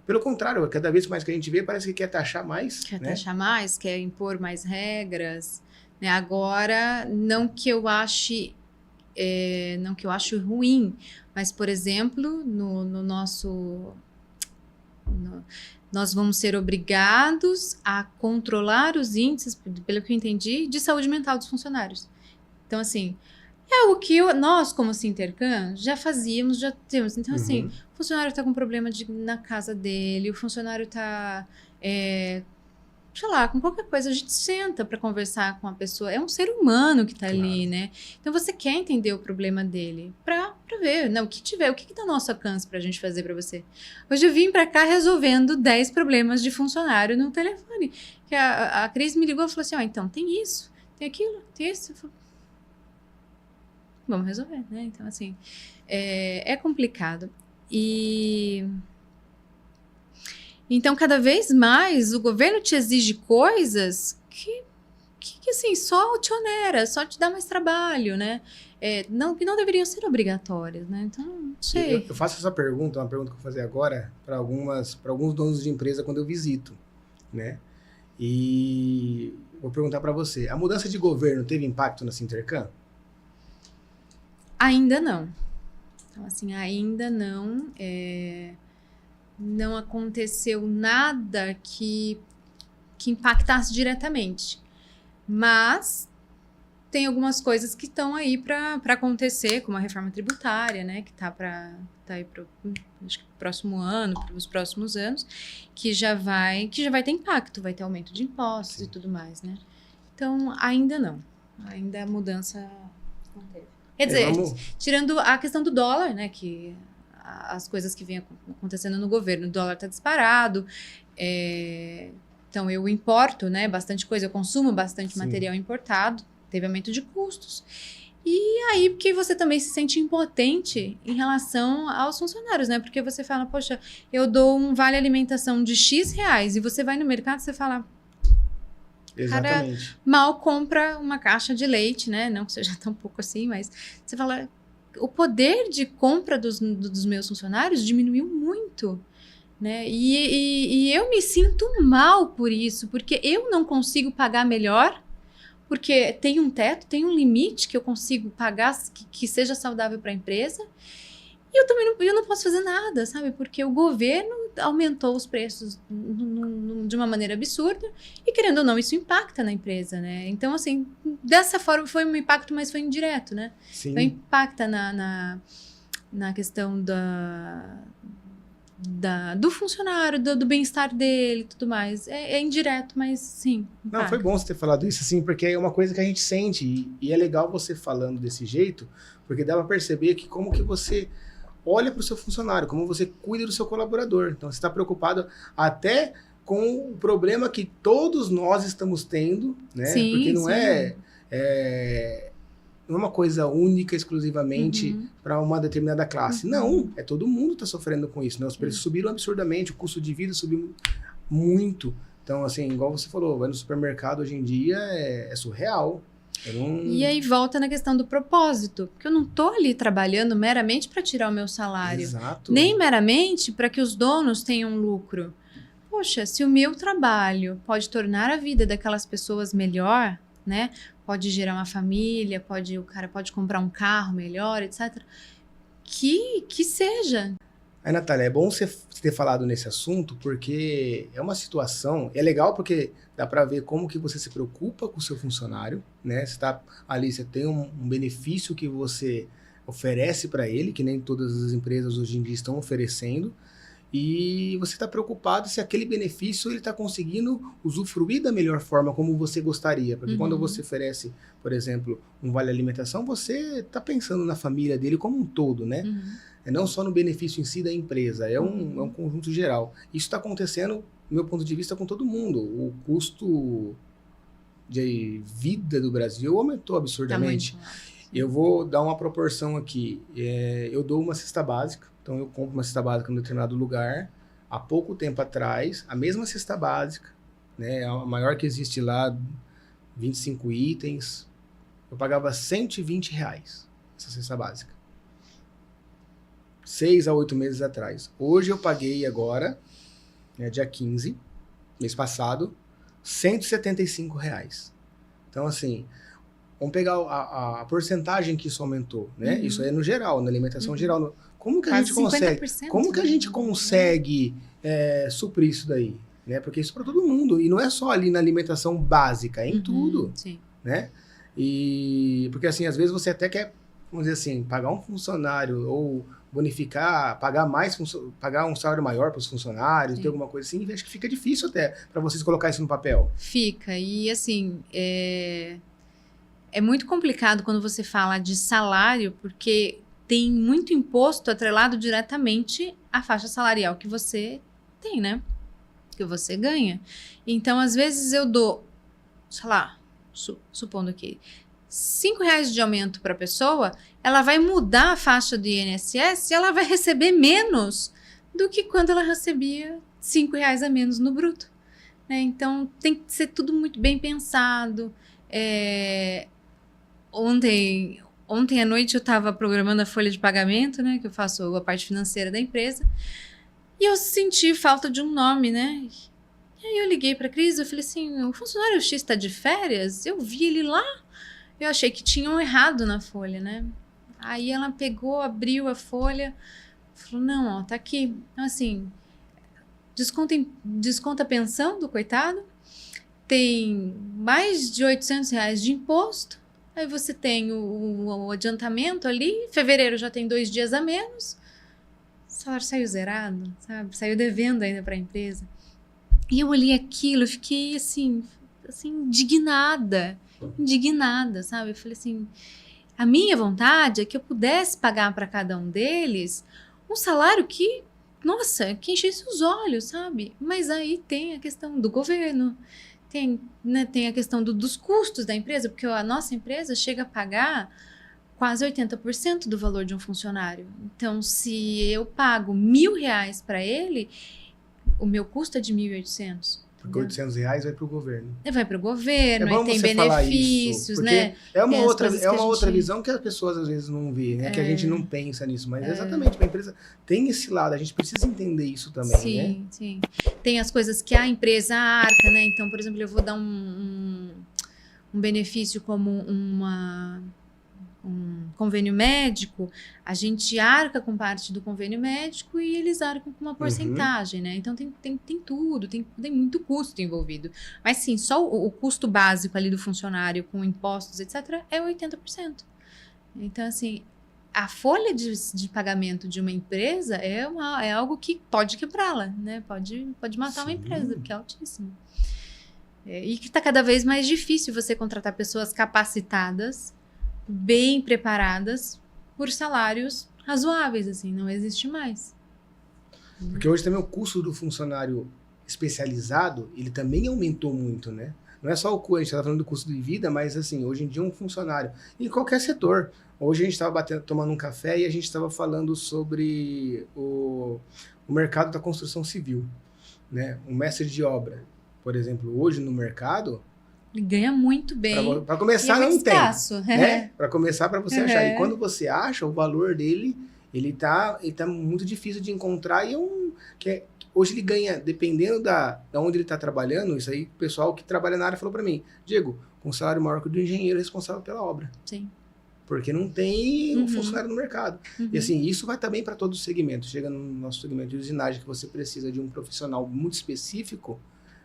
Pelo contrário, cada vez mais que a gente vê, parece que quer taxar mais. Quer taxar mais, quer impor mais regras. Né? Agora, não que eu ache ruim, mas, por exemplo, nós vamos ser obrigados a controlar os índices, pelo que eu entendi, de saúde mental dos funcionários. Então, assim, é o que nós, como Sintercan, já fazíamos, já temos. Então, assim, o funcionário está com problema na casa dele, o funcionário está... sei lá, com qualquer coisa, a gente senta para conversar com a pessoa. É um ser humano que está ali, né? Então, você quer entender o problema dele para ver, né? O que está ao nosso alcance para a gente fazer para você. Hoje eu vim para cá resolvendo 10 problemas de funcionário no telefone. Que a Cris me ligou e falou assim, então, tem isso, tem aquilo, tem isso. Eu falei, vamos resolver, né? Então, assim, é complicado. Então, cada vez mais, o governo te exige coisas que assim, só te onera, só te dá mais trabalho, né? Que não deveriam ser obrigatórias, né? Então, não sei. Eu faço essa pergunta, uma pergunta que eu vou fazer agora, para alguns donos de empresa quando eu visito, né? E vou perguntar para você, a mudança de governo teve impacto na Sintercan? Ainda não. Então, assim, ainda não aconteceu nada que impactasse diretamente. Mas tem algumas coisas que estão aí para acontecer, como a reforma tributária, né, que tá aí para acho que próximo ano, para os próximos anos, que já vai ter impacto, vai ter aumento de impostos e tudo mais, né? Então, ainda não. Ainda a mudança não teve. Quer dizer, tirando a questão do dólar, né, que as coisas que vêm acontecendo no governo, o dólar está disparado, então eu importo, né, bastante coisa, eu consumo bastante material importado, teve aumento de custos. E aí, porque você também se sente impotente em relação aos funcionários, né? Porque você fala, poxa, eu dou um vale alimentação de X reais e você vai no mercado e você fala... Exatamente. Cara, mal compra uma caixa de leite, né? Não que seja tão pouco assim, mas você fala... O poder de compra dos meus funcionários diminuiu muito, né? E eu me sinto mal por isso, porque eu não consigo pagar melhor, porque tem um teto, tem um limite que eu consigo pagar que seja saudável para a empresa. E eu também não posso fazer nada, sabe? Porque o governo aumentou os preços de uma maneira absurda e, querendo ou não, isso impacta na empresa, né? Então, assim, dessa forma foi um impacto, mas foi indireto, né? Sim. Então, impacta na questão do funcionário, do bem-estar dele e tudo mais. É indireto, mas sim. Impacta. Não, foi bom você ter falado isso, assim, porque é uma coisa que a gente sente e é legal você falando desse jeito, porque dá pra perceber que como que você olha para o seu funcionário, como você cuida do seu colaborador. Então, você está preocupado até com o problema que todos nós estamos tendo, né? Sim, porque não sim. Não é uma coisa única, exclusivamente para uma determinada classe. Não, todo mundo está sofrendo com isso, né? Os preços subiram absurdamente, o custo de vida subiu muito. Então, assim, igual você falou, vai no supermercado hoje em dia é surreal. E aí volta na questão do propósito, porque eu não estou ali trabalhando meramente para tirar o meu salário, Exato. nem meramente para que os donos tenham lucro. Poxa, se o meu trabalho pode tornar a vida daquelas pessoas melhor, né? Pode gerar uma família, o cara pode comprar um carro melhor, etc. Que seja. Aí, Natália, é bom você ter falado nesse assunto, porque é uma situação, é legal porque dá para ver como que você se preocupa com o seu funcionário, né? Você tá ali, você tem um benefício que você oferece para ele, que nem todas as empresas hoje em dia estão oferecendo, e você está preocupado se aquele benefício ele está conseguindo usufruir da melhor forma como você gostaria. Porque quando você oferece, por exemplo, um vale alimentação, você está pensando na família dele como um todo, né? É não só no benefício em si da empresa, é um conjunto geral. Isso está acontecendo, do meu ponto de vista, com todo mundo. O custo de vida do Brasil aumentou absurdamente. Tá muito. Eu vou dar uma proporção aqui. Eu dou uma cesta básica, então eu compro uma cesta básica em um determinado lugar. Há pouco tempo atrás, a mesma cesta básica, né, a maior que existe lá, 25 itens, eu pagava R$120 essa cesta básica. 6 a 8 meses atrás. Hoje eu paguei agora, né, dia 15, mês passado, R$175. Então, assim, vamos pegar a porcentagem que isso aumentou, né? Isso é no geral, na alimentação geral. Como que a gente consegue? Como que a gente consegue suprir isso daí? Né? Porque isso é para todo mundo. E não é só ali na alimentação básica, é em tudo. Sim. Né? E porque assim, às vezes você até quer, vamos dizer assim, pagar um funcionário ou bonificar, pagar um salário maior para os funcionários, ter alguma coisa assim, acho que fica difícil até para vocês colocar isso no papel. Fica. E assim, é muito complicado quando você fala de salário, porque tem muito imposto atrelado diretamente à faixa salarial que você tem, né? Que você ganha. Então, às vezes eu dou, sei lá, supondo aqui, R$5 de aumento para a pessoa, ela vai mudar a faixa do INSS e ela vai receber menos do que quando ela recebia R$5 a menos no bruto. Né? Então, tem que ser tudo muito bem pensado. Ontem à noite eu estava programando a folha de pagamento, né? Que eu faço a parte financeira da empresa. E eu senti falta de um nome, né? E aí eu liguei para a Cris, eu falei assim, o funcionário X está de férias? Eu vi ele lá. Eu achei que tinham errado na folha, né? Aí ela pegou, abriu a folha, falou, não, ó, tá aqui. Então, assim, desconta a pensão do coitado, tem mais de R$ 800 de imposto, aí você tem o adiantamento ali, fevereiro já tem 2 dias a menos, o salário saiu zerado, sabe? Saiu devendo ainda para a empresa. E eu olhei aquilo, eu fiquei assim, indignada, sabe? Eu falei assim, a minha vontade é que eu pudesse pagar para cada um deles um salário que, nossa, que enchesse os olhos, sabe? Mas aí tem a questão do governo, tem a questão dos custos da empresa, porque a nossa empresa chega a pagar quase 80% do valor de um funcionário. Então, se eu pago R$ 1.000 para ele, o meu custo é de 1.800. Porque R$ 800 vai para o governo. Vai para o governo, É bom e tem você falar benefícios, isso, né? É uma Tem outra visão que as pessoas às vezes não vê, né? Que a gente não pensa nisso. Mas exatamente, a empresa tem esse lado, a gente precisa entender isso também, sim, né? Sim. Tem as coisas que a empresa arca, né? Então, por exemplo, eu vou dar um benefício como um convênio médico, a gente arca com parte do convênio médico e eles arcam com uma porcentagem, né? Então tem tudo, tem muito custo envolvido. Mas sim, só o custo básico ali do funcionário com impostos, etc., é 80%. Então, assim, a folha de pagamento de uma empresa é algo que pode quebrá-la, né? Pode matar uma empresa, porque é altíssimo. E que está cada vez mais difícil você contratar pessoas capacitadas, bem preparadas, por salários razoáveis, assim, não existe mais. Porque hoje também o custo do funcionário especializado, ele também aumentou muito, né? Não é só o custo, a gente está falando do custo de vida, mas assim, hoje em dia um funcionário, em qualquer setor. Hoje a gente estava tomando um café e a gente estava falando sobre o mercado da construção civil, né? Um mestre de obra, por exemplo, hoje no mercado... Ele ganha muito bem. Para começar, não escasso, tem. Né? Para começar, para você achar. E quando você acha, o valor dele, ele tá muito difícil de encontrar. E hoje ele ganha, dependendo da onde ele está trabalhando, isso aí, o pessoal que trabalha na área falou para mim, Diego, com salário maior que o do engenheiro responsável pela obra. Sim. Porque não tem um funcionário no mercado. E assim, isso vai também para todos os segmentos. Chega no nosso segmento de usinagem que você precisa de um profissional muito específico,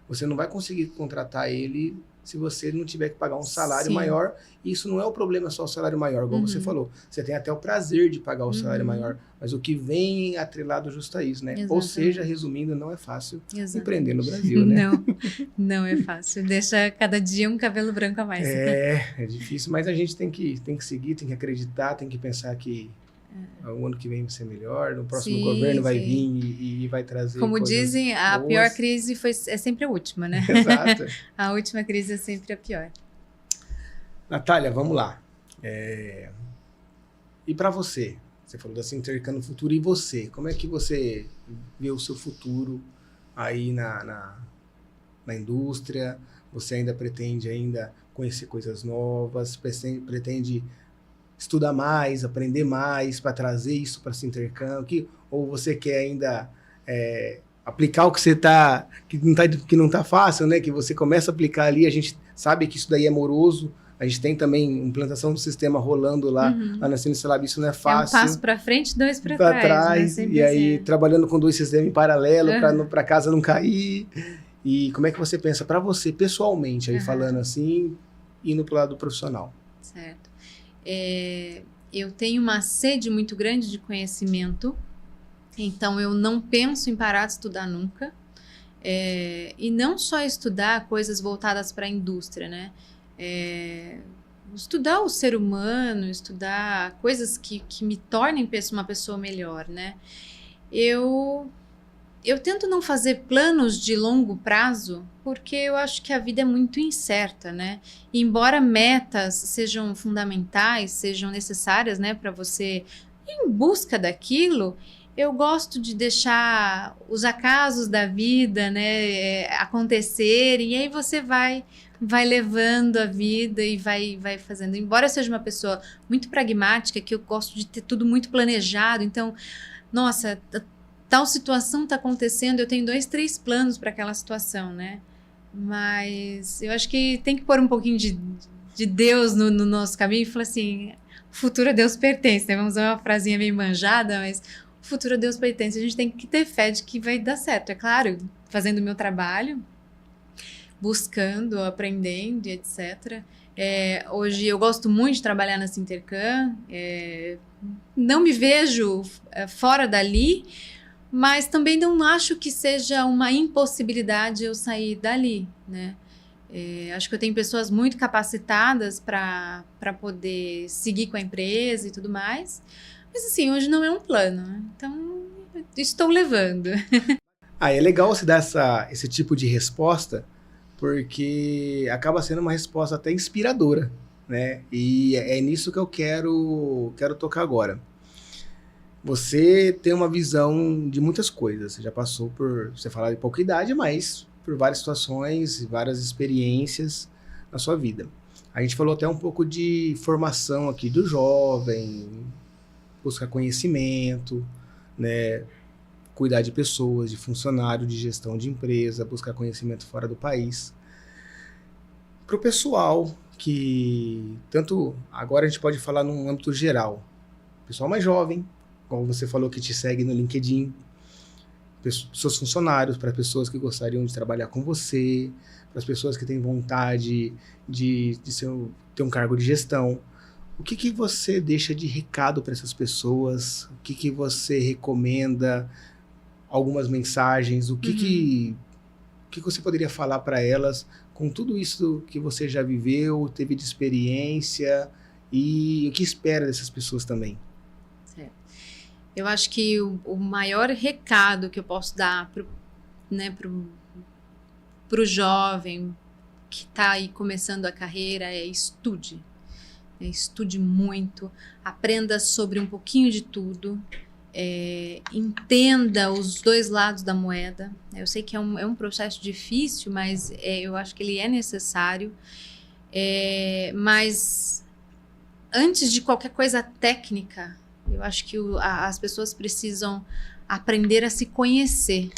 você não vai conseguir contratar ele se você não tiver que pagar um salário maior. E isso não é o problema só o salário maior, igual você falou. Você tem até o prazer de pagar o salário maior, mas o que vem atrelado justo a isso, né? Exatamente. Ou seja, resumindo, não é fácil empreender no Brasil, né? Não é fácil. Deixa cada dia um cabelo branco a mais. É difícil, mas a gente tem que seguir, tem que acreditar, tem que pensar que o ano que vem vai ser melhor, no próximo governo vai vir e vai trazer como coisas dizem, a boas. Pior crise é sempre a última, né? Exato. A última crise é sempre a pior. Natália, vamos lá. E para você? Você falou da Sintercano Futuro. E você? Como é que você vê o seu futuro aí na indústria? Você ainda pretende conhecer coisas novas? Pretende estudar mais, aprender mais para trazer isso para Sintercano? Ou você quer ainda aplicar o que você que não tá fácil, né? Que você começa a aplicar ali, a gente sabe que isso daí é moroso. A gente tem também implantação do sistema rolando lá na Cineselab, isso não é fácil. É um passo para frente, 2 para trás. Né? E aí trabalhando com 2 sistemas em paralelo para casa não cair. E como é que você pensa para você pessoalmente, aí falando assim, indo pro lado profissional? Certo. Eu tenho uma sede muito grande de conhecimento, então eu não penso em parar de estudar nunca, e não só estudar coisas voltadas para a indústria, né? Estudar o ser humano, estudar coisas que me tornem uma pessoa melhor, né? Eu tento não fazer planos de longo prazo, porque eu acho que a vida é muito incerta, né? E embora metas sejam fundamentais, sejam necessárias, né, para você ir em busca daquilo, eu gosto de deixar os acasos da vida, né, acontecerem, e aí você vai levando a vida e vai fazendo. Embora eu seja uma pessoa muito pragmática, que eu gosto de ter tudo muito planejado, então, nossa, tal situação está acontecendo, eu tenho 2, 3 planos para aquela situação, né? Mas eu acho que tem que pôr um pouquinho de Deus no nosso caminho e falar assim, o futuro a Deus pertence, né? Vamos usar uma frasinha meio manjada, mas o futuro a Deus pertence. A gente tem que ter fé de que vai dar certo. É claro, fazendo o meu trabalho, buscando, aprendendo, etc. Hoje eu gosto muito de trabalhar na Sintercam, não me vejo fora dali, mas também não acho que seja uma impossibilidade eu sair dali, né? Acho que eu tenho pessoas muito capacitadas para poder seguir com a empresa e tudo mais, mas assim, hoje não é um plano, né? Então estou levando. É legal você dar esse tipo de resposta, porque acaba sendo uma resposta até inspiradora, né? E é nisso que eu quero tocar agora. Você tem uma visão de muitas coisas. Você já passou por, você fala de pouca idade, mas por várias situações, várias experiências na sua vida. A gente falou até um pouco de formação aqui do jovem, buscar conhecimento, né? Cuidar de pessoas, de funcionário, de gestão de empresa, buscar conhecimento fora do país. Para o pessoal que, tanto agora a gente pode falar num âmbito geral, pessoal mais jovem, como você falou que te segue no LinkedIn, seus funcionários, para pessoas que gostariam de trabalhar com você, para as pessoas que têm vontade de ter um cargo de gestão. O que você deixa de recado para essas pessoas? O que você recomenda? Algumas mensagens? O que você poderia falar para elas com tudo isso que você já viveu, teve de experiência e o que espera dessas pessoas também? Eu acho que o maior recado que eu posso dar pro jovem que está aí começando a carreira é estude. Estude muito, aprenda sobre um pouquinho de tudo, entenda os dois lados da moeda. Eu sei que é um processo difícil, mas eu acho que ele é necessário. Mas antes de qualquer coisa técnica, eu acho que as pessoas precisam aprender a se conhecer,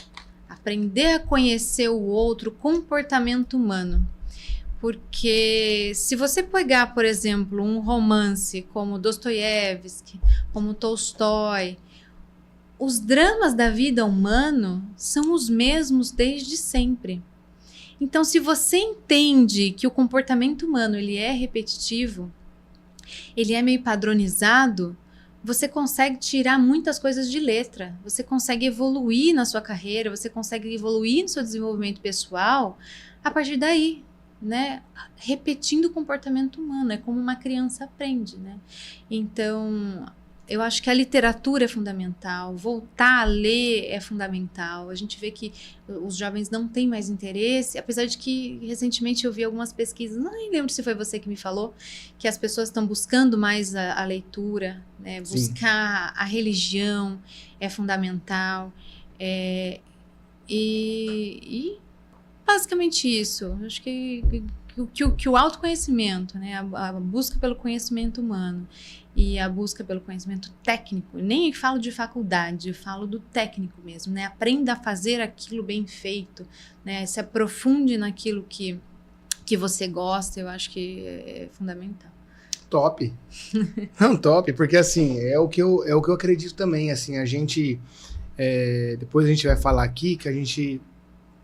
aprender a conhecer o outro, o comportamento humano. Porque se você pegar, por exemplo, um romance como Dostoiévski, como Tolstói, os dramas da vida humana são os mesmos desde sempre. Então, se você entende que o comportamento humano ele é repetitivo, ele é meio padronizado, você consegue tirar muitas coisas de letra, você consegue evoluir na sua carreira, você consegue evoluir no seu desenvolvimento pessoal a partir daí, né? Repetindo o comportamento humano, é como uma criança aprende, né? Então, eu acho que a literatura é fundamental, voltar a ler é fundamental. A gente vê que os jovens não têm mais interesse, apesar de que recentemente eu vi algumas pesquisas, não lembro se foi você que me falou, que as pessoas estão buscando mais a leitura, né? Buscar a religião é fundamental. E basicamente isso. Acho que o autoconhecimento, né? A busca pelo conhecimento humano e a busca pelo conhecimento técnico, nem falo de faculdade, eu falo do técnico mesmo, né? Aprenda a fazer aquilo bem feito, né? Se aprofunde naquilo que você gosta, eu acho que é fundamental. Top. Não, top, porque assim, é o que eu acredito também, assim, a gente, depois a gente vai falar aqui que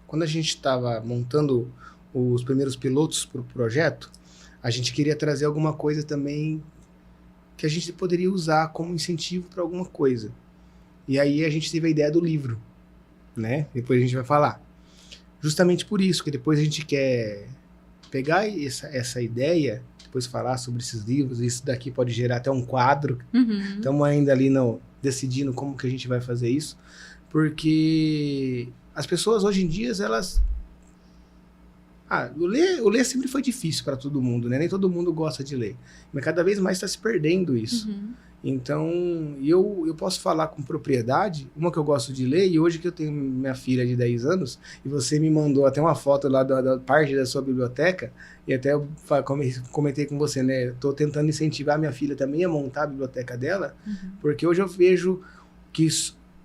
quando a gente estava montando os primeiros pilotos para o projeto, a gente queria trazer alguma coisa também que a gente poderia usar como incentivo para alguma coisa. E aí a gente teve a ideia do livro, né? Depois a gente vai falar. Justamente por isso, que depois a gente quer pegar essa ideia, depois falar sobre esses livros, isso daqui pode gerar até um quadro. Estamos ainda ali decidindo como que a gente vai fazer isso, porque as pessoas hoje em dia, elas... o ler sempre foi difícil para todo mundo, né? Nem todo mundo gosta de ler. Mas cada vez mais está se perdendo isso. Então, eu posso falar com propriedade, uma que eu gosto de ler, e hoje que eu tenho minha filha de 10 anos, e você me mandou até uma foto lá da parte da sua biblioteca, e até eu comentei com você, né? Estou tentando incentivar minha filha também a montar a biblioteca dela, porque hoje eu vejo que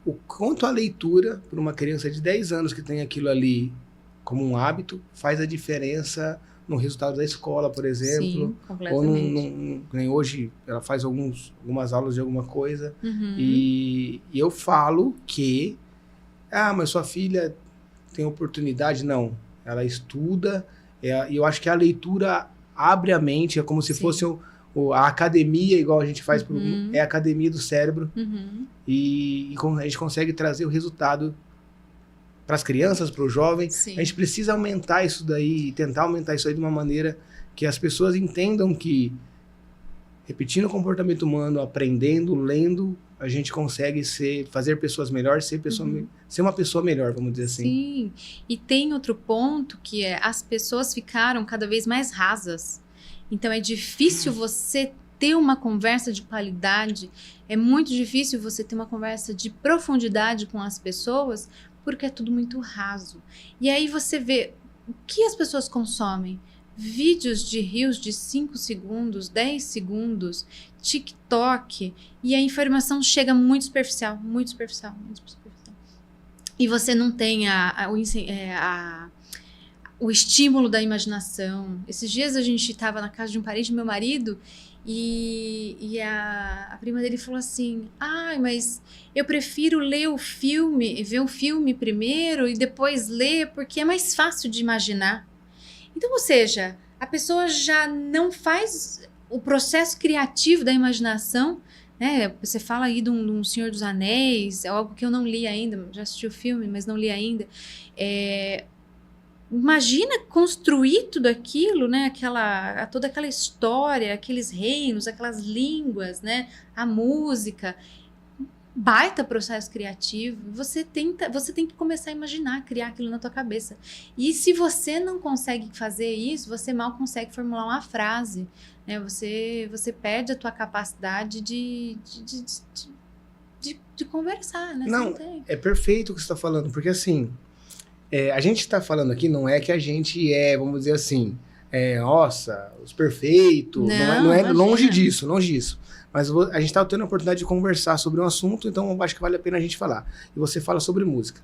o quanto a leitura, para uma criança de 10 anos que tem aquilo ali como um hábito, faz a diferença no resultado da escola, por exemplo. Sim, Ou completamente. nem hoje ela faz algumas aulas de alguma coisa. Uhum. E eu falo que, mas sua filha tem oportunidade. Não, ela estuda. E eu acho que a leitura abre a mente, é como se Sim. fosse a academia, igual a gente faz, Uhum. é a academia do cérebro. Uhum. E a gente consegue trazer o resultado para as crianças, para o jovem. Sim. A gente precisa aumentar isso daí, tentar aumentar isso aí de uma maneira que as pessoas entendam que, repetindo o comportamento humano, aprendendo, lendo, a gente consegue fazer pessoas melhores, ser uma pessoa melhor, vamos dizer assim. Sim, e tem outro ponto que é as pessoas ficaram cada vez mais rasas. Então é difícil você ter uma conversa de qualidade, é muito difícil você ter uma conversa de profundidade com as pessoas, porque é tudo muito raso. E aí você vê o que as pessoas consomem. Vídeos de reels de 5 segundos, 10 segundos, TikTok, e a informação chega muito superficial, muito superficial, muito superficial. E você não tem o estímulo da imaginação. Esses dias a gente estava na casa de um parente do meu marido e a prima dele falou assim: mas eu prefiro ver o filme primeiro e depois ler, porque é mais fácil de imaginar. Então, ou seja, a pessoa já não faz o processo criativo da imaginação, né? Você fala aí de um Senhor dos Anéis, é algo que eu não li ainda, já assisti o filme, mas não li ainda. Imagina construir tudo aquilo, né? Toda aquela história, aqueles reinos, aquelas línguas, né? A música. Baita processo criativo. Você tem que começar a imaginar, criar aquilo na tua cabeça. E se você não consegue fazer isso, você mal consegue formular uma frase, né? Você perde a tua capacidade de conversar, né? Não, é perfeito o que você está falando, porque assim, a gente está falando aqui, não é que a gente vamos dizer assim, nossa, os perfeitos, não é longe disso. Mas a gente está tendo a oportunidade de conversar sobre um assunto, então eu acho que vale a pena a gente falar. E você fala sobre música.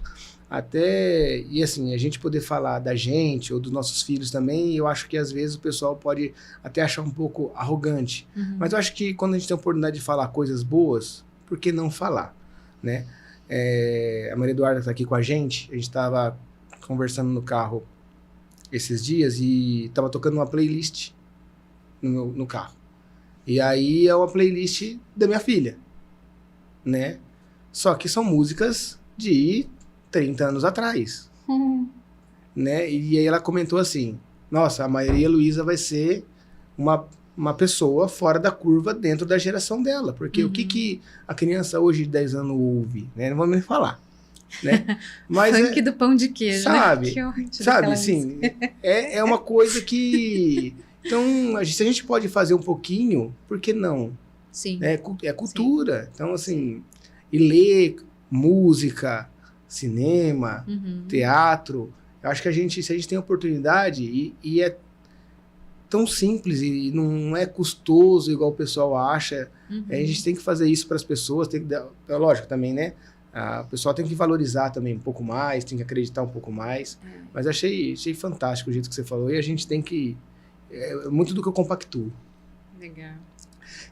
E assim, a gente poder falar da gente ou dos nossos filhos também, eu acho que às vezes o pessoal pode até achar um pouco arrogante. Uhum. Mas eu acho que quando a gente tem a oportunidade de falar coisas boas, por que não falar, né? A Maria Eduarda está aqui com a gente estava conversando no carro esses dias e estava tocando uma playlist no carro. E aí é uma playlist da minha filha, né? Só que são músicas de 30 anos atrás, né? E aí ela comentou assim, nossa, a Maria Luísa vai ser uma pessoa fora da curva dentro da geração dela, porque o que a criança hoje de 10 anos ouve, né? Não vou nem falar, né? Mas funk do pão de queijo, sabe, né? Que ódio sabe, assim, é uma coisa que... Então, se a gente pode fazer um pouquinho, por que não? Sim. É cultura. Sim. Então, assim, e ler música, cinema, teatro, eu acho que se a gente tem oportunidade, e é tão simples, e não é custoso igual o pessoal acha, a gente tem que fazer isso para as pessoas, lógico também, né? O pessoal tem que valorizar também um pouco mais, tem que acreditar um pouco mais, mas achei fantástico o jeito que você falou, e a gente tem que... É muito do que eu compactuo. Legal.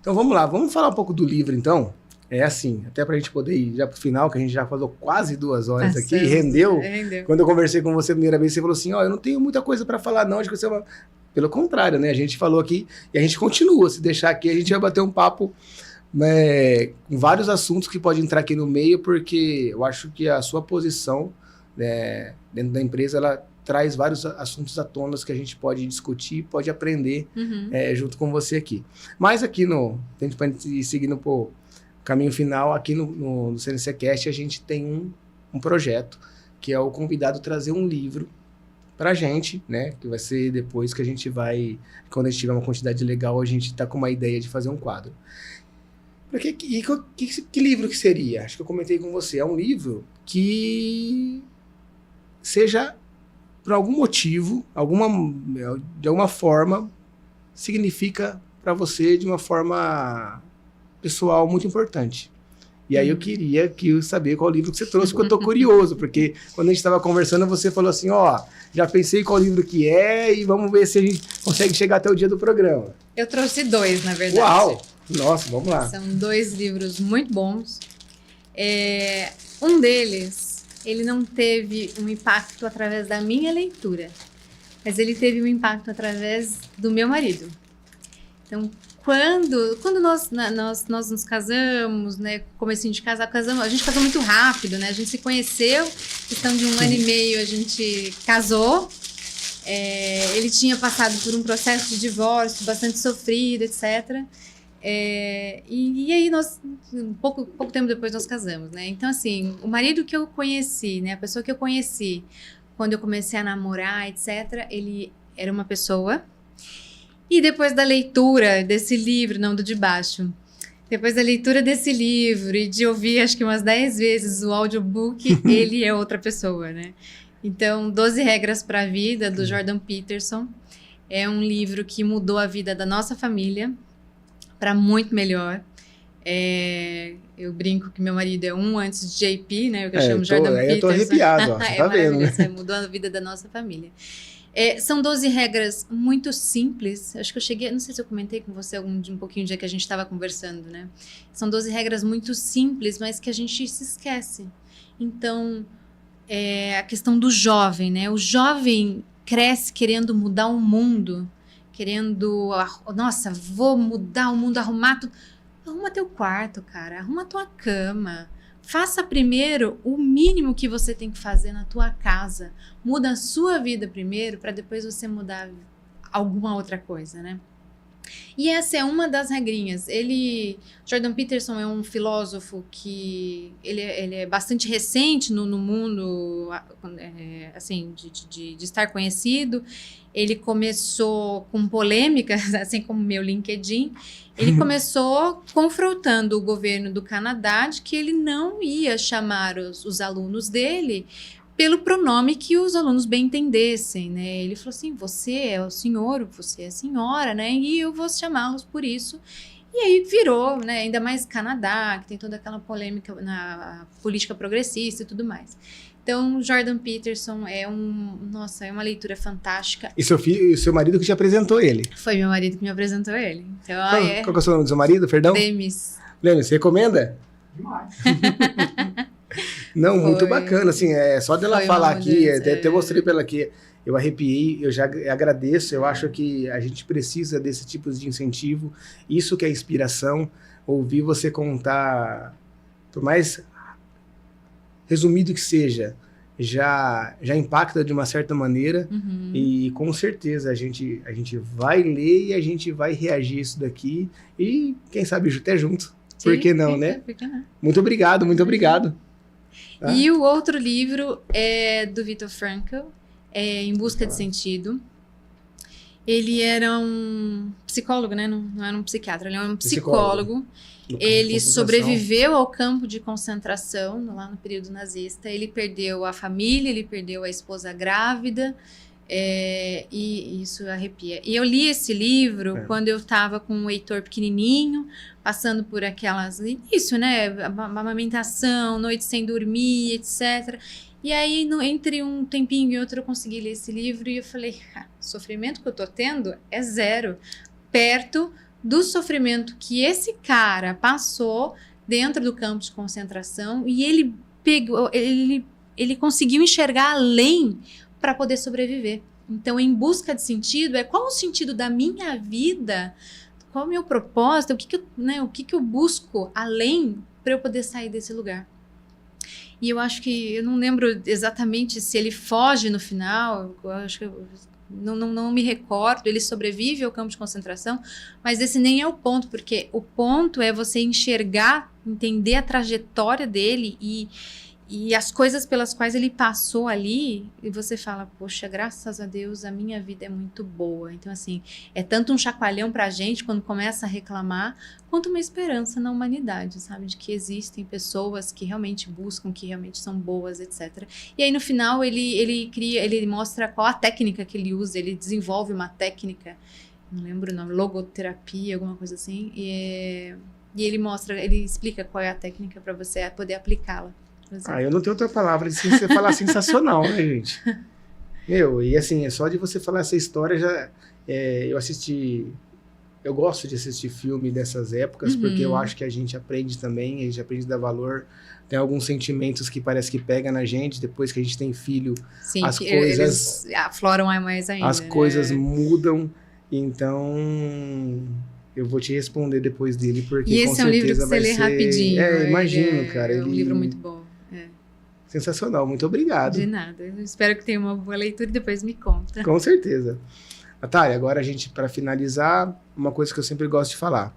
Então vamos lá, vamos falar um pouco do livro então. É assim, até pra gente poder ir já pro final, que a gente já falou quase 2 horas aqui, e rendeu. Quando eu conversei com você a primeira vez, você falou assim, eu não tenho muita coisa pra falar não, acho que você é uma... Pelo contrário, né, a gente falou aqui, e a gente continua, se deixar aqui, a gente vai bater um papo com vários assuntos que pode entrar aqui no meio, porque eu acho que a sua posição dentro da empresa, ela traz vários assuntos à tona que a gente pode discutir, pode aprender junto com você aqui. Mas aqui dentro para ir seguindo o caminho final, aqui no CNC Cast, a gente tem um projeto, que é o convidado trazer um livro pra gente, né? Que vai ser depois que a gente vai, quando a gente tiver uma quantidade legal, a gente tá com uma ideia de fazer um quadro. Que livro que seria? Acho que eu comentei com você. É um livro que seja... por algum motivo, de alguma forma, significa para você de uma forma pessoal muito importante. E aí eu queria saber qual livro que você trouxe, porque eu tô curioso, porque quando a gente estava conversando, você falou assim, ó, já pensei qual livro que é e vamos ver se a gente consegue chegar até o dia do programa. Eu trouxe 2, na verdade. Uau! Nossa, vamos lá. São 2 livros muito bons. Um deles, ele não teve um impacto através da minha leitura, mas ele teve um impacto através do meu marido. Então, quando nós nos casamos, né, comecinho de casar, a gente casou muito rápido, né, a gente se conheceu, questão de 1 ano e meio a gente casou, ele tinha passado por um processo de divórcio bastante sofrido, etc., e aí pouco tempo depois nós casamos, né, então assim, o marido que eu conheci, né, a pessoa que eu conheci quando eu comecei a namorar, etc., ele era uma pessoa. E depois da leitura desse livro, não do de baixo, depois da leitura desse livro e de ouvir acho que umas 10 vezes o audiobook, ele é outra pessoa, né? Então, 12 Regras para a Vida, do Jordan Peterson, é um livro que mudou a vida da nossa família para muito melhor. Eu brinco que meu marido é antes de JP, né? Eu chamo Jordan Peterson. Eu tô arrepiado, ó, você tá vendo, né? Mudou a vida da nossa família. São 12 regras muito simples. Acho que eu cheguei, não sei se eu comentei com você um pouquinho do dia que a gente estava conversando, né? São 12 regras muito simples, mas que a gente se esquece. Então, a questão do jovem, né? O jovem cresce querendo mudar o mundo, querendo, nossa, vou mudar o mundo, arrumar tudo. Arruma teu quarto, cara. Arruma tua cama. Faça primeiro o mínimo que você tem que fazer na tua casa. Muda a sua vida primeiro para depois você mudar alguma outra coisa, né? E essa é uma das regrinhas. Jordan Peterson é um filósofo que ele é bastante recente no mundo, assim, de estar conhecido. Ele começou com polêmicas, assim como meu LinkedIn. Ele começou confrontando o governo do Canadá de que ele não ia chamar os alunos dele pelo pronome que os alunos bem entendessem, né? Ele falou assim, você é o senhor, você é a senhora, né? E eu vou chamá-los por isso. E aí virou, né? Ainda mais Canadá, que tem toda aquela polêmica na política progressista e tudo mais. Então, Jordan Peterson é uma leitura fantástica. E seu marido que te apresentou ele? Foi meu marido que me apresentou ele. Então, qual que é o seu nome do seu marido, perdão? Demis. Demis, você recomenda? Demais. Não, muito bacana, assim, só dela falar aqui, até eu mostrei pra ela aqui, eu arrepiei, eu já agradeço, eu acho que a gente precisa desse tipo de incentivo, isso que é inspiração, ouvir você contar, por mais resumido que seja, já impacta de uma certa maneira, e com certeza a gente vai ler e a gente vai reagir isso daqui, e quem sabe até junto, Sim, por que não, né? Por que não? Muito obrigado, muito obrigado. Tá? E o outro livro é do Viktor Frankl, Em Busca de Sentido. Ele era um psicólogo, né? Não era um psiquiatra, ele era um psicólogo. Ele sobreviveu ao campo de concentração, lá no período nazista. Ele perdeu a família, ele perdeu a esposa grávida, e isso arrepia. E eu li esse livro quando eu estava com o Heitor pequenininho, passando por isso, né? Amamentação, noite sem dormir, etc. E aí, entre um tempinho e outro, eu consegui ler esse livro e eu falei, o sofrimento que eu tô tendo é zero, perto do sofrimento que esse cara passou dentro do campo de concentração, e ele conseguiu enxergar além para poder sobreviver. Então, Em Busca de Sentido qual o sentido da minha vida, qual o meu propósito, o que eu busco além para eu poder sair desse lugar. E eu acho que, eu não lembro exatamente se ele foge no final, eu acho que não me recordo, ele sobrevive ao campo de concentração, mas esse nem é o ponto, porque o ponto é você enxergar, entender a trajetória dele e as coisas pelas quais ele passou ali, e você fala, poxa, graças a Deus a minha vida é muito boa. Então, assim, é tanto um chacoalhão pra gente quando começa a reclamar, quanto uma esperança na humanidade, sabe? De que existem pessoas que realmente buscam, que realmente são boas, etc. E aí, no final, ele mostra qual a técnica que ele usa, ele desenvolve uma técnica, não lembro o nome, logoterapia, alguma coisa assim, e E ele explica qual é a técnica para você poder aplicá-la. Eu não tenho outra palavra se você falar sensacional, né, gente? E assim, só de você falar essa história já... Eu gosto de assistir filme dessas épocas, porque eu acho que a gente aprende também, a gente aprende a dar valor. Tem alguns sentimentos que parece que pega na gente, depois que a gente tem filho, sim, as coisas... Eles afloram mais ainda. As coisas mudam, então... Eu vou te responder depois dele, porque e com esse é um livro que você lê rapidinho. Imagino, cara. É um livro muito bom. Sensacional, muito obrigado. De nada. Eu espero que tenha uma boa leitura e depois me conta. Com certeza. Natália, agora a gente, para finalizar, uma coisa que eu sempre gosto de falar.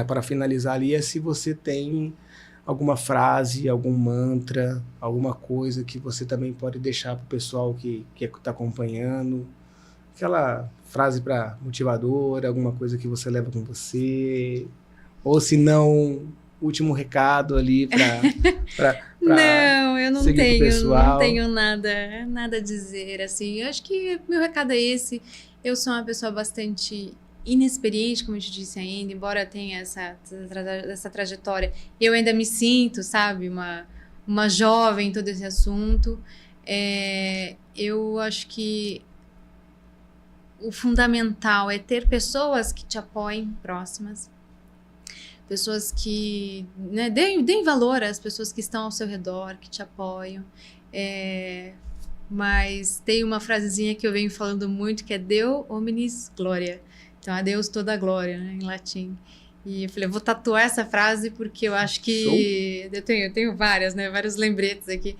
Para finalizar ali é se você tem alguma frase, algum mantra, alguma coisa que você também pode deixar para o pessoal que está acompanhando. Aquela frase para motivadora, alguma coisa que você leva com você. Ou se não, último recado ali para não, eu não tenho nada a dizer, assim. Eu acho que meu recado é esse. Eu sou uma pessoa bastante inexperiente, como eu te disse ainda, embora eu tenha essa trajetória, eu ainda me sinto, sabe, uma jovem em todo esse assunto. Eu acho que o fundamental é ter pessoas que te apoiem, próximas, pessoas que, né, deem valor às pessoas que estão ao seu redor, que te apoiam. Mas tem uma frasezinha que eu venho falando muito, que é Deo omnis gloria. Então, a Deus toda a glória, né, em latim. E eu falei, eu vou tatuar essa frase porque eu acho que... Eu tenho várias, né, vários lembretes aqui.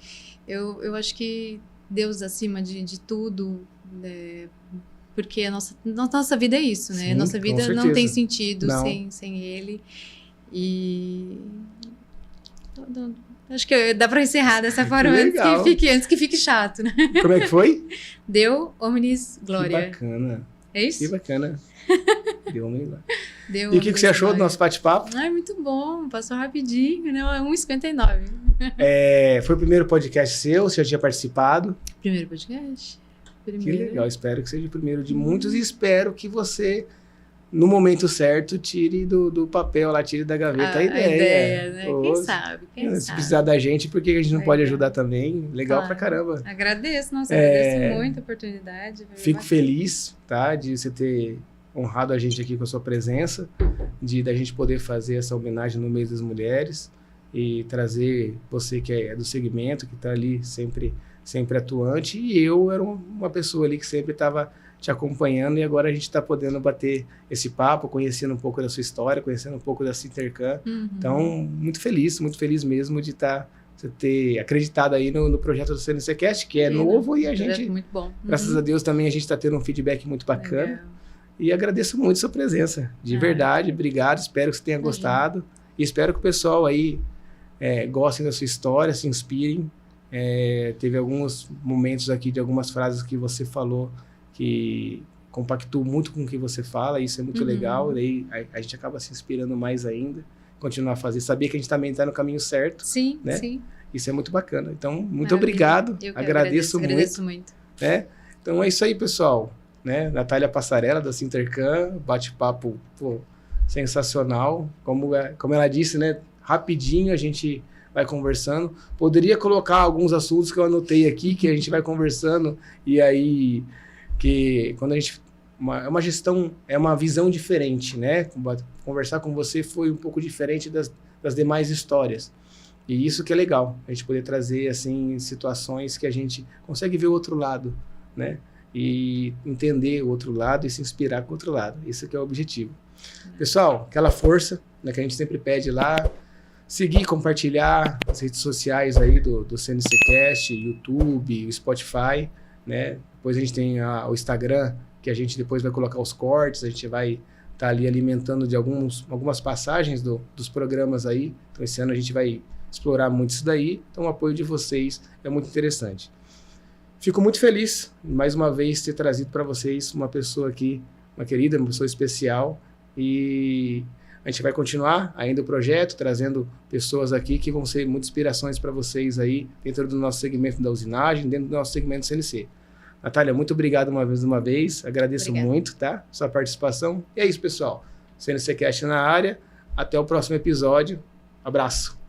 Eu acho que Deus acima de tudo, porque a nossa vida é isso, né? Sim, a nossa vida não tem sentido sem Ele. E acho que dá para encerrar dessa forma antes que fique chato, né? Como é que foi? Deu omnis glória. Que bacana. É isso? Que bacana. Deu omnis glória. E o que você achou do nosso bate-papo? Muito bom, passou rapidinho, né? 1h59. Foi o primeiro podcast seu? Você já tinha participado? Primeiro podcast. Que legal, espero que seja o primeiro de muitos e espero que você, no momento certo, tire do papel lá, tire da gaveta a ideia. Né? Quem sabe? Se precisar da gente, porque a gente não pode ajudar também. Legal pra caramba. Agradeço muito a oportunidade. Fico feliz, tá, de você ter honrado a gente aqui com a sua presença, da gente poder fazer essa homenagem no mês das mulheres e trazer você que é do segmento, que tá ali sempre atuante, e eu era uma pessoa ali que sempre estava te acompanhando, e agora a gente está podendo bater esse papo, conhecendo um pouco da sua história, conhecendo um pouco da Sintercam. Então, muito feliz mesmo de você ter acreditado aí no projeto do CNCcast, que é novo, e a gente, muito bom. Graças a Deus, também a gente está tendo um feedback muito bacana. Legal. E agradeço muito a sua presença, de verdade, obrigado, espero que você tenha gostado, e espero que o pessoal aí gostem da sua história, se inspirem. Teve alguns momentos aqui de algumas frases que você falou que compactuam muito com o que você fala, e isso é muito legal, daí a gente acaba se inspirando mais ainda, continuar a fazer, saber que a gente também está no caminho certo. Sim, né? sim. Isso é muito bacana. Então, muito obrigado, agradeço muito. Né? Então é isso aí, pessoal. Né? Natália Passarella, da Sintercam, bate-papo sensacional, como ela disse, né? Rapidinho a gente vai conversando. Poderia colocar alguns assuntos que eu anotei aqui, que a gente vai conversando, e aí, que quando a gente... É uma gestão, é uma visão diferente, né? Conversar com você foi um pouco diferente das demais histórias. E isso que é legal, a gente poder trazer, assim, situações que a gente consegue ver o outro lado, né? E entender o outro lado e se inspirar com o outro lado. Isso que é o objetivo. Pessoal, aquela força, né, que a gente sempre pede lá, seguir, compartilhar as redes sociais aí do CNCcast, YouTube, o Spotify, né? Depois a gente tem o Instagram, que a gente depois vai colocar os cortes, a gente vai estar ali alimentando de algumas passagens dos programas aí. Então esse ano a gente vai explorar muito isso daí, então o apoio de vocês é muito interessante. Fico muito feliz, mais uma vez, ter trazido para vocês uma pessoa aqui, uma querida, uma pessoa especial, e a gente vai continuar ainda o projeto, trazendo pessoas aqui que vão ser muitas inspirações para vocês aí, dentro do nosso segmento da usinagem, dentro do nosso segmento CNC. Natália, muito obrigado uma vez, agradeço muito, tá? Sua participação. E é isso, pessoal. CNCcast na área, Até o próximo episódio. Abraço.